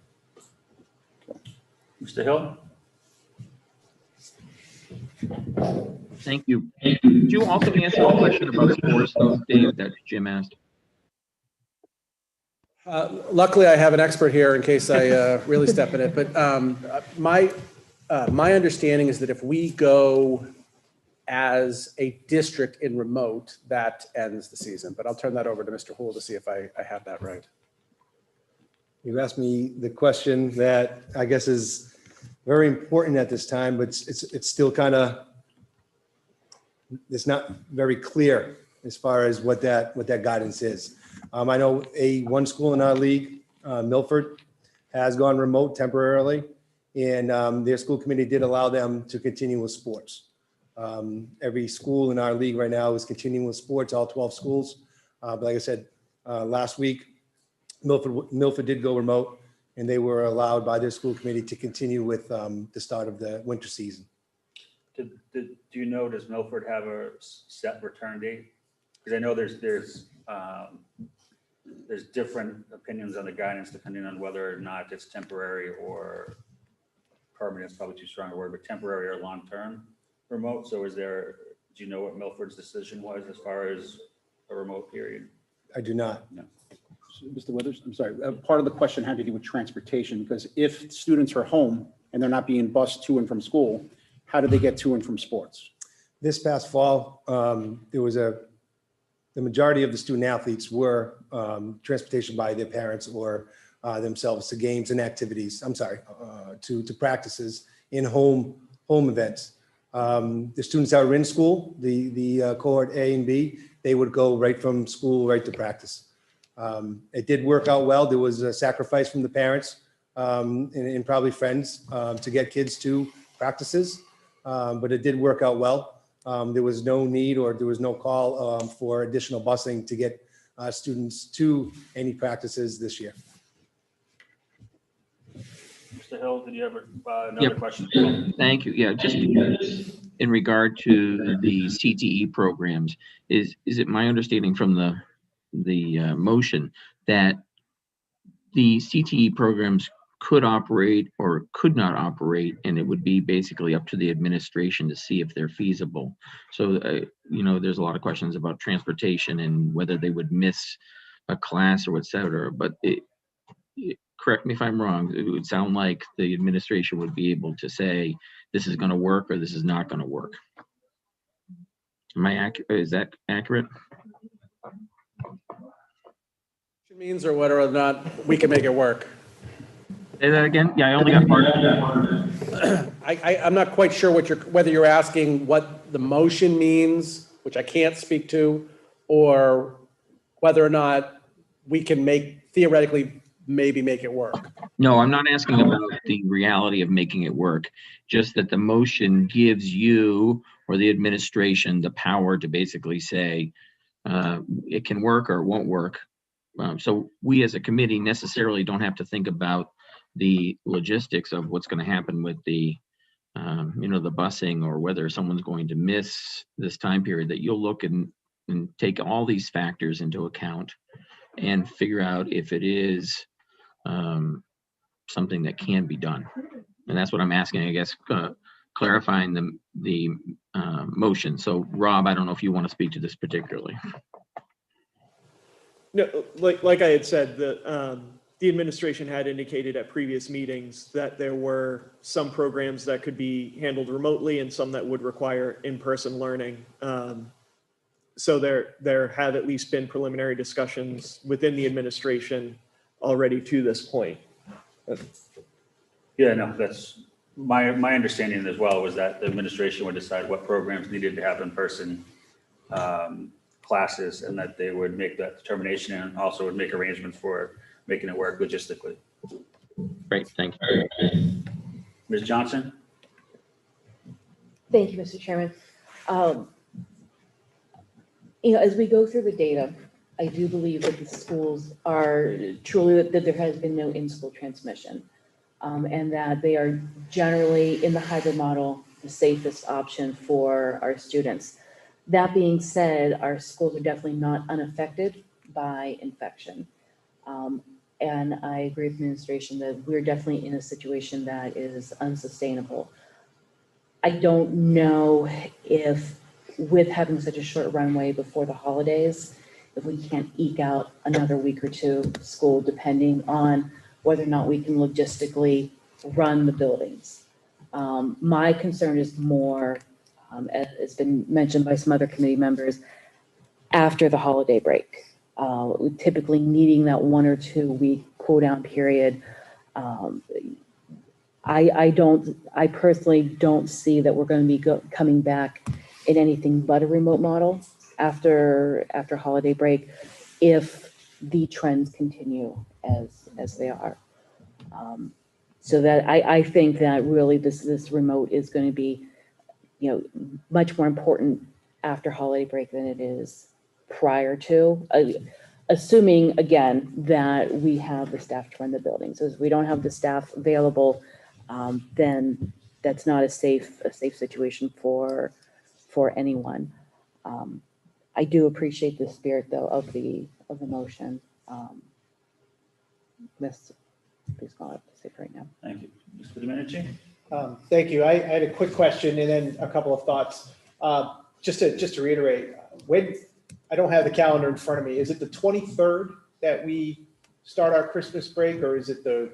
Mr. Hill? Thank you. Could you also answer a question about sports, though, Dave, that Jim asked? Luckily, I have an expert here in case I really step in it. But my understanding is that if we go as a district in remote, that ends the season. But I'll turn that over to Mr. Houle to see if I have that right. You asked me the question that I guess is very important at this time, but it's still kind of, it's not very clear as far as what that guidance is. I know one school in our league, Milford, has gone remote temporarily, and their school committee did allow them to continue with sports. Every school in our league right now is continuing with sports, all 12 schools. But like I said, last week, Milford did go remote, and they were allowed by their school committee to continue with the start of the winter season. Do you know, does Milford have a set return date? Because I know there's different opinions on the guidance depending on whether or not it's temporary or permanent. It's probably too strong a word, but temporary or long-term remote. So do you know what Milford's decision was as far as a remote period? I do not. No. Mr. Withers, I'm sorry. Part of the question had to do with transportation, because if students are home and they're not being bused to and from school, how do they get to and from sports? This past fall, there was the majority of the student athletes were transportation by their parents or themselves to games and activities. I'm sorry, to practices in home events. The students that were in school, the cohort A and B, they would go right from school right to practice. It did work out well. There was a sacrifice from the parents and probably friends to get kids to practices, but it did work out well. There was no need or there was no call for additional busing to get students to any practices this year. Mr. Hill, did you have another Yep. question? Thank you. Yeah, just in regard to the CTE programs, is it my understanding from the motion that the CTE programs could operate or could not operate, and it would be basically up to the administration to see if they're feasible? So, there's a lot of questions about transportation and whether they would miss a class or et cetera, but correct me if I'm wrong, it would sound like the administration would be able to say, this is going to work or this is not going to work. Is that accurate? Means or whether or not we can make it work. Say that again? Yeah, I only got part of it. I'm not quite sure whether you're asking what the motion means, which I can't speak to, or whether or not we can theoretically maybe make it work. No, I'm not asking about the reality of making it work, just that the motion gives you or the administration the power to basically say it can work or it won't work. So we as a committee necessarily don't have to think about the logistics of what's going to happen with the busing or whether someone's going to miss this time period. That you'll look and take all these factors into account and figure out if it is something that can be done. And that's what I'm asking, I guess, clarifying the motion. So Rob, I don't know if you want to speak to this particularly. No, like I had said, the administration had indicated at previous meetings that there were some programs that could be handled remotely and some that would require in-person learning. So there have at least been preliminary discussions within the administration already to this point. Yeah, no, that's my understanding as well, was that the administration would decide what programs needed to have in-person classes, and that they would make that determination and also would make arrangements for making it work logistically. Great, thank you. Ms. Johnson? Thank you, Mr. Chairman. As we go through the data, I do believe that the schools are truly, that there has been no in-school transmission, and that they are generally in the hybrid model, the safest option for our students. That being said, our schools are definitely not unaffected by infection. And I agree with the administration that we're definitely in a situation that is unsustainable. I don't know if, with having such a short runway before the holidays, if we can't eke out another week or two of school, depending on whether or not we can logistically run the buildings. My concern is more, as it's been mentioned by some other committee members, after the holiday break. Typically needing that 1 or 2 week cool down period. I personally don't see that we're going to be coming back in anything but a remote model after holiday break, if the trends continue as they are. So that I think that really this remote is going to be, much more important after holiday break than it is prior to, assuming again that we have the staff to run the building. So if we don't have the staff available, then that's not a safe situation for anyone. I do appreciate the spirit though of the motion. Miss, please call it safe right now. Thank you. Mr. Domenici? Thank you. I had a quick question and then a couple of thoughts. Just to reiterate, when I don't have the calendar in front of me, is it the 23rd that we start our Christmas break, or is it the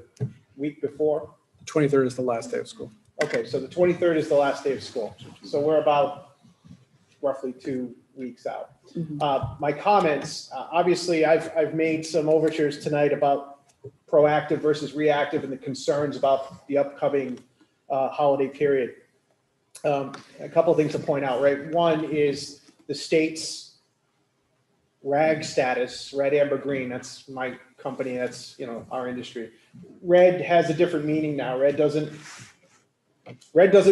week before? The 23rd is the last day of school. Okay, so the 23rd is the last day of school. So we're about roughly 2 weeks out. My comments, obviously I've made some overtures tonight about proactive versus reactive and the concerns about the upcoming holiday period. A couple of things to point out, right? One is the state's RAG status, red, amber, green. That's my company. That's, our industry. Red has a different meaning now. Red doesn't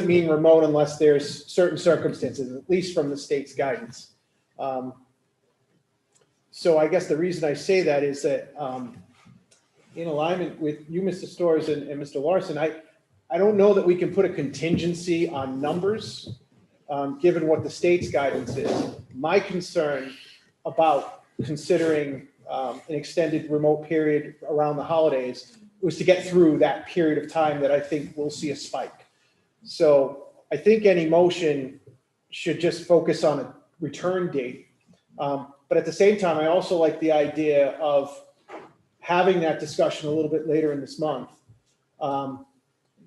mean remote unless there's certain circumstances, at least from the state's guidance. So I guess the reason I say that is that in alignment with you, Mr. Storrs and Mr. Larson, I don't know that we can put a contingency on numbers, given what the state's guidance is. My concern about considering an extended remote period around the holidays was to get through that period of time that I think we'll see a spike. So I think any motion should just focus on a return date. But at the same time, I also like the idea of having that discussion a little bit later in this month.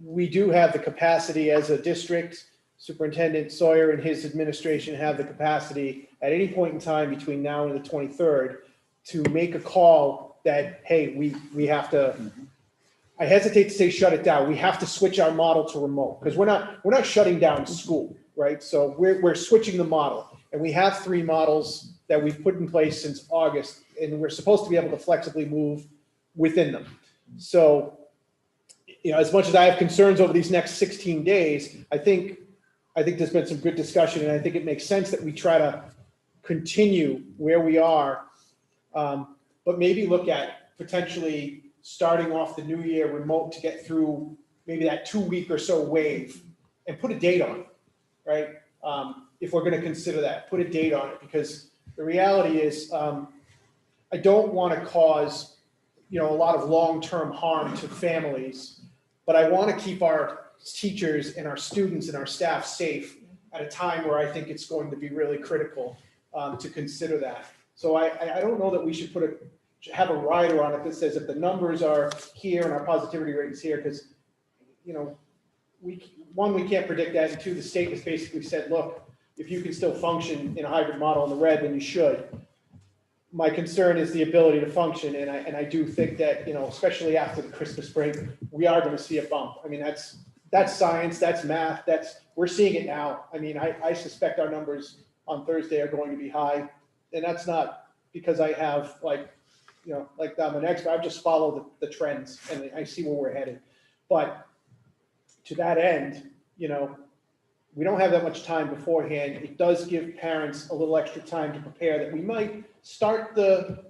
We do have the capacity as a district. Superintendent Sawyer and his administration have the capacity at any point in time between now and the 23rd to make a call that, hey, we have to, I hesitate to say shut it down. We have to switch our model to remote because we're not shutting down school, right? So we're switching the model, and we have 3 models that we've put in place since August, and we're supposed to be able to flexibly move within them. So, as much as I have concerns over these next 16 days, I think there's been some good discussion, and I think it makes sense that we try to continue where we are, but maybe look at potentially starting off the new year remote to get through maybe that 2-week or so wave and put a date on it, right? If we're going to consider that, put a date on it, because the reality is I don't want to cause, a lot of long-term harm to families, but I want to keep our teachers and our students and our staff safe at a time where I think it's going to be really critical to consider that. So I don't know that we should have a rider on it that says if the numbers are here and our positivity rate is here, because, we can't predict that, and 2, the state has basically said, look, if you can still function in a hybrid model in the red, then you should. My concern is the ability to function, and I do think that, especially after the Christmas break, we are going to see a bump. I mean, that's science, that's math, we're seeing it now. I mean, I suspect our numbers on Thursday are going to be high, and that's not because I have like I'm an expert. I've just followed the trends, and I see where we're headed. But to that end, we don't have that much time beforehand. It does give parents a little extra time to prepare, that we might start the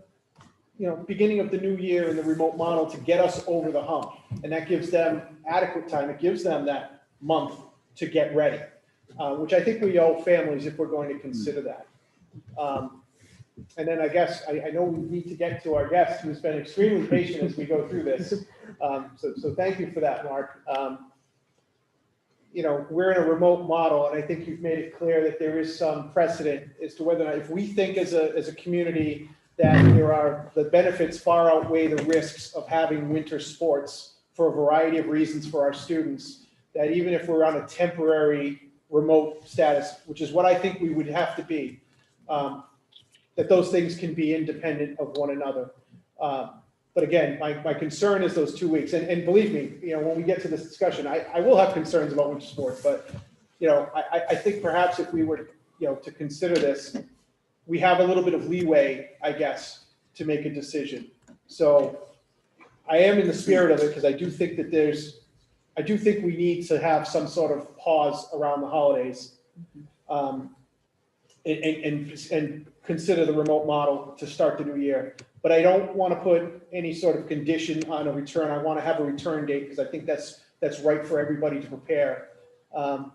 beginning of the new year in the remote model to get us over the hump. And that gives them adequate time. It gives them that month to get ready, which I think we owe families if we're going to consider that. And then I guess I know we need to get to our guest, who's been extremely patient as we go through this. So thank you for that, Mark. We're in a remote model, and I think you've made it clear that there is some precedent as to whether or not, if we think as a community that the benefits far outweigh the risks of having winter sports for a variety of reasons for our students, that even if we're on a temporary remote status, which is what I think we would have to be, that those things can be independent of one another. But again, my concern is those 2 weeks. And believe me, when we get to this discussion, I will have concerns about winter sports. But, I think perhaps if we were, to consider this, we have a little bit of leeway, I guess, to make a decision. So I am in the spirit of it because I do think that I do think we need to have some sort of pause around the holidays. And consider the remote model to start the new year. But I don't want to put any sort of condition on a return. I want to have a return date because I think that's right for everybody to prepare. And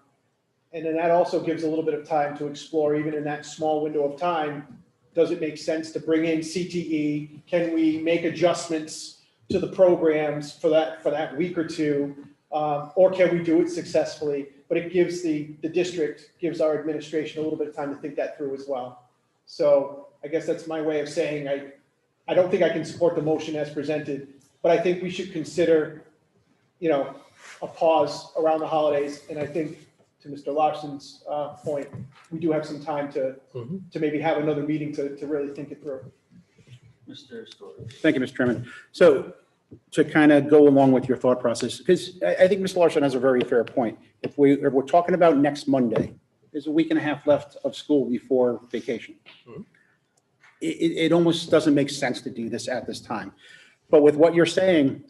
then that also gives a little bit of time to explore, even in that small window of time. Does it make sense to bring in CTE? Can we make adjustments to the programs for that week or two? Or can we do it successfully? But it gives the district, gives our administration a little bit of time to think that through as well. So I guess that's my way of saying I don't think I can support the motion as presented, but I think we should consider, a pause around the holidays. And I think to Mr. Larson's point, we do have some time to maybe have another meeting to really think it through. Mr. Storrs. Thank you, Mr. Chairman. So to kind of go along with your thought process, because I think Mr. Larson has a very fair point. If we're talking about next Monday, there's a week and a half left of school before vacation. It almost doesn't make sense to do this at this time. But with what you're saying,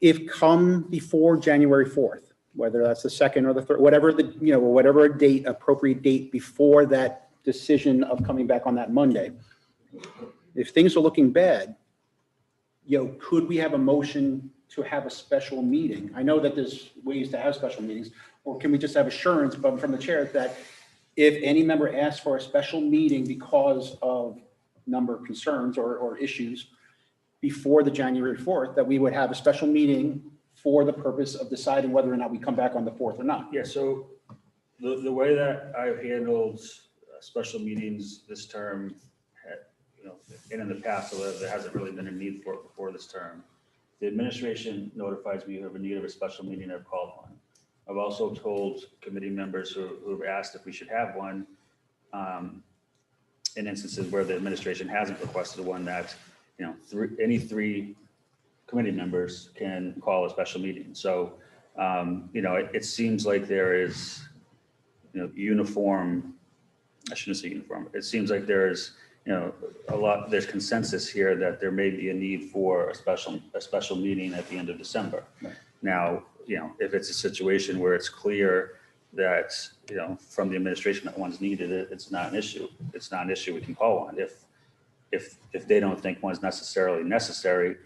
if come before January 4th, whether that's the 2nd or the 3rd, whatever whatever date, appropriate date before that decision of coming back on that Monday, if things are looking bad, could we have a motion to have a special meeting? I know that there's ways to have special meetings, or can we just have assurance from the chair that if any member asks for a special meeting because of number of concerns or issues before the January 4th, that we would have a special meeting for the purpose of deciding whether or not we come back on the 4th or not? Yeah, so the way that I've handled special meetings this term, and in the past, so there hasn't really been a need for it before this term. The administration notifies me of a need of a special meeting, I've called one. I've also told committee members who've asked if we should have one, in instances where the administration hasn't requested one, that any three committee members can call a special meeting. So it seems like there is uniform. I shouldn't say uniform. It seems like there is there's consensus here that there may be a need for a special meeting at the end of December. Right. Now, if it's a situation where it's clear that, from the administration that one's needed, it's not an issue. It's not an issue. We can call one. If they don't think one's necessarily necessary,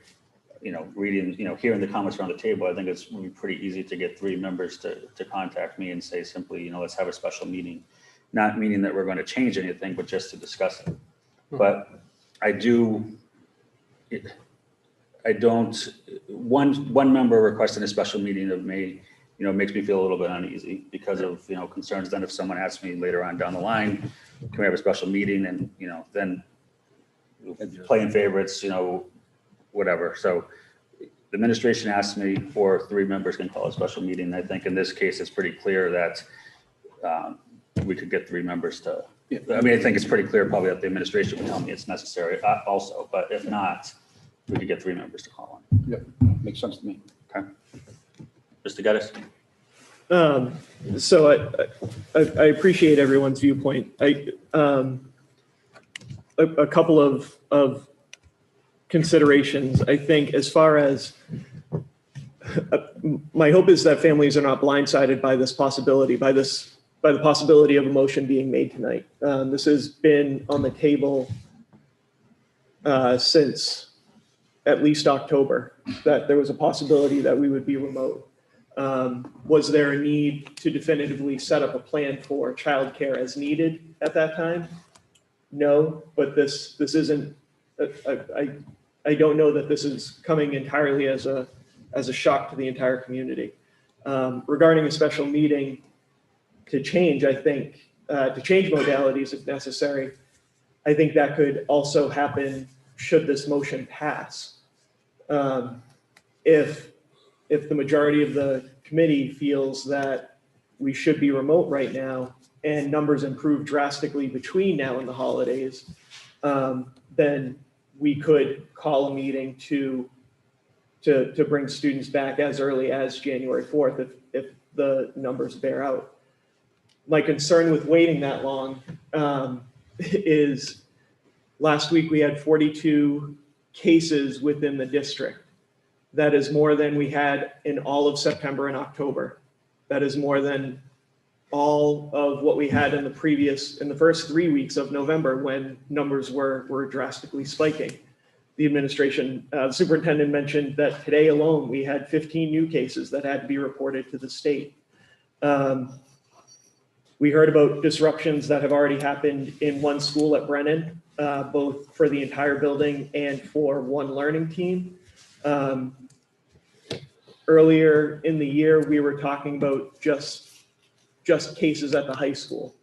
hearing the comments around the table, I think it's would be pretty easy to get three members to contact me and say simply, let's have a special meeting, not meaning that we're going to change anything, but just to discuss it. But one member requesting a special meeting of me, makes me feel a little bit uneasy because of, concerns. Then if someone asks me later on down the line, can we have a special meeting? And, then playing favorites, whatever. So the administration asked me for three members can call a special meeting. I think in this case, it's pretty clear that we could get three members to, I think it's pretty clear probably that the administration would tell me it's necessary also, but if not, we could get three members to call on. Yep, makes sense to me. Okay. Mr. Geddes? So I appreciate everyone's viewpoint. A couple of considerations. I think as far as my hope is that families are not blindsided by this possibility, by the possibility of a motion being made tonight. This has been on the table since at least October, that there was a possibility that we would be remote. Was there a need to definitively set up a plan for childcare as needed at that time? No, but this isn't, I don't know that this is coming entirely as a shock to the entire community. Regarding a special meeting to change, I think, to change modalities if necessary, I think that could also happen should this motion pass. If the majority of the committee feels that we should be remote right now and numbers improve drastically between now and the holidays, then we could call a meeting to bring students back as early as January 4th if the numbers bear out. My concern with waiting that long is last week we had 42 cases within the district. That is more than we had in all of September and October. That is more than all of what we had in the first 3 weeks of November when numbers were drastically spiking. The administration, the superintendent mentioned that today alone, we had 15 new cases that had to be reported to the state. We heard about disruptions that have already happened in one school at Brennan, both for the entire building and for one learning team. Earlier in the year, we were talking about just cases at the high school.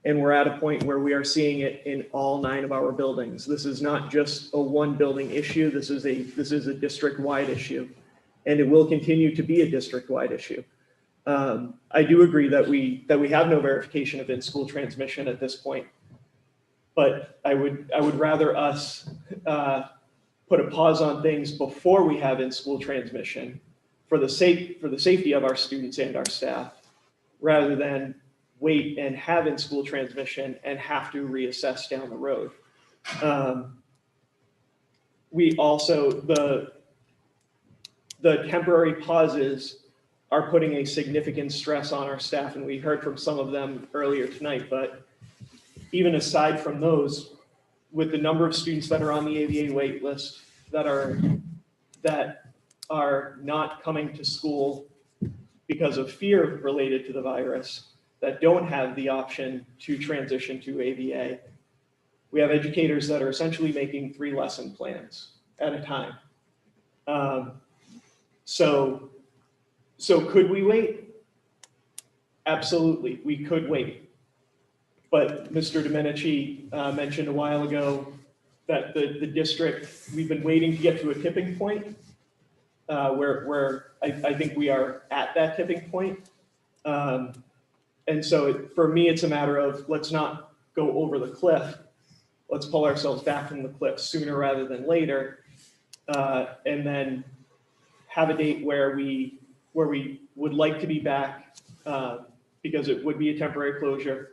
And we're at a point where we are seeing it in all 9 of our buildings. This is not just a one building issue. This is a district-wide issue, and it will continue to be a district-wide issue. I do agree that we have no verification of in-school transmission at this point, but I would rather us put a pause on things before we have in-school transmission for the safety of our students and our staff, rather than wait and have in-school transmission and have to reassess down the road. We also, the temporary pauses are putting a significant stress on our staff, and we heard from some of them earlier tonight, but even aside from those, with the number of students that are on the ABA wait list that are not coming to school because of fear related to the virus, that don't have the option to transition to ABA. We have educators that are essentially making 3 lesson plans at a time. So could we wait? Absolutely, we could wait. But Mr. Domenici mentioned a while ago that the district, we've been waiting to get to a tipping point where I think we are at that tipping point. And so for me, it's a matter of, let's not go over the cliff. Let's pull ourselves back from the cliff sooner rather than later. And then have a date where we would like to be back, because it would be a temporary closure.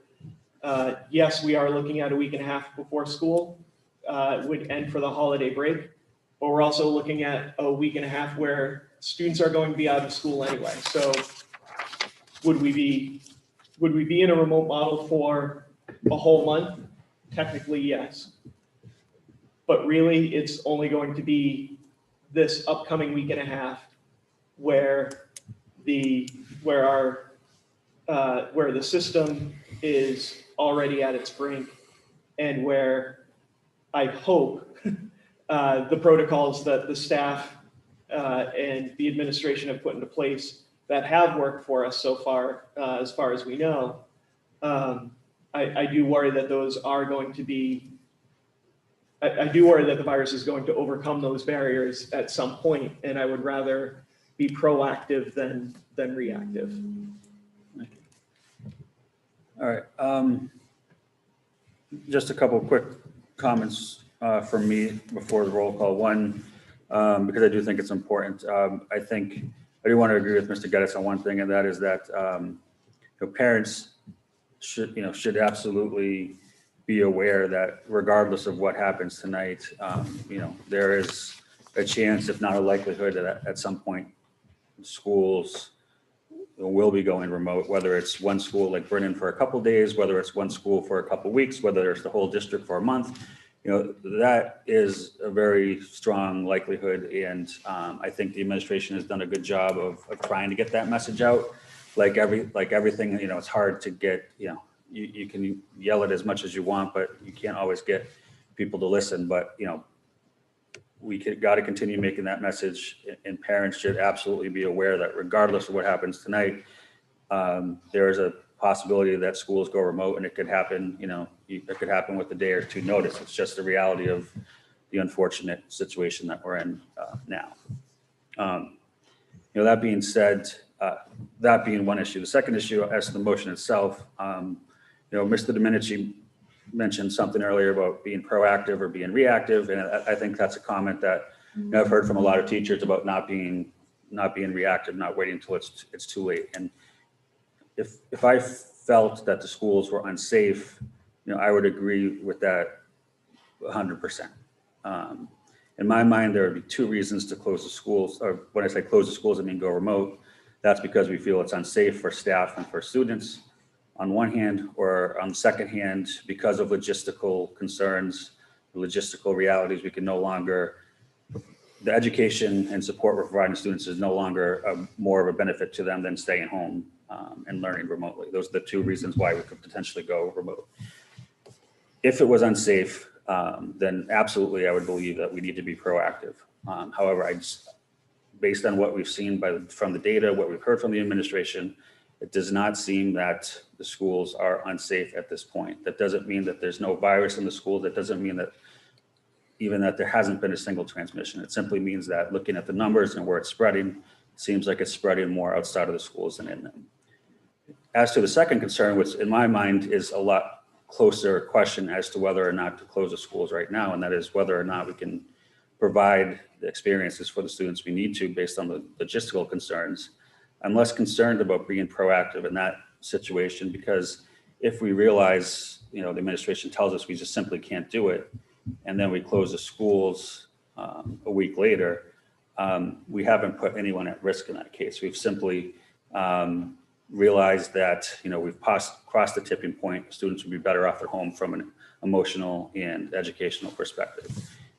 Yes, we are looking at a week and a half before school would end for the holiday break, but we're also looking at a week and a half where students are going to be out of school anyway. So would we be in a remote model for a whole month? Technically, yes. But really, it's only going to be this upcoming week and a half where the system is already at its brink, and where I hope the protocols that the staff and the administration have put into place that have worked for us so far as we know, I do worry that those are going to be, I do worry that the virus is going to overcome those barriers at some point, and I would rather be proactive than reactive. All right. Just a couple of quick comments from me before the roll call. One, because I do think it's important. I do want to agree with Mr. Geddes on one thing, and that is that parents should absolutely be aware that regardless of what happens tonight, there is a chance, if not a likelihood, that at some point schools will be going remote, whether it's one school like Brennan for a couple of days, whether it's one school for a couple of weeks, whether it's the whole district for a month. That is a very strong likelihood. And I think the administration has done a good job of trying to get that message out. Like everything, it's hard to get, you can yell it as much as you want, but you can't always get people to listen. But, we got to continue making that message, and parents should absolutely be aware that regardless of what happens tonight, there is a possibility that schools go remote, and it could happen, it could happen with a day or two notice. It's just the reality of the unfortunate situation that we're in now. That being said, that being one issue. The second issue, as to the motion itself, Mr. Domenici mentioned something earlier about being proactive or being reactive, and I think that's a comment that I've heard from a lot of teachers about not being reactive, not waiting until it's too late. And if I felt that the schools were unsafe, I would agree with that 100%. In my mind, there would be two reasons to close the schools, or when I say close the schools, I mean go remote. That's because we feel it's unsafe for staff and for students on one hand, or on the second hand, because of logistical concerns, logistical realities, we can no longer, the education and support we're providing students is no longer more of a benefit to them than staying home and learning remotely. Those are the two reasons why we could potentially go remote. If it was unsafe, then absolutely I would believe that we need to be proactive. However, based on what we've seen from the data, what we've heard from the administration, it does not seem that the schools are unsafe at this point. That doesn't mean that there's no virus in the schools. That doesn't mean that even that there hasn't been a single transmission. It simply means that looking at the numbers and where it's spreading, it seems like it's spreading more outside of the schools than in them. As to the second concern, which in my mind is a lot closer question as to whether or not to close the schools right now, and that is whether or not we can provide the experiences for the students we need to based on the logistical concerns. I'm less concerned about being proactive in that situation, because if we realize, the administration tells us we just simply can't do it, and then we close the schools a week later, we haven't put anyone at risk in that case. We've simply realized that, we've crossed the tipping point. Students would be better off at home from an emotional and educational perspective.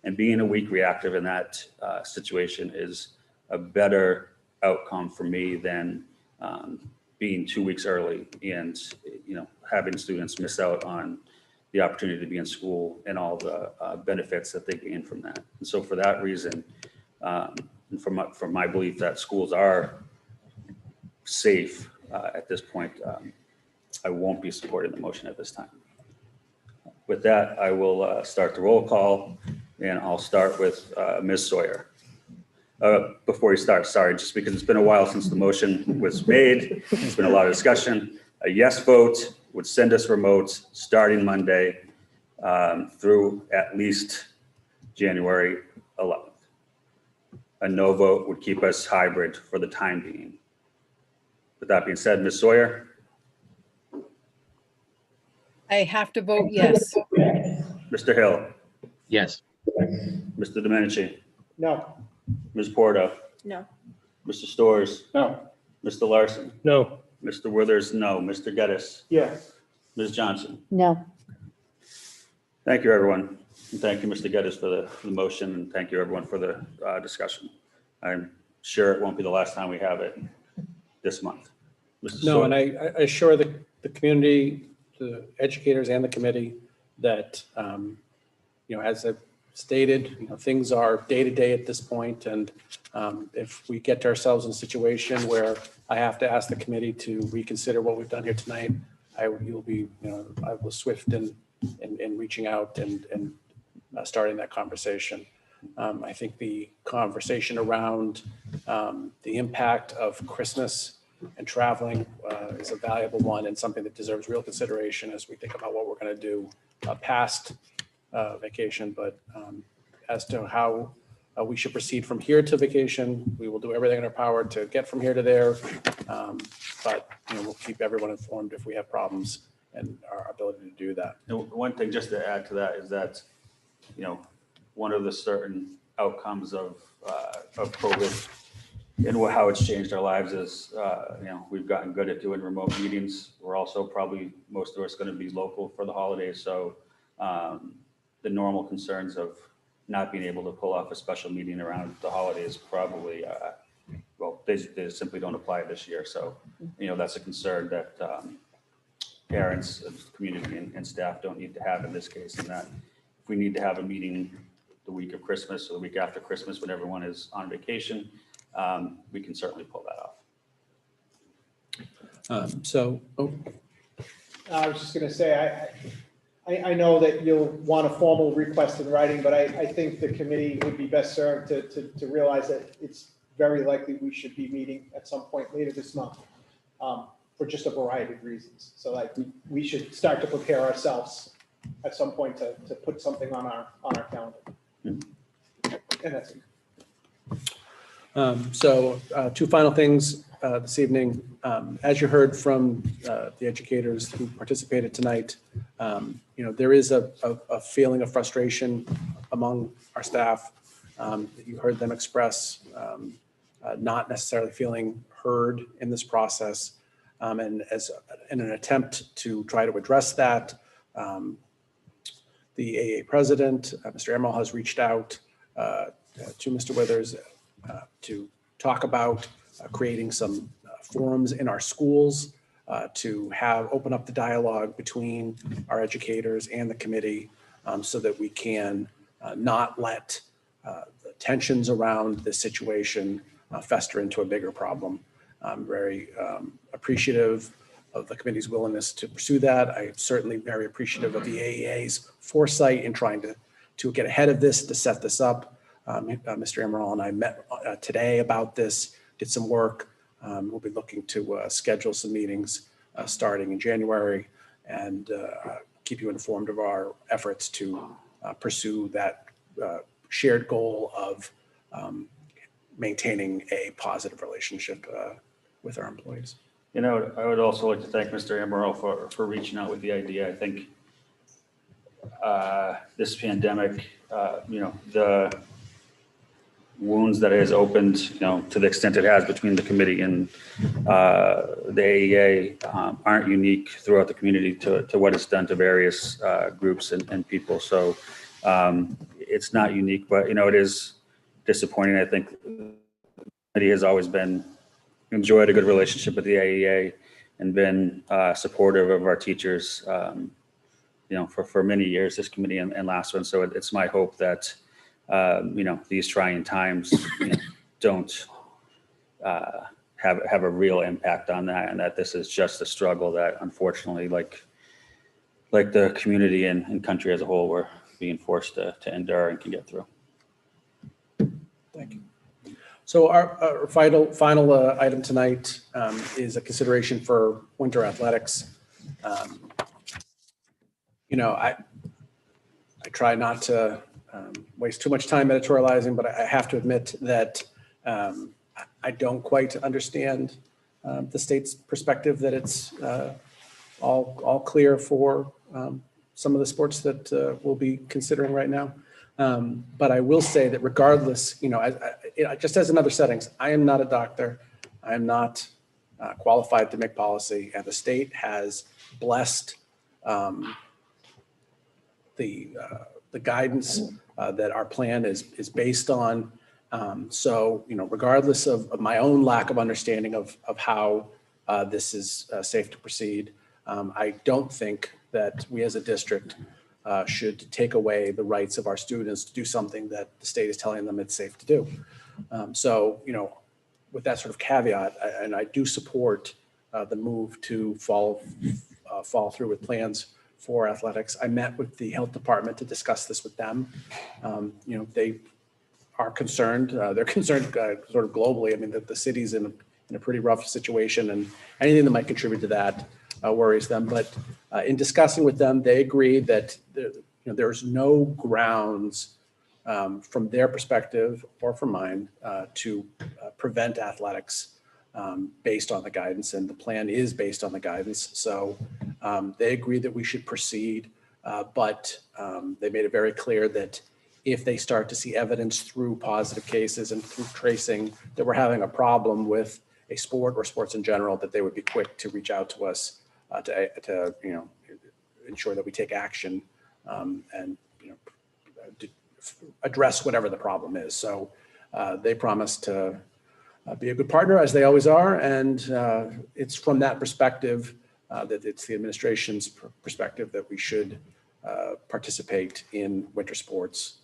And being a week reactive in that situation is a better outcome for me than being 2 weeks early and, having students miss out on the opportunity to be in school and all the benefits that they gain from that. And so for that reason, and from my belief that schools are safe at this point, I won't be supporting the motion at this time. With that, I will start the roll call, and I'll start with Ms. Sawyer. Before you start, sorry, just because it's been a while since the motion was made, it's been a lot of discussion. A yes vote would send us remote starting Monday through at least January 11th. A no vote would keep us hybrid for the time being. With that being said, Ms. Sawyer? I have to vote yes. Mr. Hill? Yes. Mr. Domenici? No. Ms. Porto? No. Mr. Storrs? No. Mr. Larson? No. Mr. Withers, no. Mr. Geddes? Yes. Ms. Johnson? No. Thank you, everyone. And thank you, Mr. Geddes, for the motion, and thank you, everyone, for the discussion. I'm sure it won't be the last time we have it this month. Mr. No, Sawyer? and I assure the community, the educators and the committee that, as I've stated, things are day to day at this point. And if we get to ourselves in a situation where I have to ask the committee to reconsider what we've done here tonight, I was swift in reaching out and starting that conversation. I think the conversation around the impact of Christmas and traveling is a valuable one and something that deserves real consideration as we think about what we're going to do past vacation. But as to how we should proceed from here to vacation, we will do everything in our power to get from here to there. But we'll keep everyone informed if we have problems and our ability to do that. And one thing just to add to that is that, one of the certain outcomes of COVID and how it's changed our lives is, we've gotten good at doing remote meetings. We're also probably, most of us, going to be local for the holidays. So the normal concerns of not being able to pull off a special meeting around the holidays probably, they simply don't apply this year. So, that's a concern that parents, community, and staff don't need to have in this case. And that if we need to have a meeting the week of Christmas or the week after Christmas when everyone is on vacation, we can certainly pull that off. I was just going to say, I know that you'll want a formal request in writing, but I think the committee would be best served to realize that it's very likely we should be meeting at some point later this month for just a variety of reasons. So we should start to prepare ourselves at some point to put something on our calendar. And that's it. Two final things this evening. As you heard from the educators who participated tonight, there is a feeling of frustration among our staff that you heard them express not necessarily feeling heard in this process. And as in an attempt to try to address that, the AA president, Mr. Emerald, has reached out to Mr. Withers to talk about creating some forums in our schools to open up the dialogue between our educators and the committee so that we can not let the tensions around this situation fester into a bigger problem. I'm very appreciative of the committee's willingness to pursue that. I'm certainly very appreciative of the AEA's foresight in trying to get ahead of this, to set this up. Mr. Emerald and I met today about this, did some work. We'll be looking to schedule some meetings starting in January and keep you informed of our efforts to pursue that shared goal of maintaining a positive relationship with our employees. You know, I would also like to thank Mr. Emerald for reaching out with the idea. I think this pandemic, you know, the wounds that it has opened, you know, to the extent it has between the committee and the AEA aren't unique throughout the community to what it's done to various groups and people. So it's not unique, but, you know, it is disappointing. I think the committee has always enjoyed a good relationship with the AEA and been supportive of our teachers, you know, for many years, this committee and last one. So it's my hope that, you know, these trying times, you know, don't have a real impact on that, and that this is just a struggle that unfortunately, like the community and country as a whole, we're being forced to endure and can get through. Thank you. So our final item tonight is a consideration for winter athletics. You know, I try not to waste too much time editorializing, but I have to admit that I don't quite understand the state's perspective that it's all clear for some of the sports that we'll be considering right now. But I will say that regardless, you know, just as in other settings, I am not a doctor. I am not qualified to make policy, and the state has blessed the guidance that our plan is based on. So, you know, regardless of my own lack of understanding of how this is safe to proceed, I don't think that we as a district should take away the rights of our students to do something that the state is telling them it's safe to do. So, you know, with that sort of caveat, and I do support the move to follow through with plans for athletics. I met with the health department to discuss this with them. You know, they are concerned. They're concerned sort of globally. I mean, the city's in a pretty rough situation, and anything that might contribute to that worries them. But in discussing with them, they agree that there's no grounds from their perspective or from mine to prevent athletics based on the guidance, and the plan is based on the guidance. So they agree that we should proceed, but they made it very clear that if they start to see evidence through positive cases and through tracing that we're having a problem with a sport or sports in general, that they would be quick to reach out to us to you know, ensure that we take action and, you know, address whatever the problem is. So they promised to be a good partner, as they always are, and it's from that perspective that it's the administration's perspective that we should participate in winter sports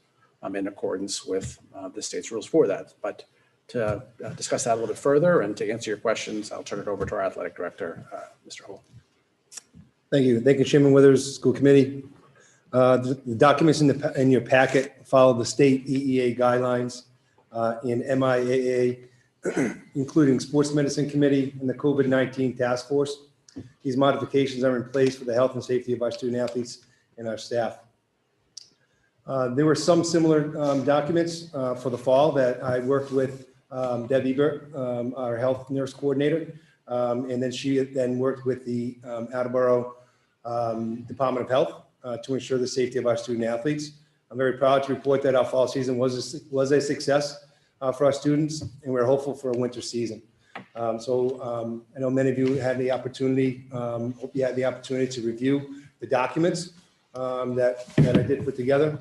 in accordance with the state's rules for that. But to discuss that a little bit further and to answer your questions, I'll turn it over to our athletic director, Mr. Hull. Thank you. Thank you, Chairman Withers, School Committee. The documents in your packet follow the state EEA guidelines in MIAA, including Sports Medicine Committee and the COVID-19 Task Force. These modifications are in place for the health and safety of our student athletes and our staff. There were some similar documents for the fall that I worked with Deb Ebert, our health nurse coordinator, and then she worked with the Attleboro Department of Health to ensure the safety of our student athletes. I'm very proud to report that our fall season was a success for our students, and we're hopeful for a winter season. I know many of you had the opportunity, hope you had the opportunity to review the documents that I did put together.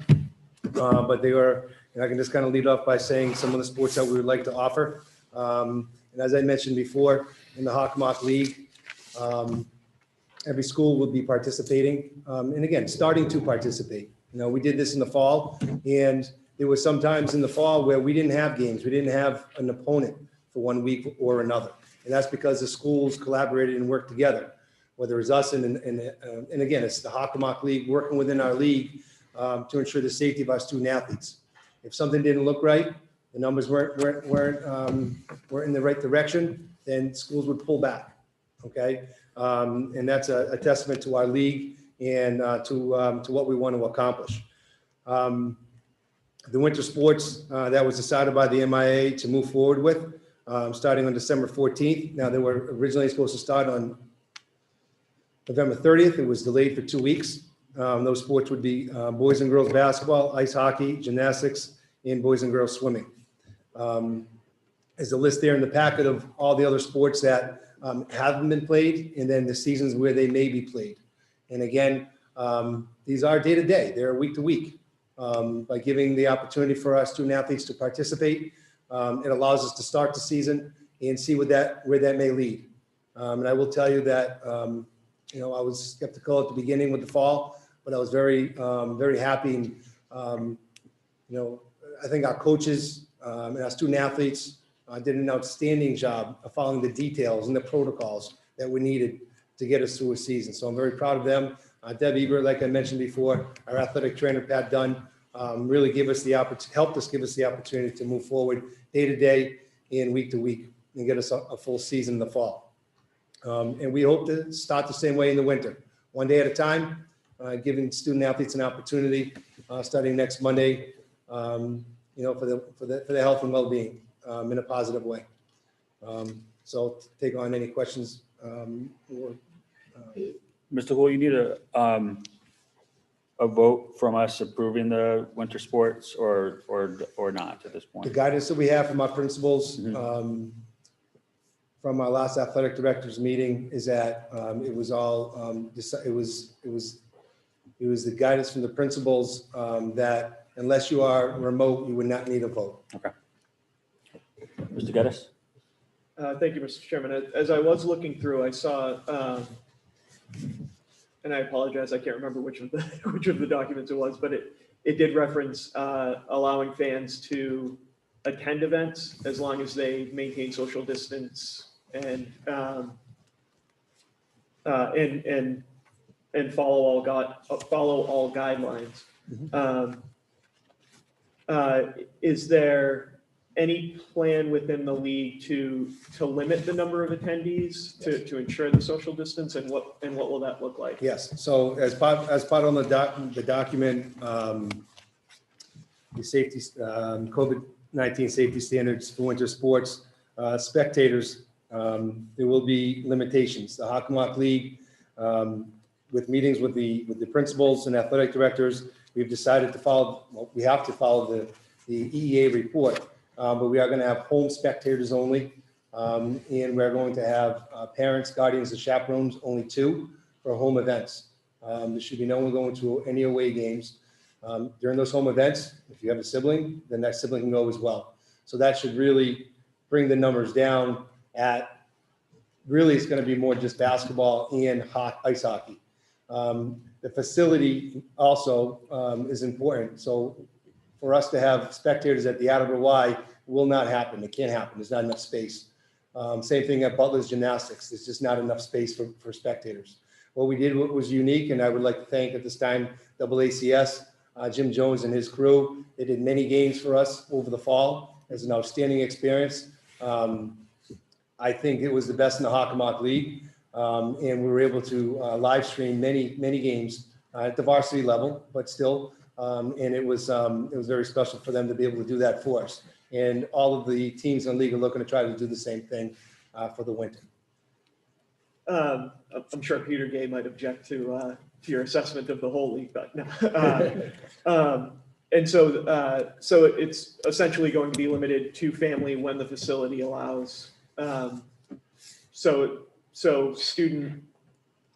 But they were, and I can just kind of lead off by saying some of the sports that we would like to offer. And as I mentioned before, in the Hockomock League, every school will be participating, and again, starting to participate. You know, we did this in the fall, and there was sometimes in the fall where we didn't have games. We didn't have an opponent for 1 week or another. And that's because the schools collaborated and worked together, whether it's us and again, it's the Hockomock League working within our league to ensure the safety of our student athletes. If something didn't look right, the numbers weren't in the right direction, then schools would pull back. Okay, and that's a testament to our league and to what we want to accomplish. The winter sports that was decided by the MIA to move forward with, starting on December 14th. Now, they were originally supposed to start on November 30th. It was delayed for 2 weeks. Those sports would be boys and girls basketball, ice hockey, gymnastics, and boys and girls swimming. There's a list there in the packet of all the other sports that haven't been played, and then the seasons where they may be played. And again, these are day to day, they're week to week. By giving the opportunity for our student athletes to participate, it allows us to start the season and see where that may lead. And I will tell you that, you know, I was skeptical at the beginning with the fall, but I was very, very happy. And, you know, I think our coaches and our student athletes did an outstanding job of following the details and the protocols that were needed to get us through a season. So I'm very proud of them. Deb Eber, like I mentioned before, our athletic trainer, Pat Dunn, really helped us give us the opportunity to move forward day to day and week to week and get us a full season in the fall. And we hope to start the same way in the winter, one day at a time, giving student athletes an opportunity starting next Monday, you know, for the health and well-being in a positive way. So take on any questions. Mr. Hool, you need a vote from us approving the winter sports or not at this point? The guidance that we have from our principals, from our last athletic directors meeting, is that it was all it was the guidance from the principals that unless you are remote, you would not need a vote. Okay. Mr. Geddes? Thank you, Mr. Chairman. As I was looking through, I saw, and I apologize, I can't remember which of the documents it was, but it did reference allowing fans to attend events as long as they maintain social distance and follow all guidelines. Is there any plan within the league to limit the number of attendees to ensure the social distance, and what will that look like? Yes. So as part on the document, the safety COVID-19 safety standards for winter sports, spectators, there will be limitations. The Hockomock League, with meetings with the principals and athletic directors, we've decided to follow. Well, we have to follow the EEA report. But we are going to have home spectators only, and we're going to have parents, guardians, and chaperones, only 2 for home events. There should be no one going to any away games. During those home events, if you have a sibling, then that sibling can go as well. So that should really bring the numbers down really it's going to be more just basketball and ice hockey. The facility also is important. So for us to have spectators at the Attleboro Y will not happen. It can't happen. There's not enough space. Same thing at Butler's Gymnastics. There's just not enough space for spectators. What we did was unique, and I would like to thank at this time AACS, Jim Jones and his crew. They did many games for us over the fall. It was an outstanding experience. I think it was the best in the Hockomock League, and we were able to live stream many games at the varsity level, but still. And it was very special for them to be able to do that for us. And all of the teams in the league are looking to try to do the same thing for the winter. I'm sure Peter Gay might object to your assessment of the whole league, but no. And so it's essentially going to be limited to family when the facility allows. So student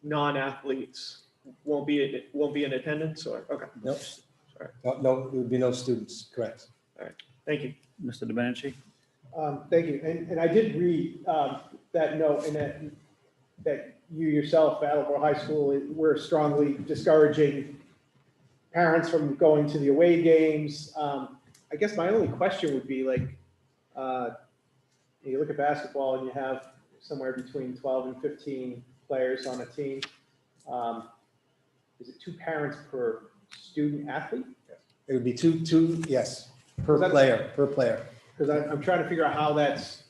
non-athletes won't be in attendance, or okay. Nope. Sorry. No, there would be no students, correct. All right. Thank you. Mr. Domenici? Thank you. And I did read that note, and that you yourself, Attleboro High School, were strongly discouraging parents from going to the away games. I guess my only question would be like, you look at basketball and you have somewhere between 12 and 15 players on a team. Is it 2 parents per student athlete? It would be two, yes, per player. Because I'm trying to figure out how that's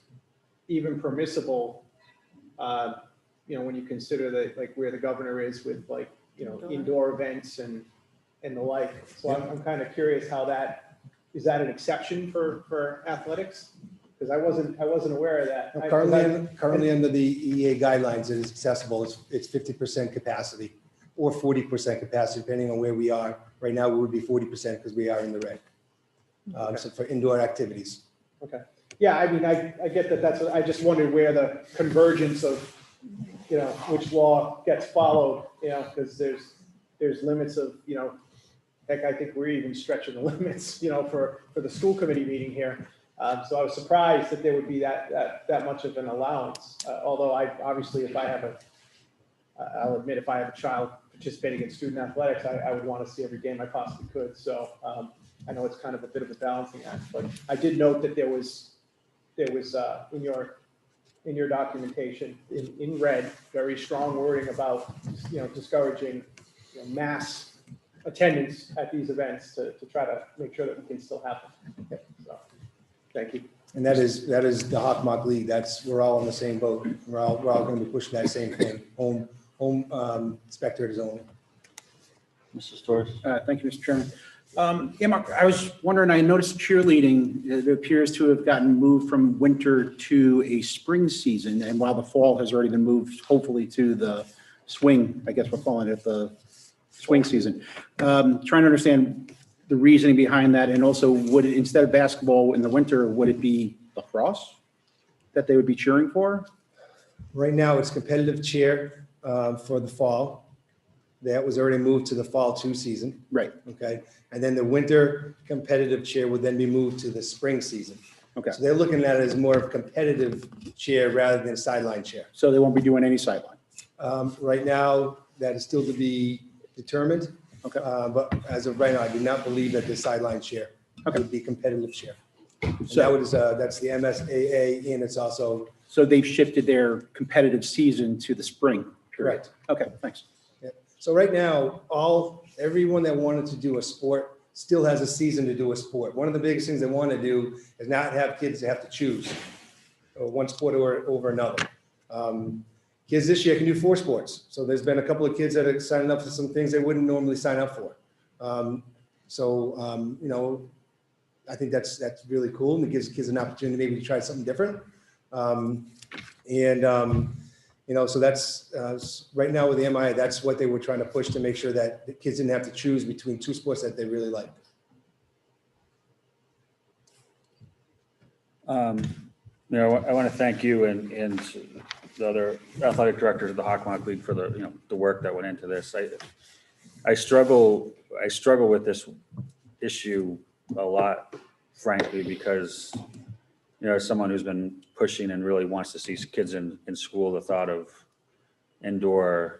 even permissible, when you consider that, like, where the governor is with, like, indoor events and the like. So I'm kind of curious how is that an exception for athletics? Because I wasn't aware of that. Currently under the EEA guidelines, it is accessible. It's 50% capacity or 40% capacity, depending on where we are. Right now, we would be 40% because we are in the red. So for indoor activities. Okay. Yeah, I mean, I get that. I just wondered where the convergence of, which law gets followed, because there's limits of, heck, I think we're even stretching the limits, for the school committee meeting here. So I was surprised that there would be that much of an allowance. Although obviously, I'll admit, if I have a child participating in student athletics, I would want to see every game I possibly could. So I know it's kind of a bit of a balancing act, but I did note that there was in your documentation in red, very strong wording about, discouraging mass attendance at these events to try to make sure that we can still have them. So, thank you. And that is the Hawkmark League. We're all on the same boat. We're all going to be pushing that same thing. Home spectators only. Mr. Storrs? Thank you, Mr. Chairman. Mark, I was wondering, I noticed cheerleading, it appears to have gotten moved from winter to a spring season. And while the fall has already been moved, hopefully to the swing, I guess we're calling it the swing season. Trying to understand the reasoning behind that. And also, would it, instead of basketball in the winter, would it be lacrosse that they would be cheering for? Right now, it's competitive cheer for the fall. That was already moved to the fall 2 season. Right. Okay. And then the winter competitive cheer would then be moved to the spring season. Okay. So they're looking at it as more of competitive cheer rather than sideline cheer. So they won't be doing any sideline? Right now, that is still to be determined. Okay. But as of right now, I do not believe that the sideline cheer would be competitive cheer. So that's the MSAA, and it's also. So they've shifted their competitive season to the spring period. Correct. Okay, thanks. So right now, everyone that wanted to do a sport still has a season to do a sport. One of the biggest things they want to do is not have kids that have to choose one sport over another. Kids this year can do 4 sports. So there's been a couple of kids that are signing up for some things they wouldn't normally sign up for. I think that's really cool, and it gives kids an opportunity maybe to try something different. So that's right now with the MIA, that's what they were trying to push to make sure that the kids didn't have to choose between 2 sports that they really like. I want to thank you and the other athletic directors of the Hawkmark League for the work that went into this. I struggle with this issue a lot, frankly, because as someone who's been pushing and really wants to see kids in school, the thought of indoor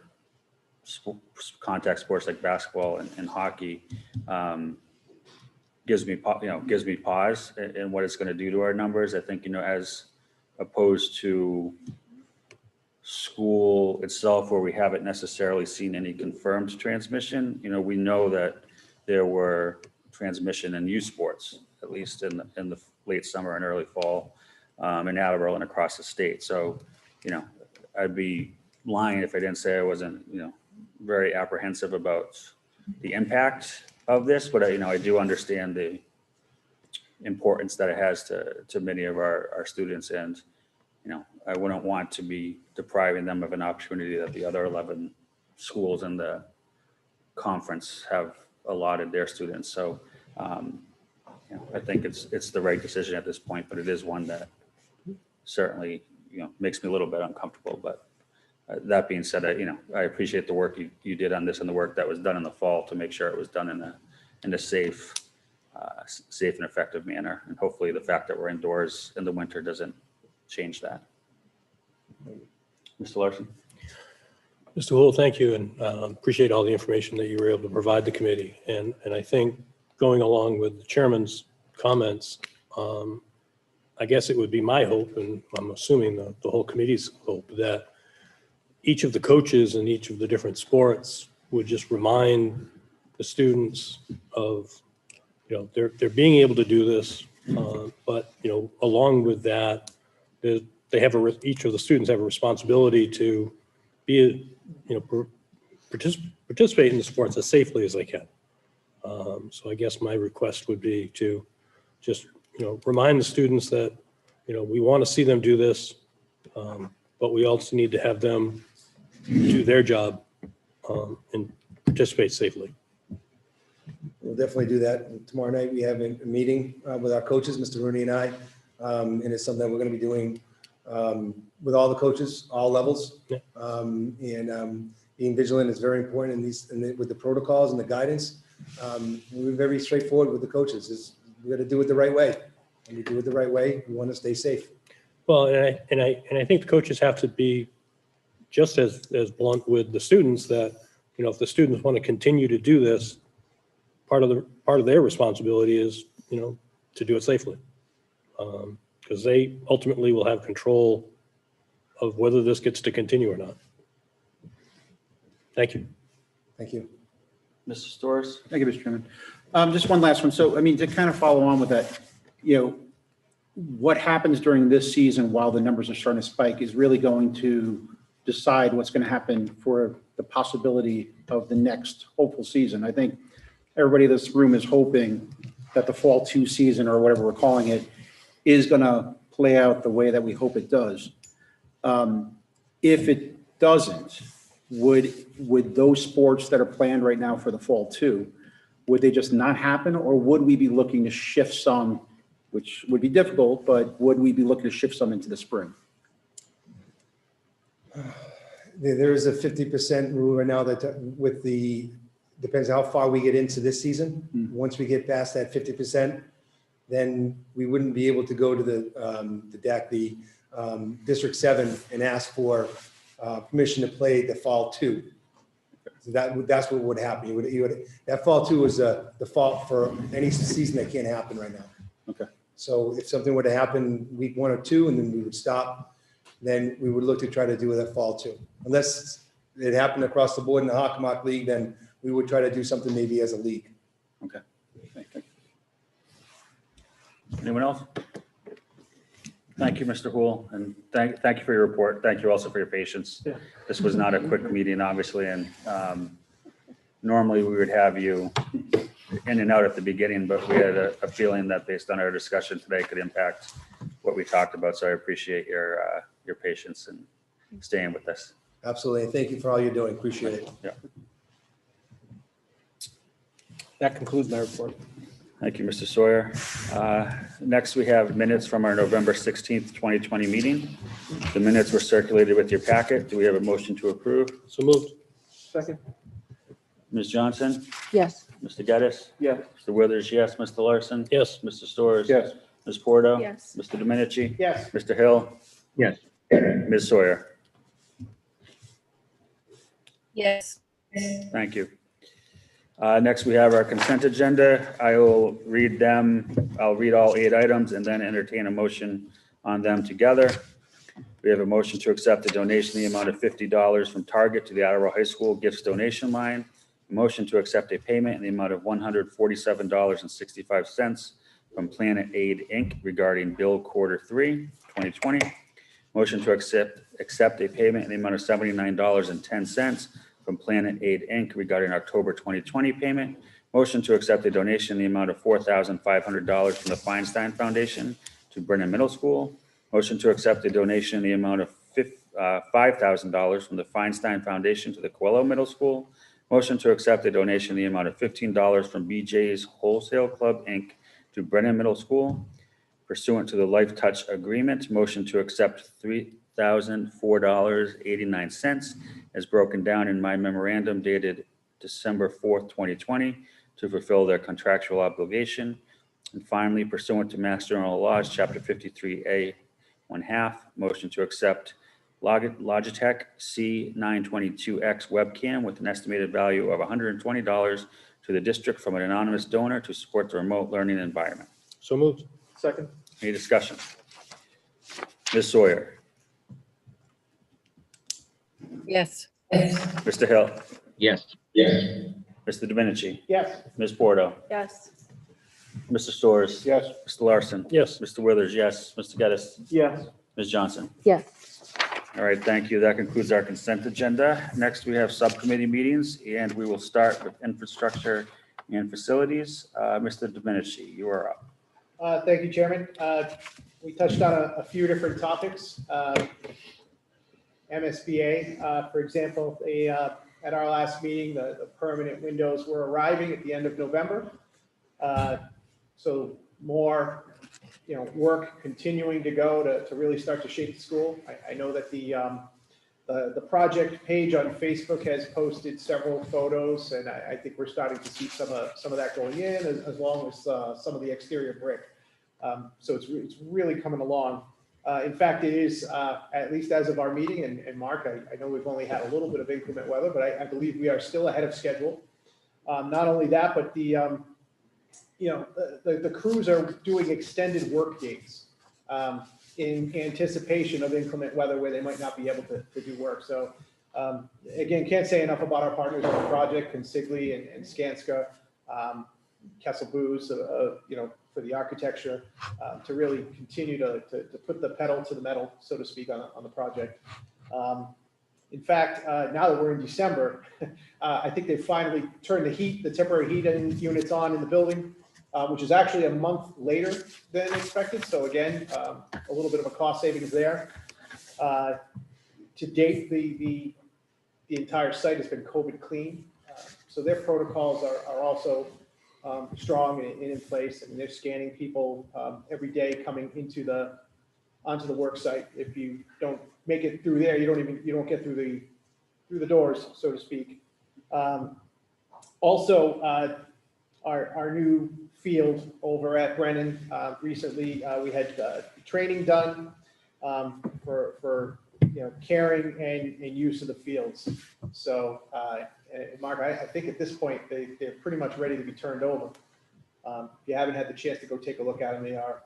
contact sports like basketball and hockey gives me pause in what it's going to do to our numbers. I think, as opposed to school itself, where we haven't necessarily seen any confirmed transmission, we know that there were transmission in youth sports, at least in the late summer and early fall, in Attleboro and across the state. So, I'd be lying if I didn't say I wasn't, very apprehensive about the impact of this, but I do understand the importance that it has to many of our students, and I wouldn't want to be depriving them of an opportunity that the other 11 schools in the conference have allotted their students. So I think it's the right decision at this point, but it is one that certainly, makes me a little bit uncomfortable. But that being said, I appreciate the work you did on this and the work that was done in the fall to make sure it was done in a safe and effective manner. And hopefully the fact that we're indoors in the winter doesn't change that. Mr. Larson. Mr. Hool, thank you, and appreciate all the information that you were able to provide the committee. And I think going along with the chairman's comments, I guess it would be my hope, and I'm assuming the whole committee's hope, that each of the coaches in each of the different sports would just remind the students of, they're being able to do this, but, along with that, they have each of the students have a responsibility to be, participate in the sports as safely as they can. So I guess my request would be to just, remind the students that, we want to see them do this, but we also need to have them do their job and participate safely. We'll definitely do that. And tomorrow night, we have a meeting with our coaches, Mr. Rooney and I, and it's something that we're going to be doing with all the coaches, all levels. Yeah. Being vigilant is very important with the protocols and the guidance. We're very straightforward with the coaches. We got to do it the right way. When we do it the right way, we want to stay safe. Well, and I think the coaches have to be just as blunt with the students that, if the students want to continue to do this, part of their responsibility is, to do it safely. Because they ultimately will have control of whether this gets to continue or not. Thank you. Thank you. Mr. Storrs. Thank you, Mr. Chairman. Just one last one. So, to kind of follow on with that, what happens during this season while the numbers are starting to spike is really going to decide what's going to happen for the possibility of the next hopeful season. I think everybody in this room is hoping that the fall 2 season, or whatever we're calling it, is going to play out the way that we hope it does. If it doesn't, would those sports that are planned right now for the fall 2, would they just not happen, or would we be looking to shift some, which would be difficult, but would we be looking to shift some into the spring? There is a 50% rule right now that depends how far we get into this season. Once we get past that 50%, then we wouldn't be able to go to the DAC, the District 7, and ask for permission to play the fall 2. So that's what would happen. That fall 2 is the default for any season that can't happen right now. Okay. So if something were to happen week 1 or 2, and then we would stop, then we would look to try to do that fall 2. Unless it happened across the board in the Hockomock League, then we would try to do something maybe as a league. Okay. Thank you. Anyone else? Thank you, Mr. Hool, and thank you for your report. Thank you also for your patience. Yeah. This was not a quick meeting, obviously, and normally we would have you in and out at the beginning, but we had a feeling that based on our discussion today could impact what we talked about. So I appreciate your patience and staying with us. Absolutely. And thank you for all you're doing. Appreciate it. Yeah. That concludes my report. Thank you, Mr. Sawyer. Next, we have minutes from our November 16th, 2020 meeting. The minutes were circulated with your packet. Do we have a motion to approve? So moved. Second. Ms. Johnson? Yes. Mr. Geddes? Yes. Mr. Withers, yes. Mr. Larson? Yes. Mr. Storrs? Yes. Ms. Porto? Yes. Mr. Domenici? Yes. Mr. Hill? Yes. Ms. Sawyer? Yes. Thank you. Next, we have our consent agenda. I will read them. I'll read all 8 items and then entertain a motion on them together. We have a motion to accept a donation in the amount of $50 from Target to the Attleboro High School gifts donation line. A motion to accept a payment in the amount of $147.65 from Planet Aid, Inc. regarding bill quarter 3, 2020. Motion to accept a payment in the amount of $79.10 from Planet Aid, Inc. regarding October 2020 payment. Motion to accept a donation in the amount of $4,500 from the Feinstein Foundation to Brennan Middle School. Motion to accept a donation in the amount of $5,000 from the Feinstein Foundation to the Coelho Middle School. Motion to accept a donation in the amount of $15 from BJ's Wholesale Club, Inc. to Brennan Middle School pursuant to the Life Touch Agreement. Motion to accept $3,004.89 as broken down in my memorandum dated December 4th, 2020 to fulfill their contractual obligation. And finally, pursuant to Mass General Laws, Chapter 53A, 1/2, motion to accept Logitech C922X webcam with an estimated value of $120 to the district from an anonymous donor to support the remote learning environment. So moved. Second. Any discussion? Ms. Sawyer. Yes. Mr. Hill. Yes. Mr. Domenici. Yes. Ms. Porto. Yes. Mr. Storrs. Yes. Mr. Larson. Yes. Mr. Withers, yes. Mr. Geddes. Yes. Ms. Johnson. Yes. All right, thank you. That concludes our consent agenda. Next, we have subcommittee meetings, and we will start with infrastructure and facilities. Mr. Domenici, you are up. Thank you, Chairman. We touched on a few different topics. MSBA, for example, at our last meeting, the permanent windows were arriving at the end of November. So more, work continuing to go to really start to shape the school. I know that the project page on Facebook has posted several photos, and I think we're starting to see some of that going in, as long as some of the exterior brick. So it's really coming along. In fact, it is, at least as of our meeting, and Mark, I know we've only had a little bit of inclement weather, but I believe we are still ahead of schedule. Not only that, but the crews are doing extended work days in anticipation of inclement weather where they might not be able to do work. So again, can't say enough about our partners on the project, Consigli and Skanska, Kessel Booz, for the architecture, to really continue to put the pedal to the metal, so to speak, on the project. In fact, now that we're in December, I think they finally turned the temporary heating units on in the building, which is actually a month later than expected. So again, a little bit of a cost savings there. To date, the entire site has been COVID clean. So their protocols are also strong and in place, and they're scanning people every day coming onto the work site. If you don't make it through there, you don't get through the doors, so to speak. Also, our new field over at Brennan, recently we had training done for caring and use of the fields. So Mark, I think at this point they're pretty much ready to be turned over. If you haven't had the chance to go take a look at them, they are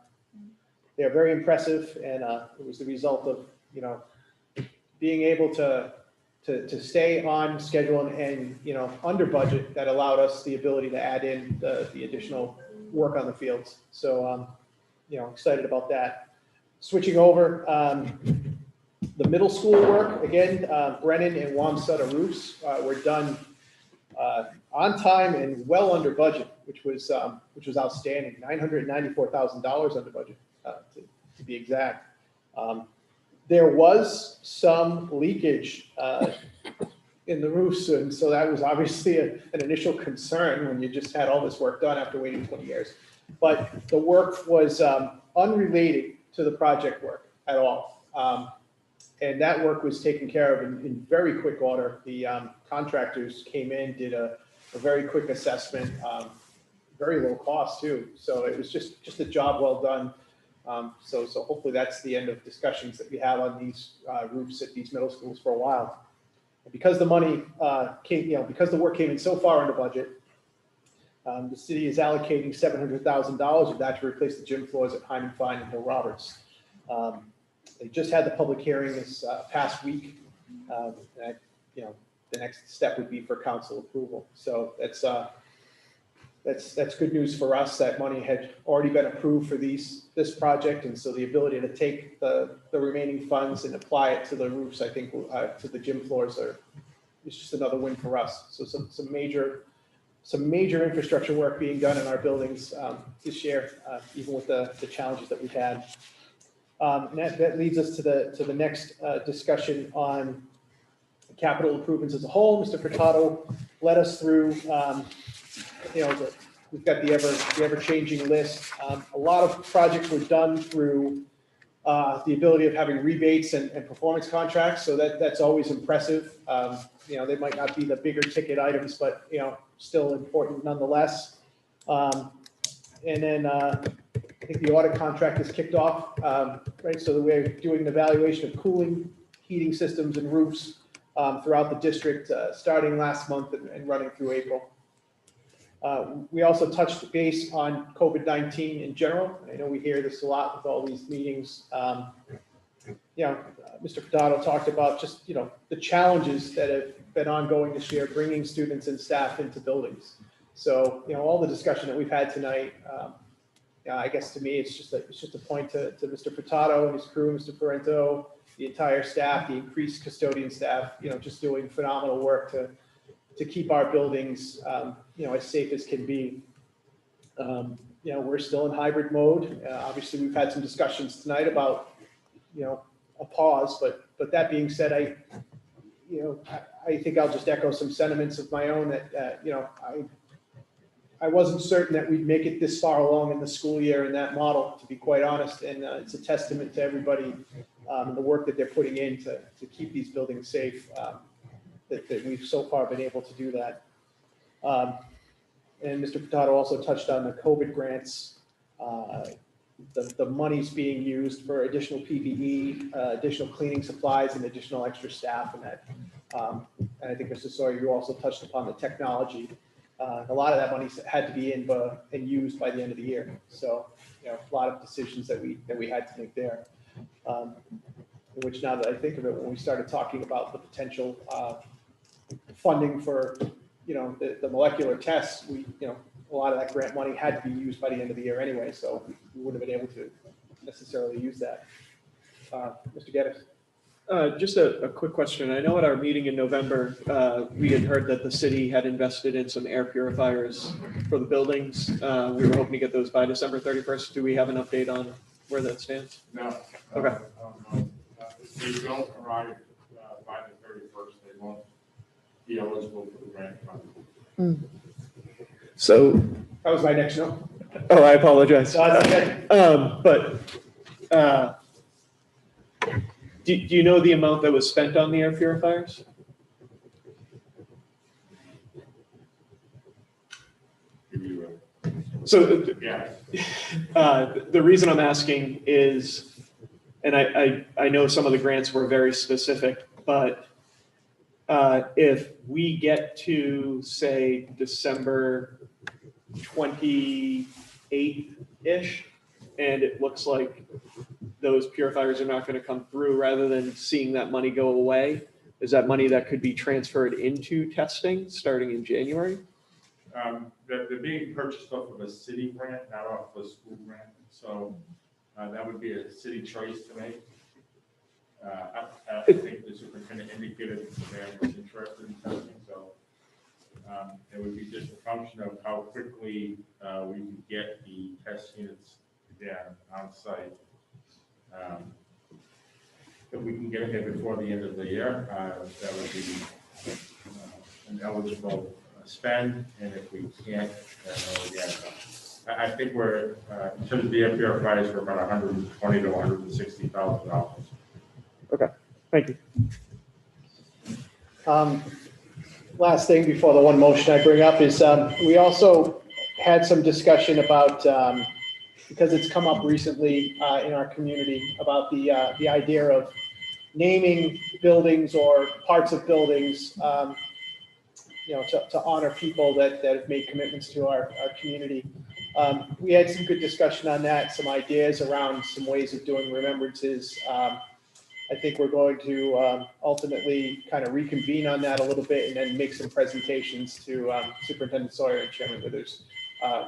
very impressive, and it was the result of being able to stay on schedule and under budget that allowed us the ability to add in the additional work on the fields. So excited about that. Switching over, the middle school work, again, Brennan and Wamsutta roofs were done on time and well under budget, which was outstanding. $994,000 under budget, to be exact. There was some leakage in the roofs, and so that was obviously an initial concern when you just had all this work done after waiting 20 years. But the work was unrelated to the project work at all. And that work was taken care of in very quick order. The contractors came in, did a very quick assessment, very low cost too. So it was just a job well done. So hopefully that's the end of discussions that we have on these roofs at these middle schools for a while. And because the money because the work came in so far under budget, the city is allocating $700,000 of that to replace the gym floors at Hyman Fine and Hill Roberts. They just had the public hearing this past week. The next step would be for council approval. So that's good news for us. That money had already been approved for this project, and so the ability to take the remaining funds and apply it to the roofs, I think, to the gym floors is just another win for us. So some major infrastructure work being done in our buildings this year, even with the challenges that we've had. And that leads us to the next discussion on capital improvements as a whole. Mr. Furtado led us through, we've got the ever-changing list. A lot of projects were done through the ability of having rebates and performance contracts, so that's always impressive. They might not be the bigger ticket items, but still important nonetheless. And then I think the audit contract is kicked off, right? So that we're doing an evaluation of cooling, heating systems, and roofs throughout the district, starting last month and running through April. We also touched base on COVID-19 in general. I know we hear this a lot with all these meetings. Mr. Furtado talked about just, the challenges that have been ongoing this year, bringing students and staff into buildings. So, all the discussion that we've had tonight, I guess to me, it's just a point to Mr. Furtado and his crew, Mr. Parento, the entire staff, the increased custodian staff, just doing phenomenal work to keep our buildings, as safe as can be. We're still in hybrid mode. Obviously, we've had some discussions tonight about, a pause, but that being said, I think I'll just echo some sentiments of my own that, I wasn't certain that we'd make it this far along in the school year in that model, to be quite honest. And it's a testament to everybody and the work that they're putting in to keep these buildings safe, that we've so far been able to do that. And Mr. Furtado also touched on the COVID grants. The money's being used for additional PPE, additional cleaning supplies, and additional extra staff. And that, and I think Mr. Sawyer, you also touched upon the technology. A lot of that money had to be in and used by the end of the year. So, a lot of decisions that we had to make there. Which, now that I think of it, when we started talking about the potential funding for, the molecular tests, a lot of that grant money had to be used by the end of the year anyway, so we wouldn't have been able to necessarily use that. Mr. Geddes. Just a quick question. I know at our meeting in November, we had heard that the city had invested in some air purifiers for the buildings. We were hoping to get those by December 31st. Do we have an update on where that stands? No. Okay. If they don't arrive by the 31st, they won't be eligible for the grant fund. So that was my next note. Oh, I apologize. Okay. Do you know the amount that was spent on the air purifiers? So yeah. The reason I'm asking is, and I know some of the grants were very specific, but if we get to, say, December 28th-ish, and it looks like those purifiers are not going to come through, rather than seeing that money go away, is that money that could be transferred into testing starting in January? They're being purchased off of a city grant, not off of a school grant. So that would be a city choice to make. I think the superintendent indicated that was interested in testing. So it would be just a function of how quickly we can get the test units on site. If we can get it here before the end of the year, that would be an eligible spend, and if we can't, I think we're in terms of the air purifiers, we're about $120,000 to $160,000. Okay, thank you. Last thing before the one motion I bring up is we also had some discussion about because it's come up recently in our community about the idea of naming buildings or parts of buildings. To honor people that have made commitments to our community. We had some good discussion on that, some ideas around some ways of doing remembrances. I think we're going to ultimately kind of reconvene on that a little bit and then make some presentations to Superintendent Sawyer and Chairman Withers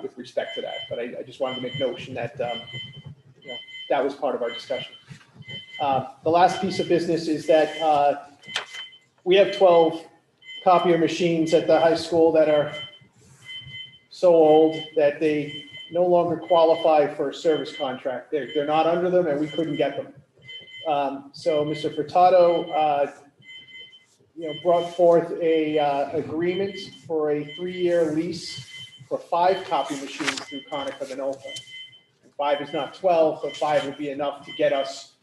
with respect to that. But I just wanted to make notion that that was part of our discussion. The last piece of business is that we have 12 copier machines at the high school that are so old that they no longer qualify for a service contract. They're not under them, and we couldn't get them. So Mr. Furtado, brought forth a agreement for a 3-year lease for 5 copy machines through Conica Minolta. 5 is not 12, but 5 would be enough to get us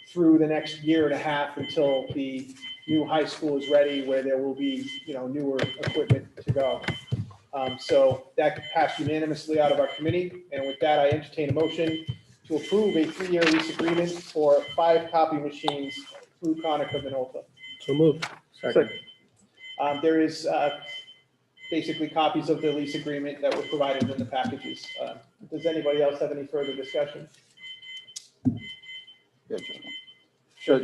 through the next year and a half until the new high school is ready, where there will be, newer equipment to go. So that passed unanimously out of our committee. And with that, I entertain a motion to approve a 3-year lease agreement for 5 copy machines through Conica Minolta. So moved. Second. There is basically copies of the lease agreement that were provided in the packages. Does anybody else have any further discussion? Yeah,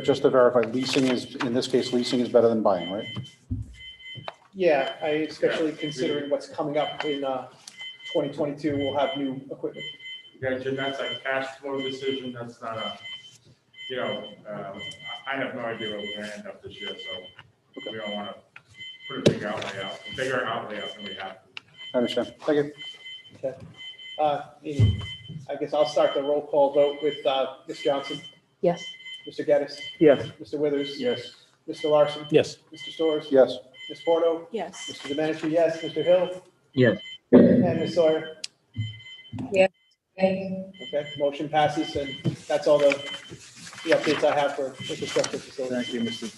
just to verify, leasing is, in this case, leasing is better than buying, right? Yeah, especially considering what's coming up in 2022, we'll have new equipment. Yeah, Jim, that's a cash flow decision. That's not a, I have no idea where we're gonna end up this year, so we don't want to put a bigger outlay out than we have. I understand. Thank you. Okay. I guess I'll start the roll call vote with Ms. Johnson, Yes. Mr. Geddes, Yes. Mr. Withers, Yes. Mr. Larson, Yes. Mr. Storrs, Yes. Ms. Porto, Yes. Mr. Domenici, yes, Mr. Hill, Yes. and Ms. Sawyer. Yes. Okay, motion passes, and that's all the updates I have for infrastructure facilities.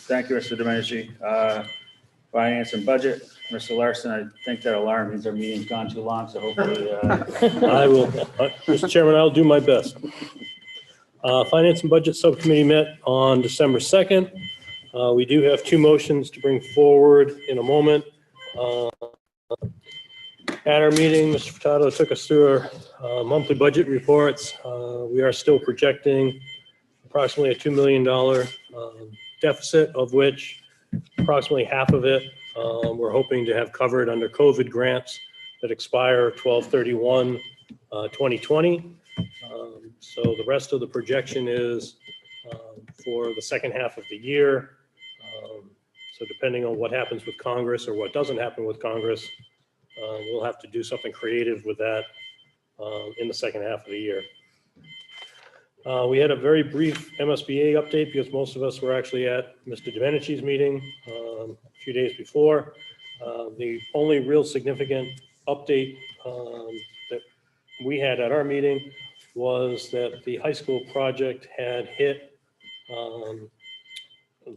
Thank you, Mr. Domenici. Finance and budget, Mr. Larson, I think that alarm means our meeting's gone too long, so hopefully. I will, Mr. Chairman, I'll do my best. Finance and Budget Subcommittee met on December 2nd. We do have 2 motions to bring forward in a moment. At our meeting, Mr. Furtado took us through our monthly budget reports. We are still projecting approximately a $2 million deficit, of which approximately half of it we're hoping to have covered under COVID grants that expire 12/31/2020. So the rest of the projection is for the second half of the year. So depending on what happens with Congress or what doesn't happen with Congress, we'll have to do something creative with that in the second half of the year. We had a very brief MSBA update because most of us were actually at Mr. Domenici's meeting a few days before. The only real significant update that we had at our meeting was that the high school project had hit the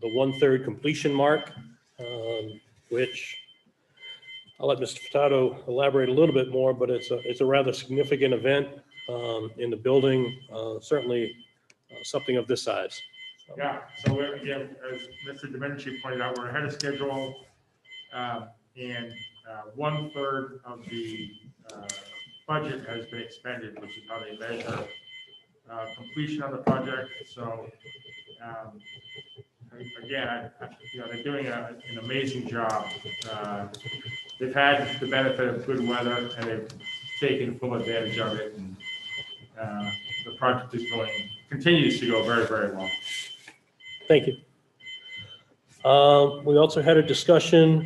1/3 completion mark, which I'll let Mr. Furtado elaborate a little bit more, but it's a rather significant event in the building, certainly something of this size. Yeah, so we're, again, as Mr. Domenici pointed out, we're ahead of schedule, and 1/3 of the budget has been expended, which is how they measure completion of the project. So again, they're doing an amazing job. They've had the benefit of good weather, and they've taken full advantage of it. And the project is continues to go very, very well. Thank you. We also had a discussion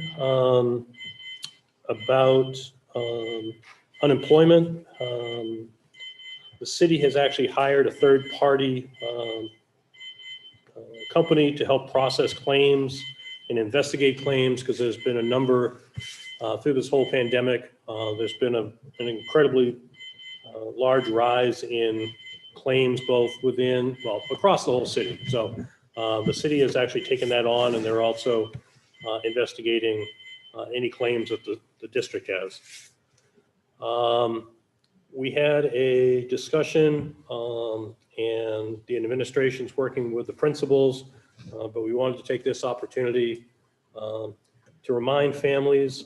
about unemployment. The city has actually hired a third-party company to help process claims and investigate claims, because there's been a number through this whole pandemic. There's been an incredibly large rise in claims both within, across the whole city. So the city has actually taken that on, and they're also investigating any claims that the district has. We had a discussion, and the administration's working with the principals, but we wanted to take this opportunity to remind families,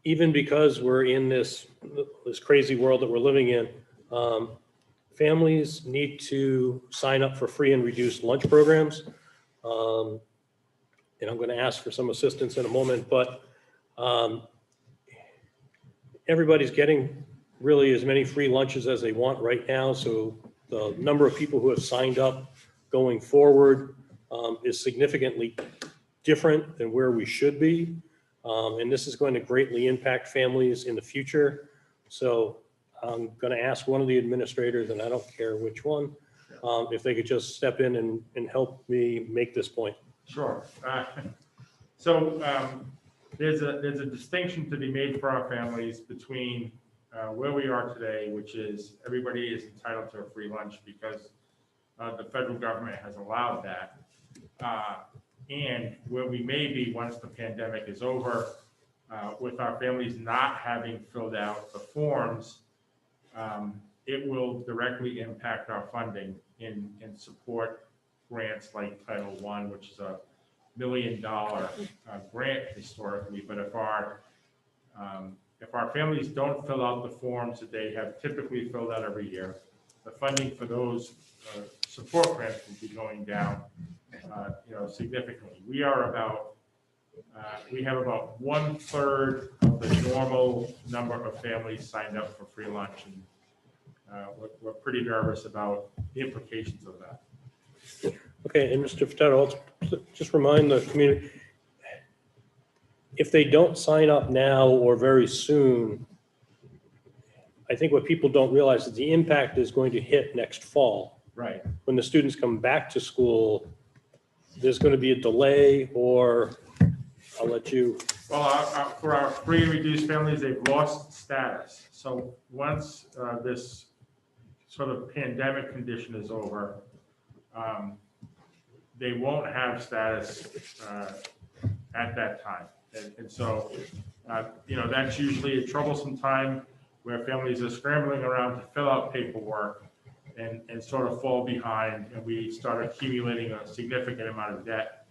even because we're in this crazy world that we're living in, families need to sign up for free and reduced lunch programs. And I'm going to ask for some assistance in a moment, but everybody's getting really as many free lunches as they want right now. So the number of people who have signed up going forward is significantly different than where we should be. And this is going to greatly impact families in the future. So I'm going to ask one of the administrators, and I don't care which one, if they could just step in and help me make this point. Sure. So there's a distinction to be made for our families between where we are today, which is everybody is entitled to a free lunch because the federal government has allowed that. And where we may be once the pandemic is over, with our families not having filled out the forms, it will directly impact our funding in support grants like Title I, which is a $1 million grant historically. But if our families don't fill out the forms that they have typically filled out every year, the funding for those support grants will be going down, significantly. We have about 1/3 of the normal number of families signed up for free lunch, and we're pretty nervous about the implications of that. Okay, and Mr. Furtado, just remind the community, if they don't sign up now or very soon, I think what people don't realize is the impact is going to hit next fall. Right. When the students come back to school, there's going to be a delay, or I'll let you. Well, for our free and reduced families, they've lost status. So once this sort of pandemic condition is over, they won't have status at that time. And so, that's usually a troublesome time where families are scrambling around to fill out paperwork and sort of fall behind, and we start accumulating a significant amount of debt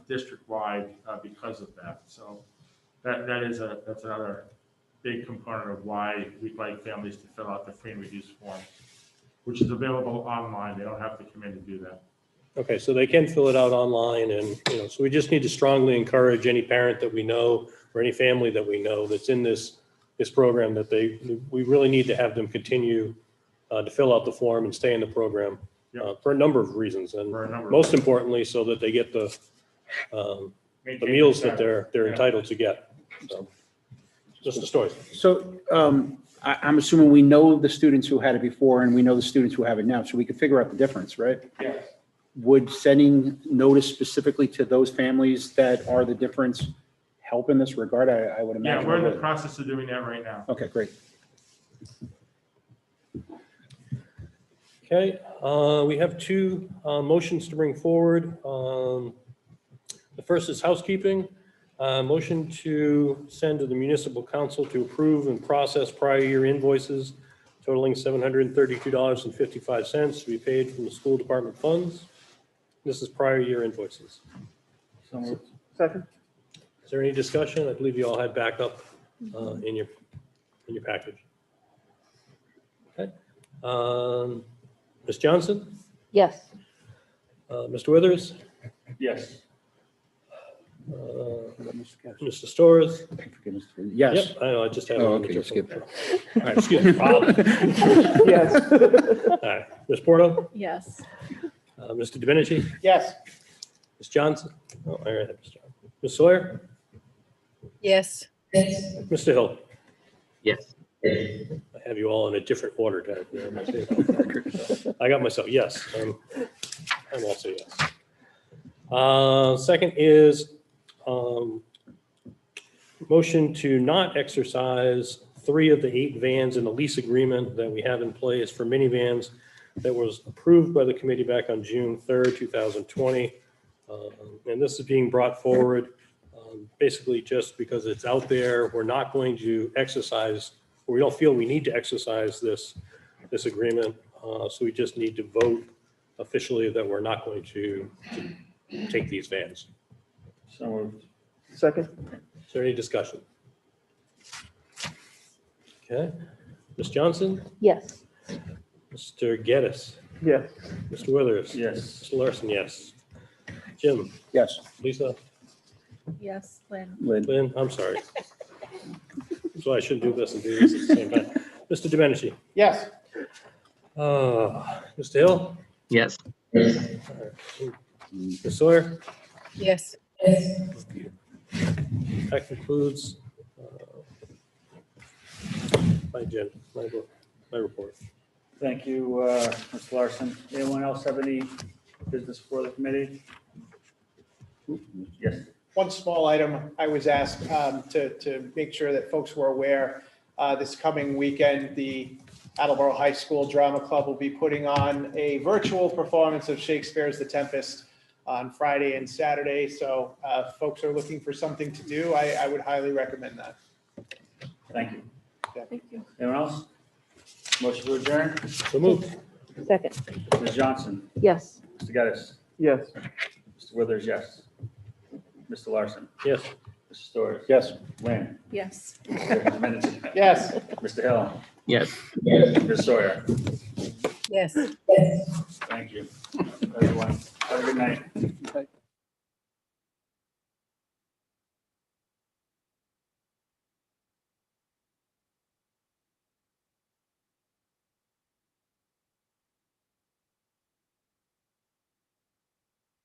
district-wide because of that. So that's another big component of why we'd like families to fill out the free and reduced form, which is available online. They don't have to come in to do that. Okay, so they can fill it out online, and, so we just need to strongly encourage any parent that we know or any family that we know that's in this program that we really need to have them continue to fill out the form and stay in the program for a number of reasons. And most importantly, so that they get the meals that they're entitled to get. So, just the story. So I'm assuming we know the students who had it before and we know the students who have it now, so we can figure out the difference, right? Yes. Would sending notice specifically to those families that are the difference help in this regard? I would imagine. Yeah, we're in the process of doing that right now. Okay, great. Okay, we have two motions to bring forward. The first is housekeeping. Motion to send to the municipal council to approve and process prior year invoices totaling $732.55 to be paid from the school department funds. This is prior year invoices. So moved. Second. Is there any discussion? I believe you all had backup in your package. Okay. Ms. Johnson? Yes. Mr. Withers? Yes. Mr. Storrs? Yes. Yep, I know, I just had. Oh, okay, you skipped it. All right, excuse me. Yes. All right, Ms. Porto? Yes. Mr. Domenici? Yes. Ms. Johnson? Oh, I already have Ms. Johnson. Ms. Sawyer? Yes. Mr. Hill? Yes. I have you all in a different order. I got myself, yes. I'm also yes. Second is motion to not exercise 3 of the 8 vans in the lease agreement that we have in place for minivans that was approved by the committee back on June 3rd, 2020. And this is being brought forward basically just because it's out there. We're not going to exercise, or we don't feel we need to exercise this agreement. So we just need to vote officially that we're not going to take these vans. So moved. Second. Is there any discussion? Okay. Ms. Johnson? Yes. Mr. Geddes? Yes. Mr. Withers? Yes. Mr. Larson, yes. Jim? Yes. Lisa? Yes, Lynn. Lynn? I'm sorry. So I shouldn't do this and do this at the same time. Mr. Domenici? Yes. Mr. Hill? Yes. Ms. Sawyer? Yes. That concludes my report. Thank you, Mr. Larson. Anyone else have any business for the committee? Yes. One small item, I was asked to make sure that folks were aware, this coming weekend, the Attleboro High School Drama Club will be putting on a virtual performance of Shakespeare's The Tempest on Friday and Saturday. So folks are looking for something to do. I would highly recommend that. Thank you. Thank you. Anyone else? Motion to adjourn? So moved. Second, Ms. Johnson? yes. Mr. Geddes? Yes. Mr. Withers, yes. Mr. Larson? Yes. Mr. Storrs? Yes. Lynn? Yes. Mr. Mendenhall? Yes. Mr. Hill? Yes. Ms. Sawyer? Yes. Thank you, everyone. Have a good night. Okay.